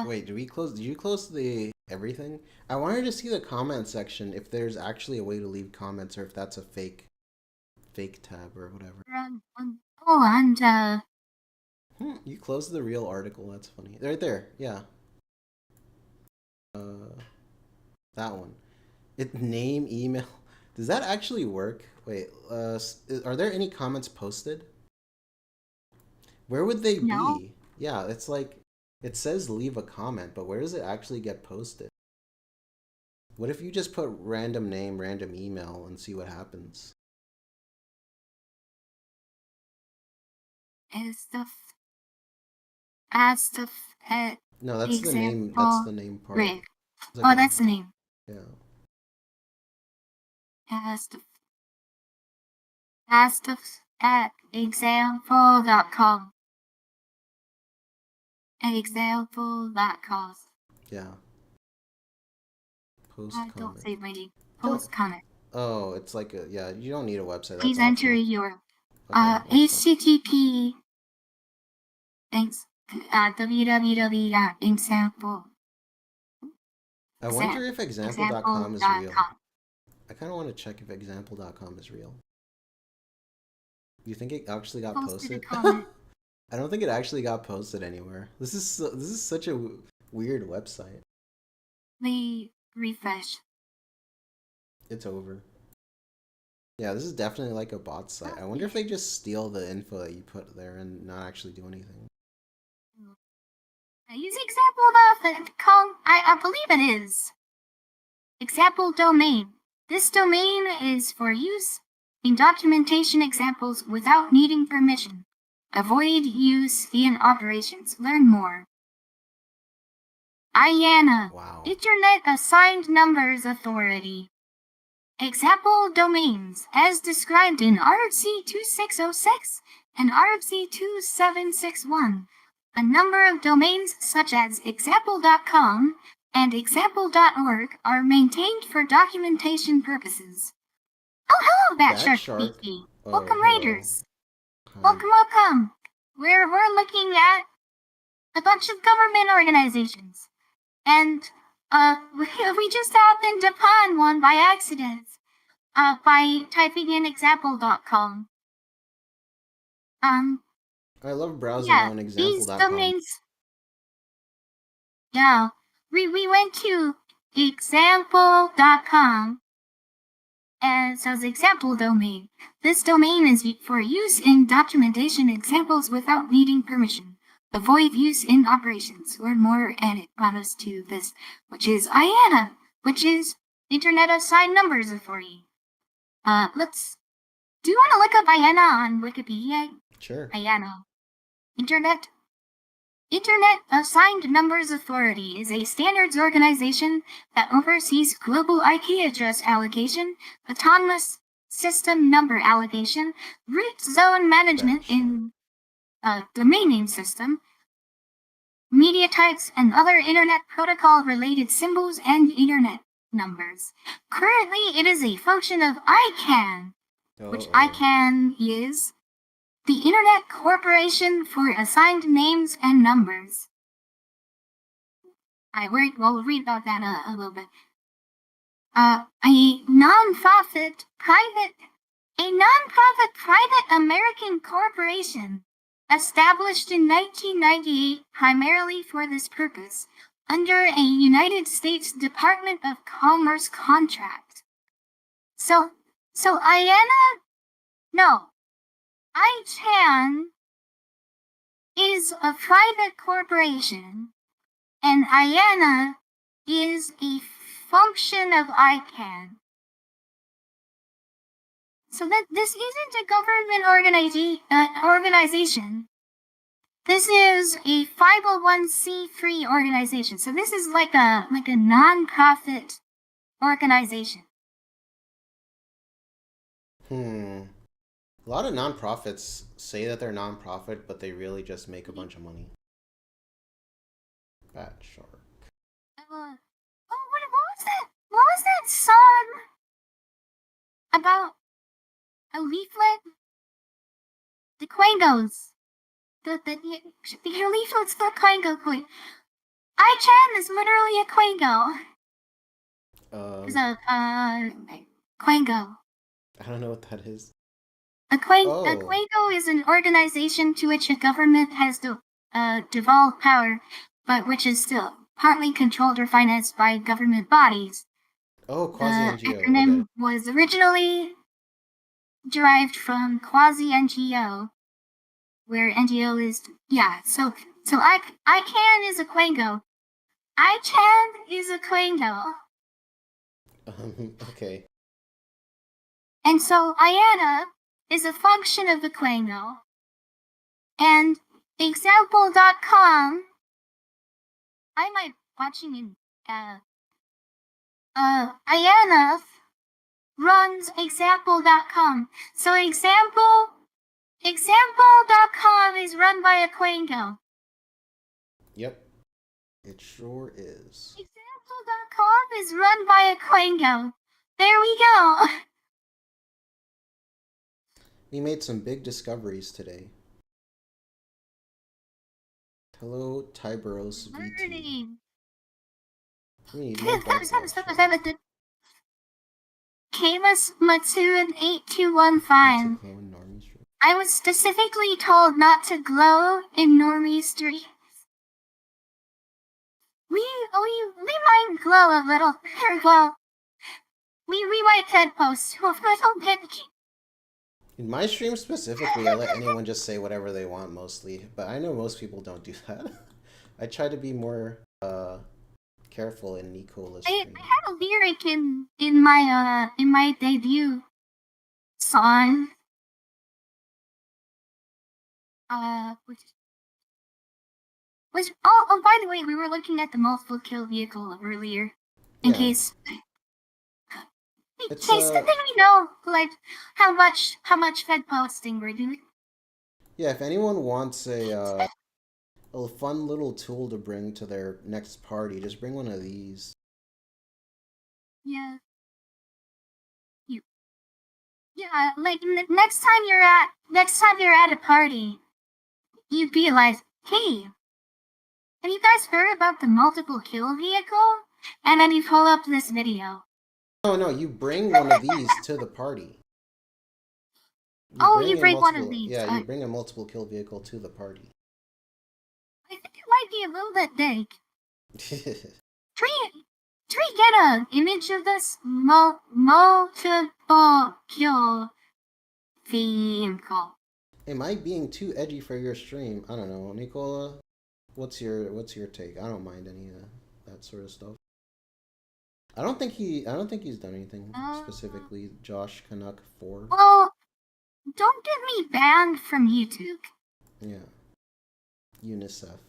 Wait, did you close the everything? I wanted to see the comment section if there's actually a way to leave comments or if that's a fake tab or whatever. oh, and You closed the real article. That's funny. Right there. Yeah. That one. Name, email. Does that actually work? Wait, are there any comments posted? Where would they no, be? Yeah, it's like it says leave a comment, but where does it actually get posted? What if you just put random name, random email and see what happens? is the as the No, that's the name. That's example the name part. rig. It's like Oh, a- that's the name. yeah. As the at example.com. Example.com. Yeah. Post Don't comment. save my name. Don't. Post comment. Oh, it's like a yeah. You don't need a website. That's Please enter optional. your Okay, that's fine. HTTP thanks www.example I wonder if example.com is real. example.com. I kind of want to check if example.com is real. Do you think it actually got Posted a posted? comment. I don't think it actually got posted anywhere. This is such a weird website. The refresh. It's over. Yeah, this is definitely like a bot site. I wonder if they just steal the info that you put there and not actually do anything. Use example.com. I believe it is. Example domain. This domain is for use in documentation examples without needing permission. Avoid use in operations. Learn more. IANA. Wow. Internet Assigned Numbers Authority. Example domains as described in RFC 2606 and RFC 2761. A number of domains such as example.com and example.org are maintained for documentation purposes. Oh, hello, Batshark Batshark? BP. Oh, Welcome, hello. Raiders. Hi. Welcome. We're looking at a bunch of government organizations. And we just happened upon one by accident. By typing in example.com. I love browsing Yeah, on these example.com. domains. Yeah, we went to example.com and it says example domain. This domain is for use in documentation examples without needing permission. Avoid use in operations. Learn more and it brought us to this, which is IANA, which is Internet Assigned Numbers Authority. Do you want to look up IANA on Wikipedia? Sure. IANA. Internet Assigned Numbers Authority is a standards organization that oversees global IP address allocation, autonomous system number allocation, root zone management in domain name system, media types, and other Internet protocol related symbols and Internet numbers. Currently, it is a function of ICANN, which ICANN is the Internet Corporation for Assigned Names and Numbers. We'll read about that a little bit. A non-profit private American corporation established in 1998 primarily for this purpose under a United States Department of Commerce contract. So ICANN is a private corporation, and IANA is a function of ICANN. So that this isn't a government organization. This is a 501c3 organization. So this is like a non-profit organization. Hmm. A lot of nonprofits say that they're nonprofit, but they really just make a bunch of money. Bat shark. Oh, what was that? What was that song about a leaflet? The Quangos. The leaflet's the Quango queen. I-Chan is literally a Quango. It's a Quango. I don't know what that is. A Oh. Quango is an organization to which a government has devolved power, but which is still partly controlled or financed by government bodies. Oh, The quasi-NGO. acronym Okay. was originally derived from quasi-NGO, where NGO is So I-Can is a Quango. I-Chan is a Quango. Okay. And so IANA is a function of the Quango. And example.com, I might watching in IANA runs example.com. So example.com is run by a Quango. Yep. It sure is. Example.com is run by a Quango. There we go. We made some big discoveries today. Hello, Tiberos VT. Learning. We need more bug watchers. Kamus Matsuan 8215. I was specifically told not to glow in normie streams. We might glow a little. Well, we might head post a little bit. In my stream specifically, I let anyone just say whatever they want mostly, but I know most people don't do that. I try to be more careful in Nicola's stream. I had a lyric in my debut song. Which by the way, we were looking at the multiple kill vehicle earlier. In case It's, didn't we know like how much Fed posting we're doing? Yeah, if anyone wants a fun little tool to bring to their next party, just bring one of these. Yeah. Yeah, like next time you're at a party, you'd be like, hey, have you guys heard about the multiple kill vehicle? And then you pull up this video. No, you bring one of these to the party. You bring one of these. Yeah, you bring a multiple kill vehicle to the party. I think it might be a little bit big. Tree, get an image of this multiple kill vehicle. Am I being too edgy for your stream? I don't know, Nicola. What's your take? I don't mind any of that sort of stuff. I don't think he's done anything specifically. Josh Canuck 4. Well, don't get me banned from YouTube. Yeah. UNICEF.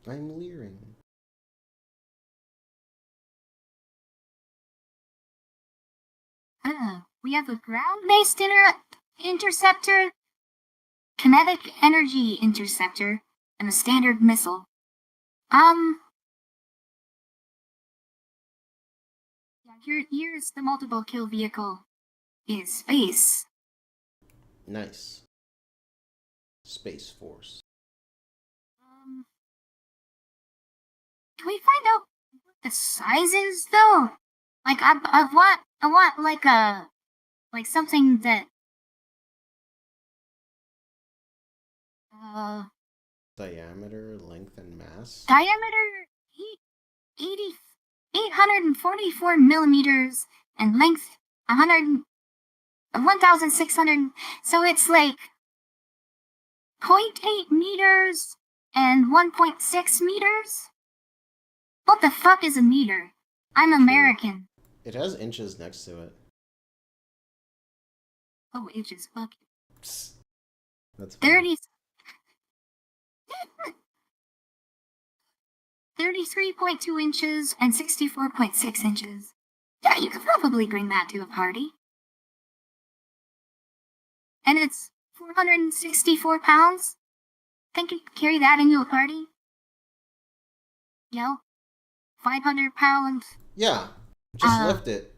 But I'm leering. we have a ground-based interceptor, kinetic energy interceptor, and a standard missile. Here's the multiple kill vehicle. Is space. Nice. Space Force. Can we find out what the size is though? Like I want like something that Diameter, length, and mass. Diameter 844 millimeters and length 1,600. So it's like 0.8 meters and 1.6 meters. What the fuck is a meter? I'm American. It has inches next to it. Oh, inches. Fuck. Psst. That's 30. 33.2 inches and 64.6 inches. Yeah, you could probably bring that to a party. And it's 464 pounds. Think you could carry that into a party? 500 pounds. Yeah, just lift it.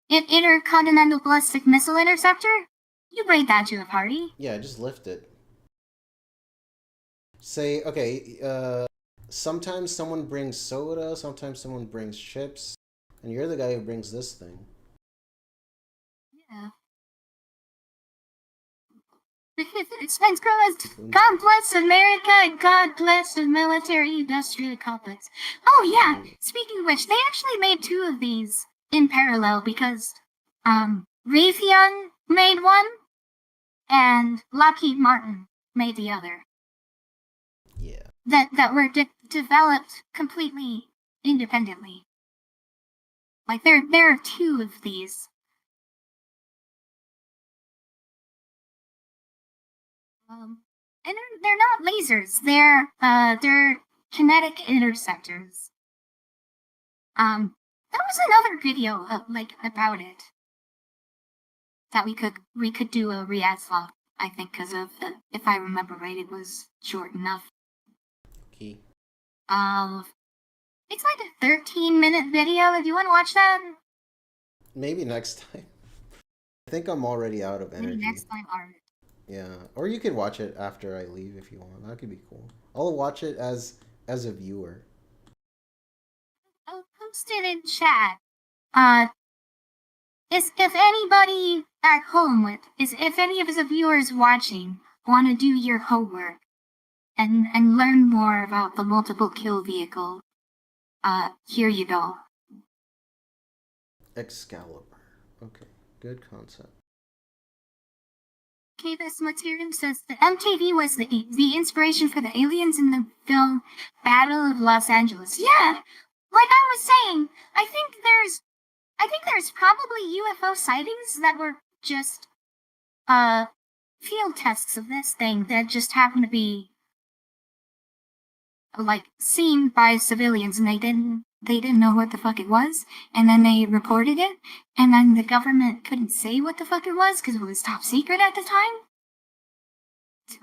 Intercontinental ballistic missile interceptor? You bring that to a party. Yeah, just lift it. Say, okay, sometimes someone brings soda, sometimes someone brings chips, and you're the guy who brings this thing. Yeah. Thanks, God bless America and God bless the military industrial complex. Oh yeah, speaking of which, they actually made 2 of these in parallel because Raytheon made one and Lockheed Martin made the other. Yeah. That were developed completely independently. Like there are 2 of these. And they're not lasers. They're kinetic interceptors. That was another video about it that we could do a react log. I think because of if I remember right, it was short enough. Key. It's like a 13-minute video. If you want to watch that, maybe next time. I think I'm already out of energy. maybe next time, alright. Yeah, or you could watch it after I leave if you want. That could be cool. I'll watch it as a viewer. I'll post it in chat. If anybody at home if any of the viewers watching want to do your homework and learn more about the multiple kill vehicle, here you go. Excalibur. Okay, good concept. Okay, this material says the MTV was the inspiration for the aliens in the film Battle of Los Angeles. Yeah, like I was saying, I think there's probably UFO sightings that were just field tests of this thing that just happened to be like seen by civilians, and they didn't know what the fuck it was, and then they reported it, and then the government couldn't say what the fuck it was because it was top secret at the time.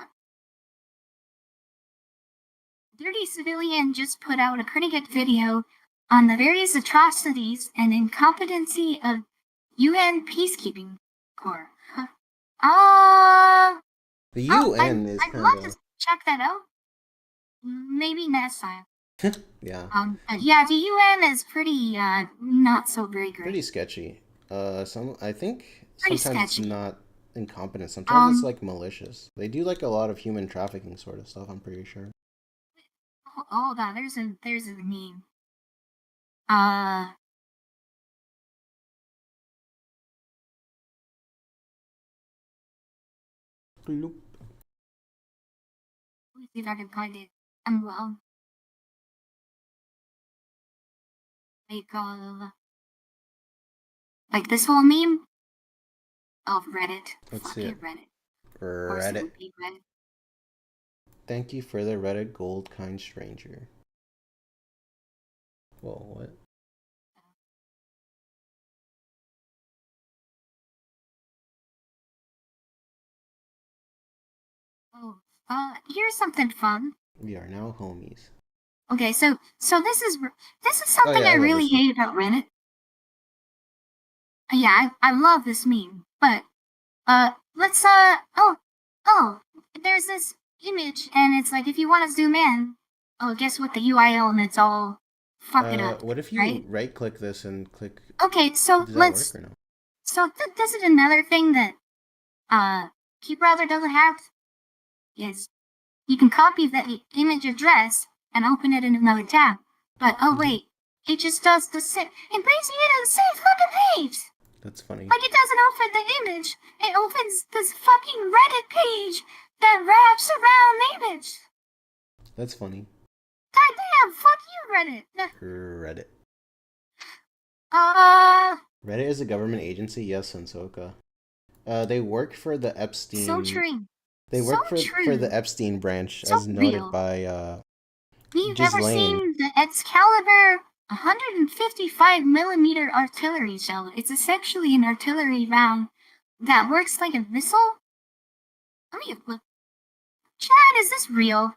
Dirty Civilian just put out a pretty good video on the various atrocities and incompetency of UN peacekeeping corps. The UN is I'd kind love to of check that out. Maybe next time. yeah. Yeah, the UN is pretty not so very great. Pretty sketchy. I think Pretty sometimes sketchy. it's not incompetent. Sometimes it's like malicious. They do like a lot of human trafficking sort of stuff. I'm pretty sure. Hold on, there's a meme. Bloop. Let me see if I can find it. Well, like this whole meme of Reddit. Let's Fuck see it, it. Reddit. Or Reddit. simply Reddit. Thank you for the Reddit gold, kind stranger. Whoa, what? Oh, here's something fun. We are now homies. Okay, so this is something yeah, I I love really this one. hate about Reddit. Yeah, I love this meme, but let's there's this image, and it's like if you want to zoom in, guess what? The UI elements all fuck it up. What if you right click this and click? Okay, so Does that work or no? So this is another thing that Key Browser doesn't have. Is you can copy the image address and open it in another tab. But wait, it just does the same. It brings you to the same fucking page. That's funny. Like it doesn't open the image. It opens this fucking Reddit page that wraps around the image. That's funny. Goddamn, fuck you, Reddit. Reddit is a government agency, yes, Sensoka. They work for the Epstein. So true. They work for the Epstein branch, as noted by You've ever seen the Excalibur 155 millimeter artillery shell. It's essentially an artillery round that works like a missile. Let me look. Chad, is this real?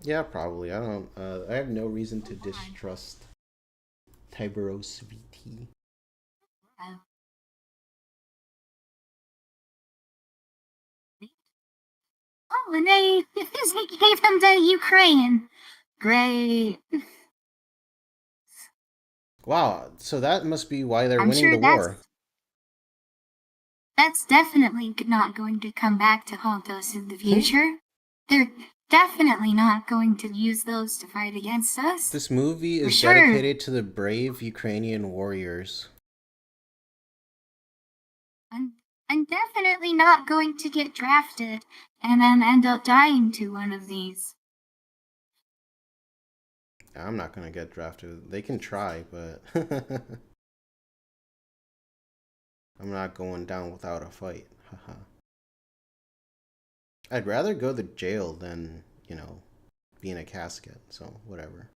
Yeah, probably. I don't. I have no reason to distrust Tiberos VT. Oh, and they gave them to Ukraine. Great. Wow. So that must be why they're I'm winning sure the war. that's definitely not going to come back to haunt us in the future. They're definitely not going to use those to fight against us. This movie For is sure. dedicated to the brave Ukrainian warriors. I'm definitely not going to get drafted and then end up dying to one of these. I'm not gonna get drafted. They can try, but I'm not going down without a fight. Haha. I'd rather go to jail than, be in a casket, so whatever.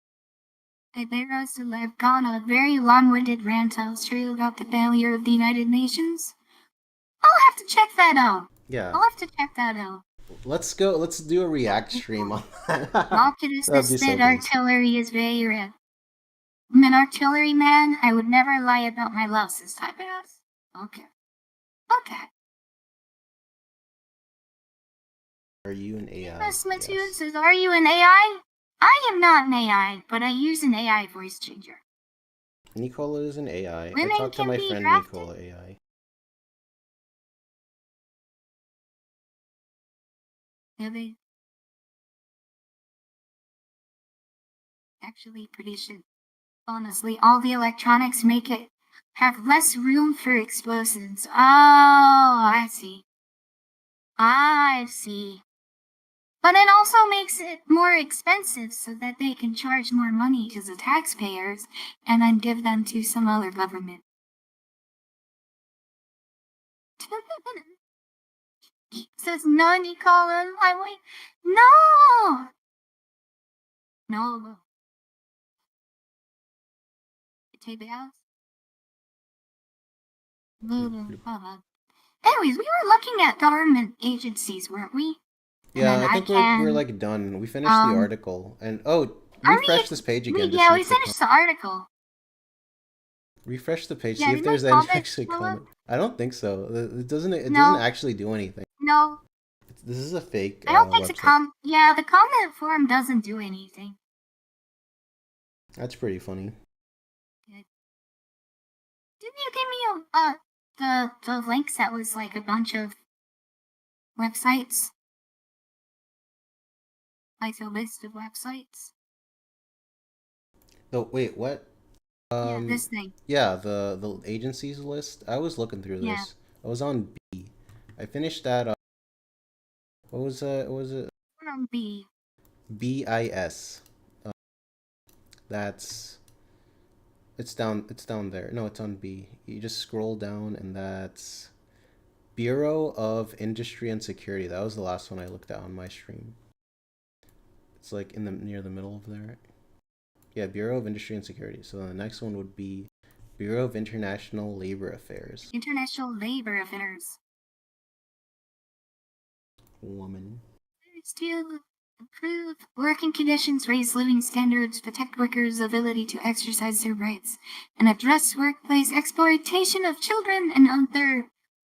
Iberos have gone a very long-winded rant Australia about the failure of the United Nations. I'll have to check that out. Yeah. I'll have to check that out. Let's do a react stream on that. Optimus That'd be so said cool. artillery is very rare. I'm an artillery man. I would never lie about my losses, type ass. Okay. Are you an AI? Yes, Matthews Yes. says, are you an AI? I am not an AI, but I use an AI voice changer. Nicola is an AI. Women I talked to can my be friend drafted? Nicola AI. Yeah, they actually pretty shit. Honestly, all the electronics make it have less room for explosives. Oh, I see. I see. But it also makes it more expensive so that they can charge more money to the taxpayers and then give them to some other government. Says no, Nicole. I wait. No! No. Take the house. Anyways, we were looking at government agencies, weren't we? Yeah, I think we're like done. We finished the article, and refresh this page again. Yeah, we finished the article. Refresh the page. Yeah, See if did my there's any comments actually go up? comment. I don't think so. It doesn't. It No. doesn't actually do anything. No, This is a fake. I don't think website. the comment form doesn't do anything. That's pretty funny. Good. Didn't you give me the links that was like a bunch of websites? Like a list of websites? Wait, what? Yeah, this thing. Yeah, the agencies list. I was looking through Yeah. this. I was on B. I finished that. What was it? We're on B. BIS. That's. It's down. It's down there. No, it's on B. You just scroll down, and that's Bureau of Industry and Security. That was the last one I looked at on my stream. It's like near the middle of there. Yeah, Bureau of Industry and Security. So the next one would be Bureau of International Labor Affairs. International Labor Affairs. Woman. To improve working conditions, raise living standards, protect workers' ability to exercise their rights, and address workplace exploitation of children and other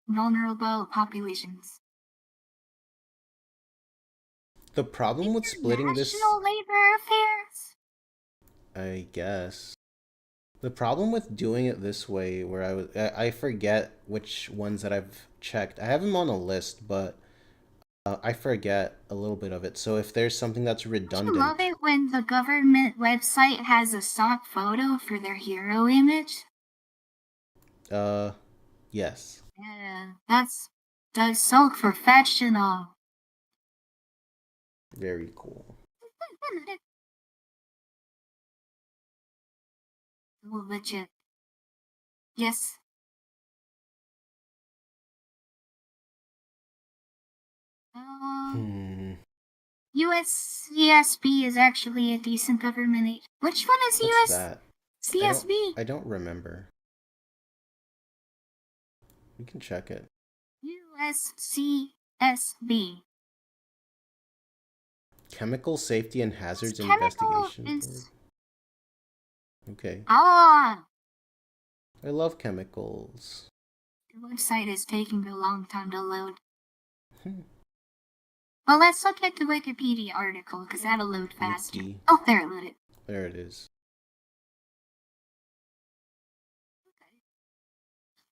vulnerable populations. The problem with splitting this... International Labor Affairs? I guess. The problem with doing it this way, where I forget which ones that I've checked. I have them on a list, but I forget a little bit of it. So if there's something that's redundant... I love it when the government website has a stock photo for their hero image. Yes. Yeah, that's so professional. Very cool. Legit. Yes. USCSB is actually a decent government agency. Which one is What's that? CSV. I don't remember. We can check it. USCSB. Chemical Safety and Hazards Chemical Investigation Board. Okay. Ah! I love chemicals. The website is taking a long time to load. Hmm. Well, let's look at the Wikipedia article, because that'll load faster. Wiki. Oh, there it loaded. There it is.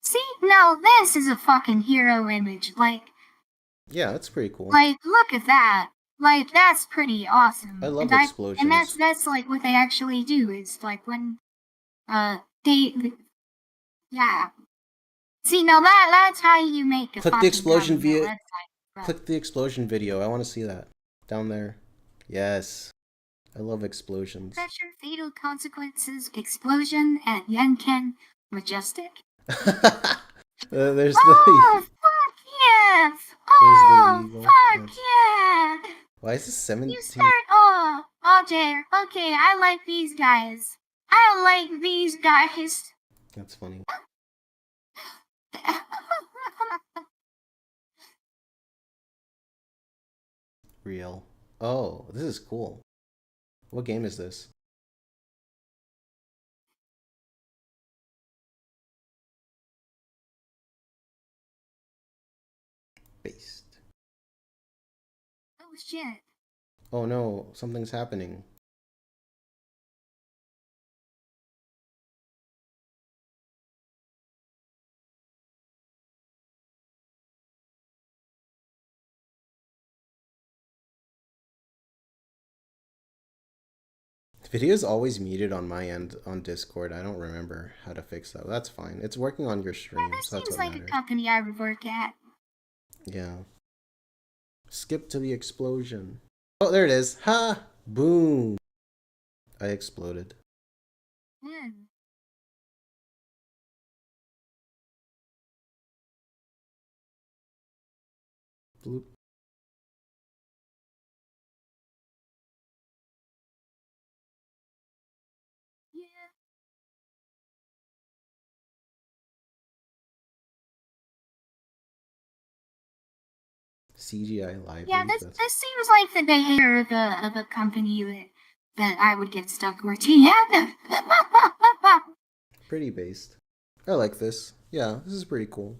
See, now this is a fucking hero image. Yeah, that's pretty cool. Look at that. That's pretty awesome. I love and explosions. And that's like what they actually do is like when, yeah. See, now that's how you make a Click the fucking explosion government via. website. Click the explosion video. I want to see that. Down there. Yes. I love explosions. Pressure, fatal consequences, explosion, and Yenken Majestic. There's Oh, the. fuck yes! There's the Oh, eagle. fuck yeah! Why is this 17? You start, Jay, okay, I like these guys. That's funny. Real. Oh, this is cool. What game is this? Based. Oh shit. Oh no, something's happening. The video is always muted on my end on Discord. I don't remember how to fix that. That's fine. It's working on your stream, This so that's seems what like matters. a company I would work at. Yeah. Skip to the explosion. Oh, there it is. Ha! Boom! I exploded. Hmm. Bloop. Yeah. CGI live Yeah, leak. this seems like the behavior of a company that I would get stuck working at. Pretty based. I like this. Yeah, this is pretty cool.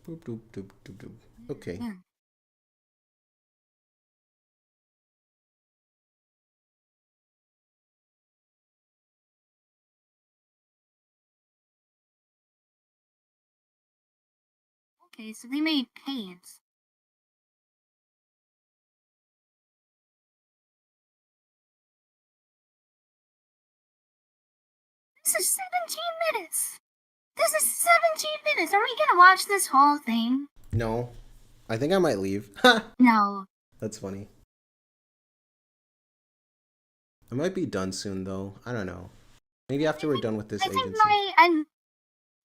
Boop, doop, doop, doop, doop. Okay. Hmm. Okay, so they made pants. This is 17 minutes. This is 17 minutes. Are we gonna watch this whole thing? No. I think I might leave. No. That's funny. I might be done soon, though. I don't know. Maybe after we're done with this agency.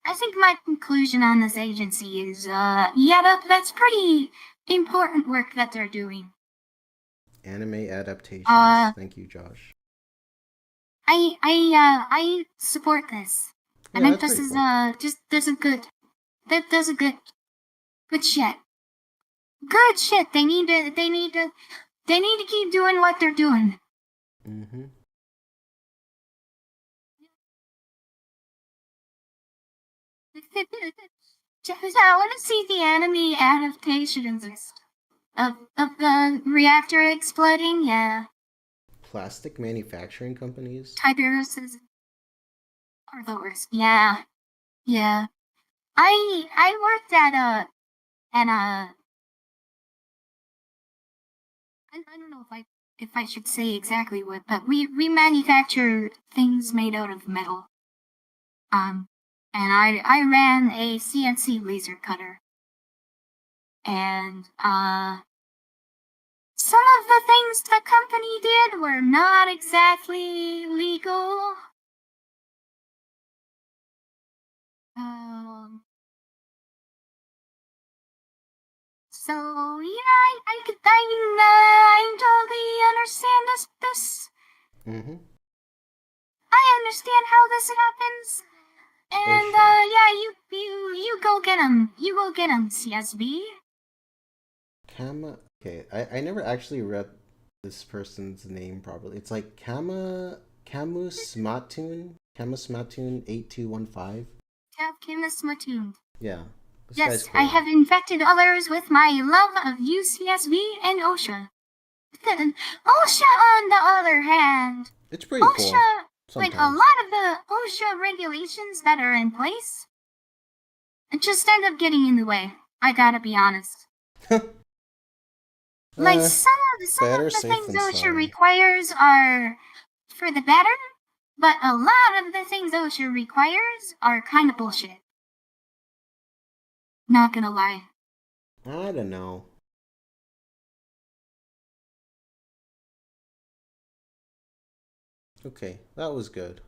I think my conclusion on this agency is, that's pretty important work that they're doing. Anime adaptations. Thank you, Josh. I support this. I Yeah, think that's this pretty is, just, there's a good shit. Good shit. They need to keep doing what they're doing. Mm-hmm. I want to see the anime adaptations of the reactor exploding. Yeah. Plastic manufacturing companies? Tiberuses are the worst. Yeah. Yeah. I worked at a I don't know if I should say exactly what, but we manufacture things made out of metal. And I ran a CNC laser cutter. And some of the things the company did were not exactly legal. So yeah, I totally understand this. Mm-hmm. I understand how this happens. And sure. yeah, you go get him. You go get him, CSB. Kama. Okay, I never actually read this person's name properly. It's like Kamusmatun 8215. Tab Kimus Mattoon. Yeah, this guy's Yes, I cool. have infected others with my love of UCSB and OSHA. OSHA, on the other hand, It's pretty cool. OSHA, like a Sometimes. lot of the OSHA regulations that are in place, it just end up getting in the way. I gotta be honest. Like uh, some better of the safe things than OSHA sorry. requires are for the better, but a lot of the things OSHA requires are kind of bullshit. Not gonna lie. I don't know. Okay, that was good.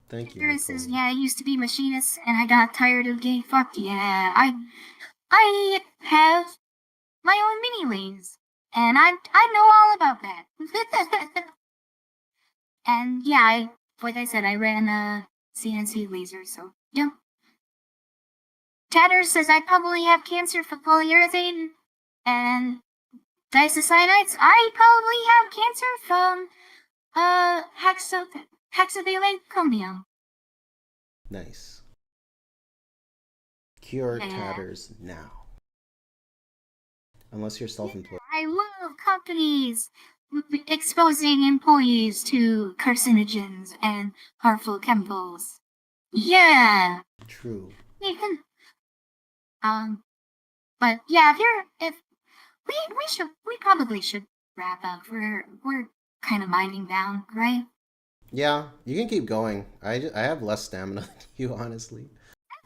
Thank you, This is, Nicole. yeah, I used to be machinist and I got tired of getting fucked. Yeah, I have my own mini lanes, and I know all about that. And yeah, like I said, I ran a CNC laser, so yeah. Tatter says I probably have cancer for polyurethane and diisocyanates. I probably have cancer from hexavalent chromium. Nice. Cure Yeah. tatters now. Unless you're Yeah, self-employed. I love companies exposing employees to carcinogens and harmful chemicals. Yeah. True. Even but yeah, if we probably should wrap up. We're kind of winding down, right? Yeah, you can keep going. I have less stamina than you, honestly.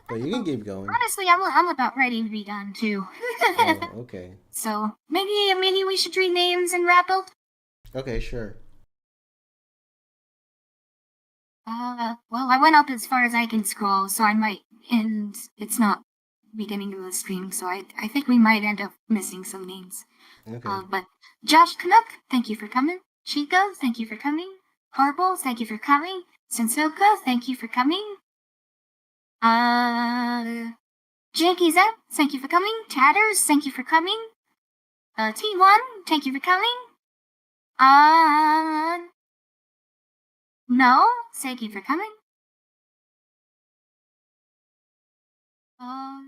But you can keep going. Honestly, I'm about ready to be done too. Oh, okay. So maybe we should read names and wrap up. Okay, sure. Well, I went up as far as I can scroll, so I might, and it's not beginning of the stream, so I think we might end up missing some names. Okay. But Josh Canuck, thank you for coming. Chico, thank you for coming. Horrible, thank you for coming. Sensoka, thank you for coming. Janky Zep, thank you for coming. Tatters, thank you for coming. T1, thank you for coming. No, thank you for coming. Uh,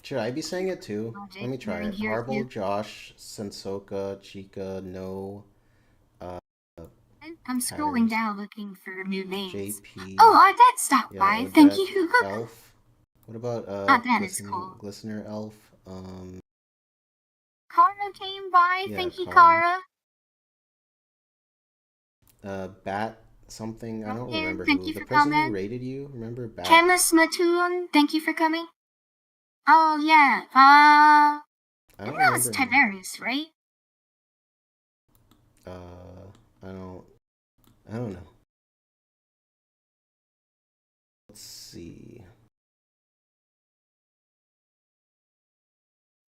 Should I be saying it too? Let Logic, me try you're in it. here Harble, too. Josh, Sensoka, Chica, No, uh, I'm scrolling Tires, down looking for new names. Oh, JP, Odette stopped yeah, by. Thank Odette, you. Elf. What about That is cool. Glistener Elf? Kara came by. Yeah, Thank you, Kara. Kara. Bat something. I don't Rohan, remember thank who. you The for person who coming. rated you. Remember Bat? Chemist Matoon, thank you for coming. Oh yeah. I And don't that was remember him. Tiberius, right? I don't. I don't know. Let's see.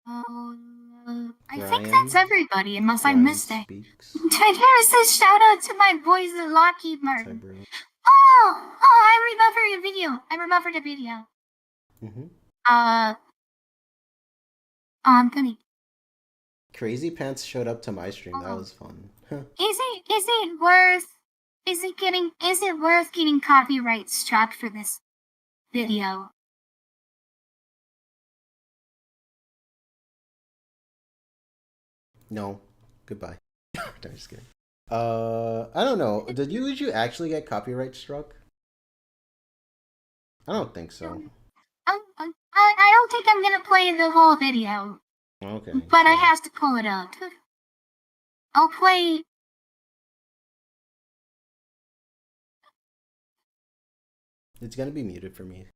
I think that's Brian. everybody, unless I Brian missed it. speaks. Tiberius says shout out to my boys at Lockheed Martin. Tybro. I remember a video. I remembered a video. Mm-hmm. I'm gonna. Crazy Pants showed up to my stream. That Oh, was fun. is it worth getting copyright struck for this video? No. Goodbye. I'm just kidding. I don't know. Did you actually get copyright struck? I don't think so. I don't think I'm gonna play the whole video, Okay, but I sure. have to pull it up. I'll play. It's gonna be muted for me.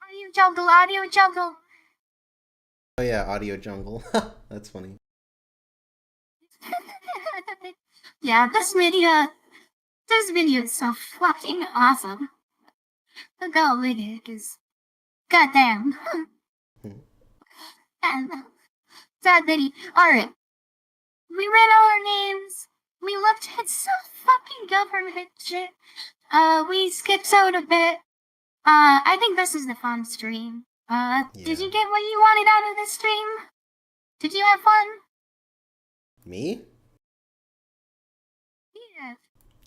Audio jungle. Oh yeah, Audio Jungle. That's funny. Yeah, this video is so fucking awesome. The girl with it is goddamn. And that video. Alright. We read all our names. We looked at some fucking government shit. We skipped out a bit. I think this is the fun stream. Did Yeah. you get what you wanted out of this stream? Did you have fun? Me? Yeah.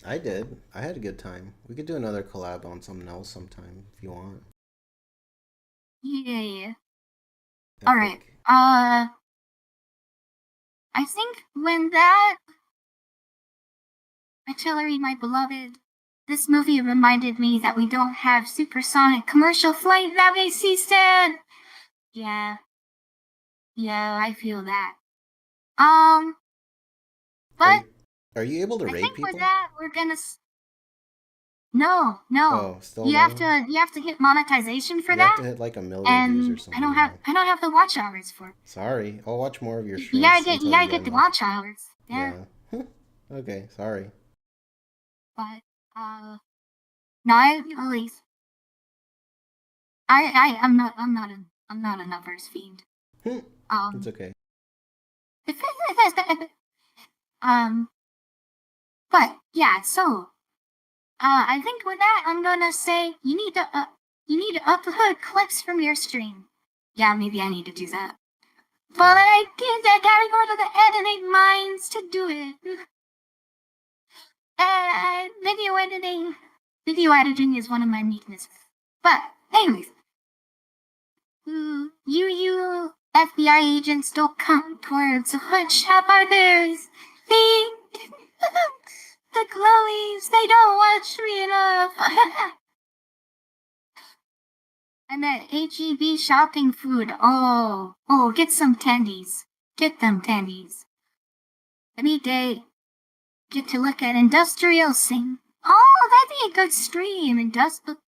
I did. I had a good time. We could do another collab on something else sometime if you want. Yeah. Epic. Alright. I think when that artillery, my beloved, this movie reminded me that we don't have supersonic commercial flight navigation stand. Yeah. Yeah, I feel that. But Are you able to I raid think people? with that we're gonna. No. Oh, still You no? have to hit monetization for You that. have to hit like 1 million views or And something. I don't have the watch hours for it. Sorry, I'll watch more of your You streams. gotta get the enough. watch hours. Yeah. Okay, sorry. But no, I'm not a numbers fiend. It's okay. But yeah, so I think with that I'm gonna say you need to upload clips from your stream. Yeah, maybe I need to do that. But I gotta go to the editing minds to do it. Video editing is one of my weaknesses. But anyways, you FBI agents don't come towards the hood shop others. The Chloes, they don't watch me enough. I'm at HEB shopping food. Oh, get some tendies. Get them tendies. Any day, get to look at industrial sing. Oh, that'd be a good stream.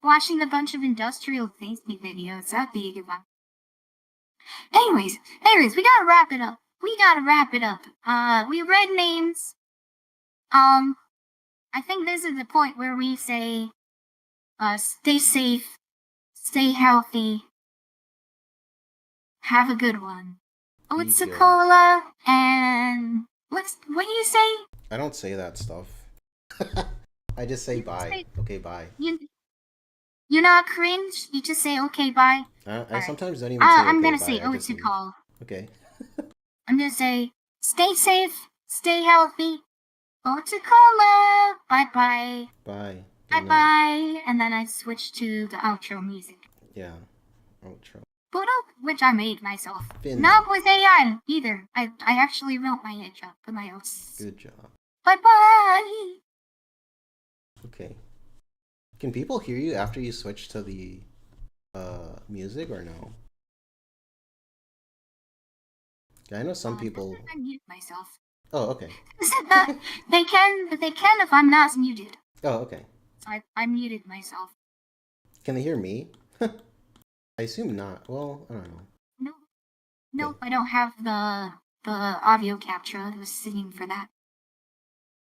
Watching a bunch of industrial tasty videos. That'd be a good one. Anyways, we gotta wrap it up. We read names. I think this is the point where we say, stay safe, stay healthy, have a good one. It's a cola, and what do you say? I don't say that stuff. I just say bye. Okay, bye. You're not cringe. You just say okay, bye. I sometimes don't even say okay, I'm gonna bye. say it's a call. Okay. I'm gonna say stay safe, stay healthy. Coca-Cola. Bye-bye. Bye. Bye-bye. And then I switch to the outro music. Yeah. Outro. Which I made myself. Fin. Not with AI either. I actually wrote my intro for my own. Good job. Bye-bye. Okay. Can people hear you after you switch to the music or no? I know some people. I mute myself. Oh, okay. They can if I'm not muted. Oh, okay. So I muted myself. Can they hear me? I assume not. Well, I don't know. Nope, I don't have the audio capture. I was sitting for that.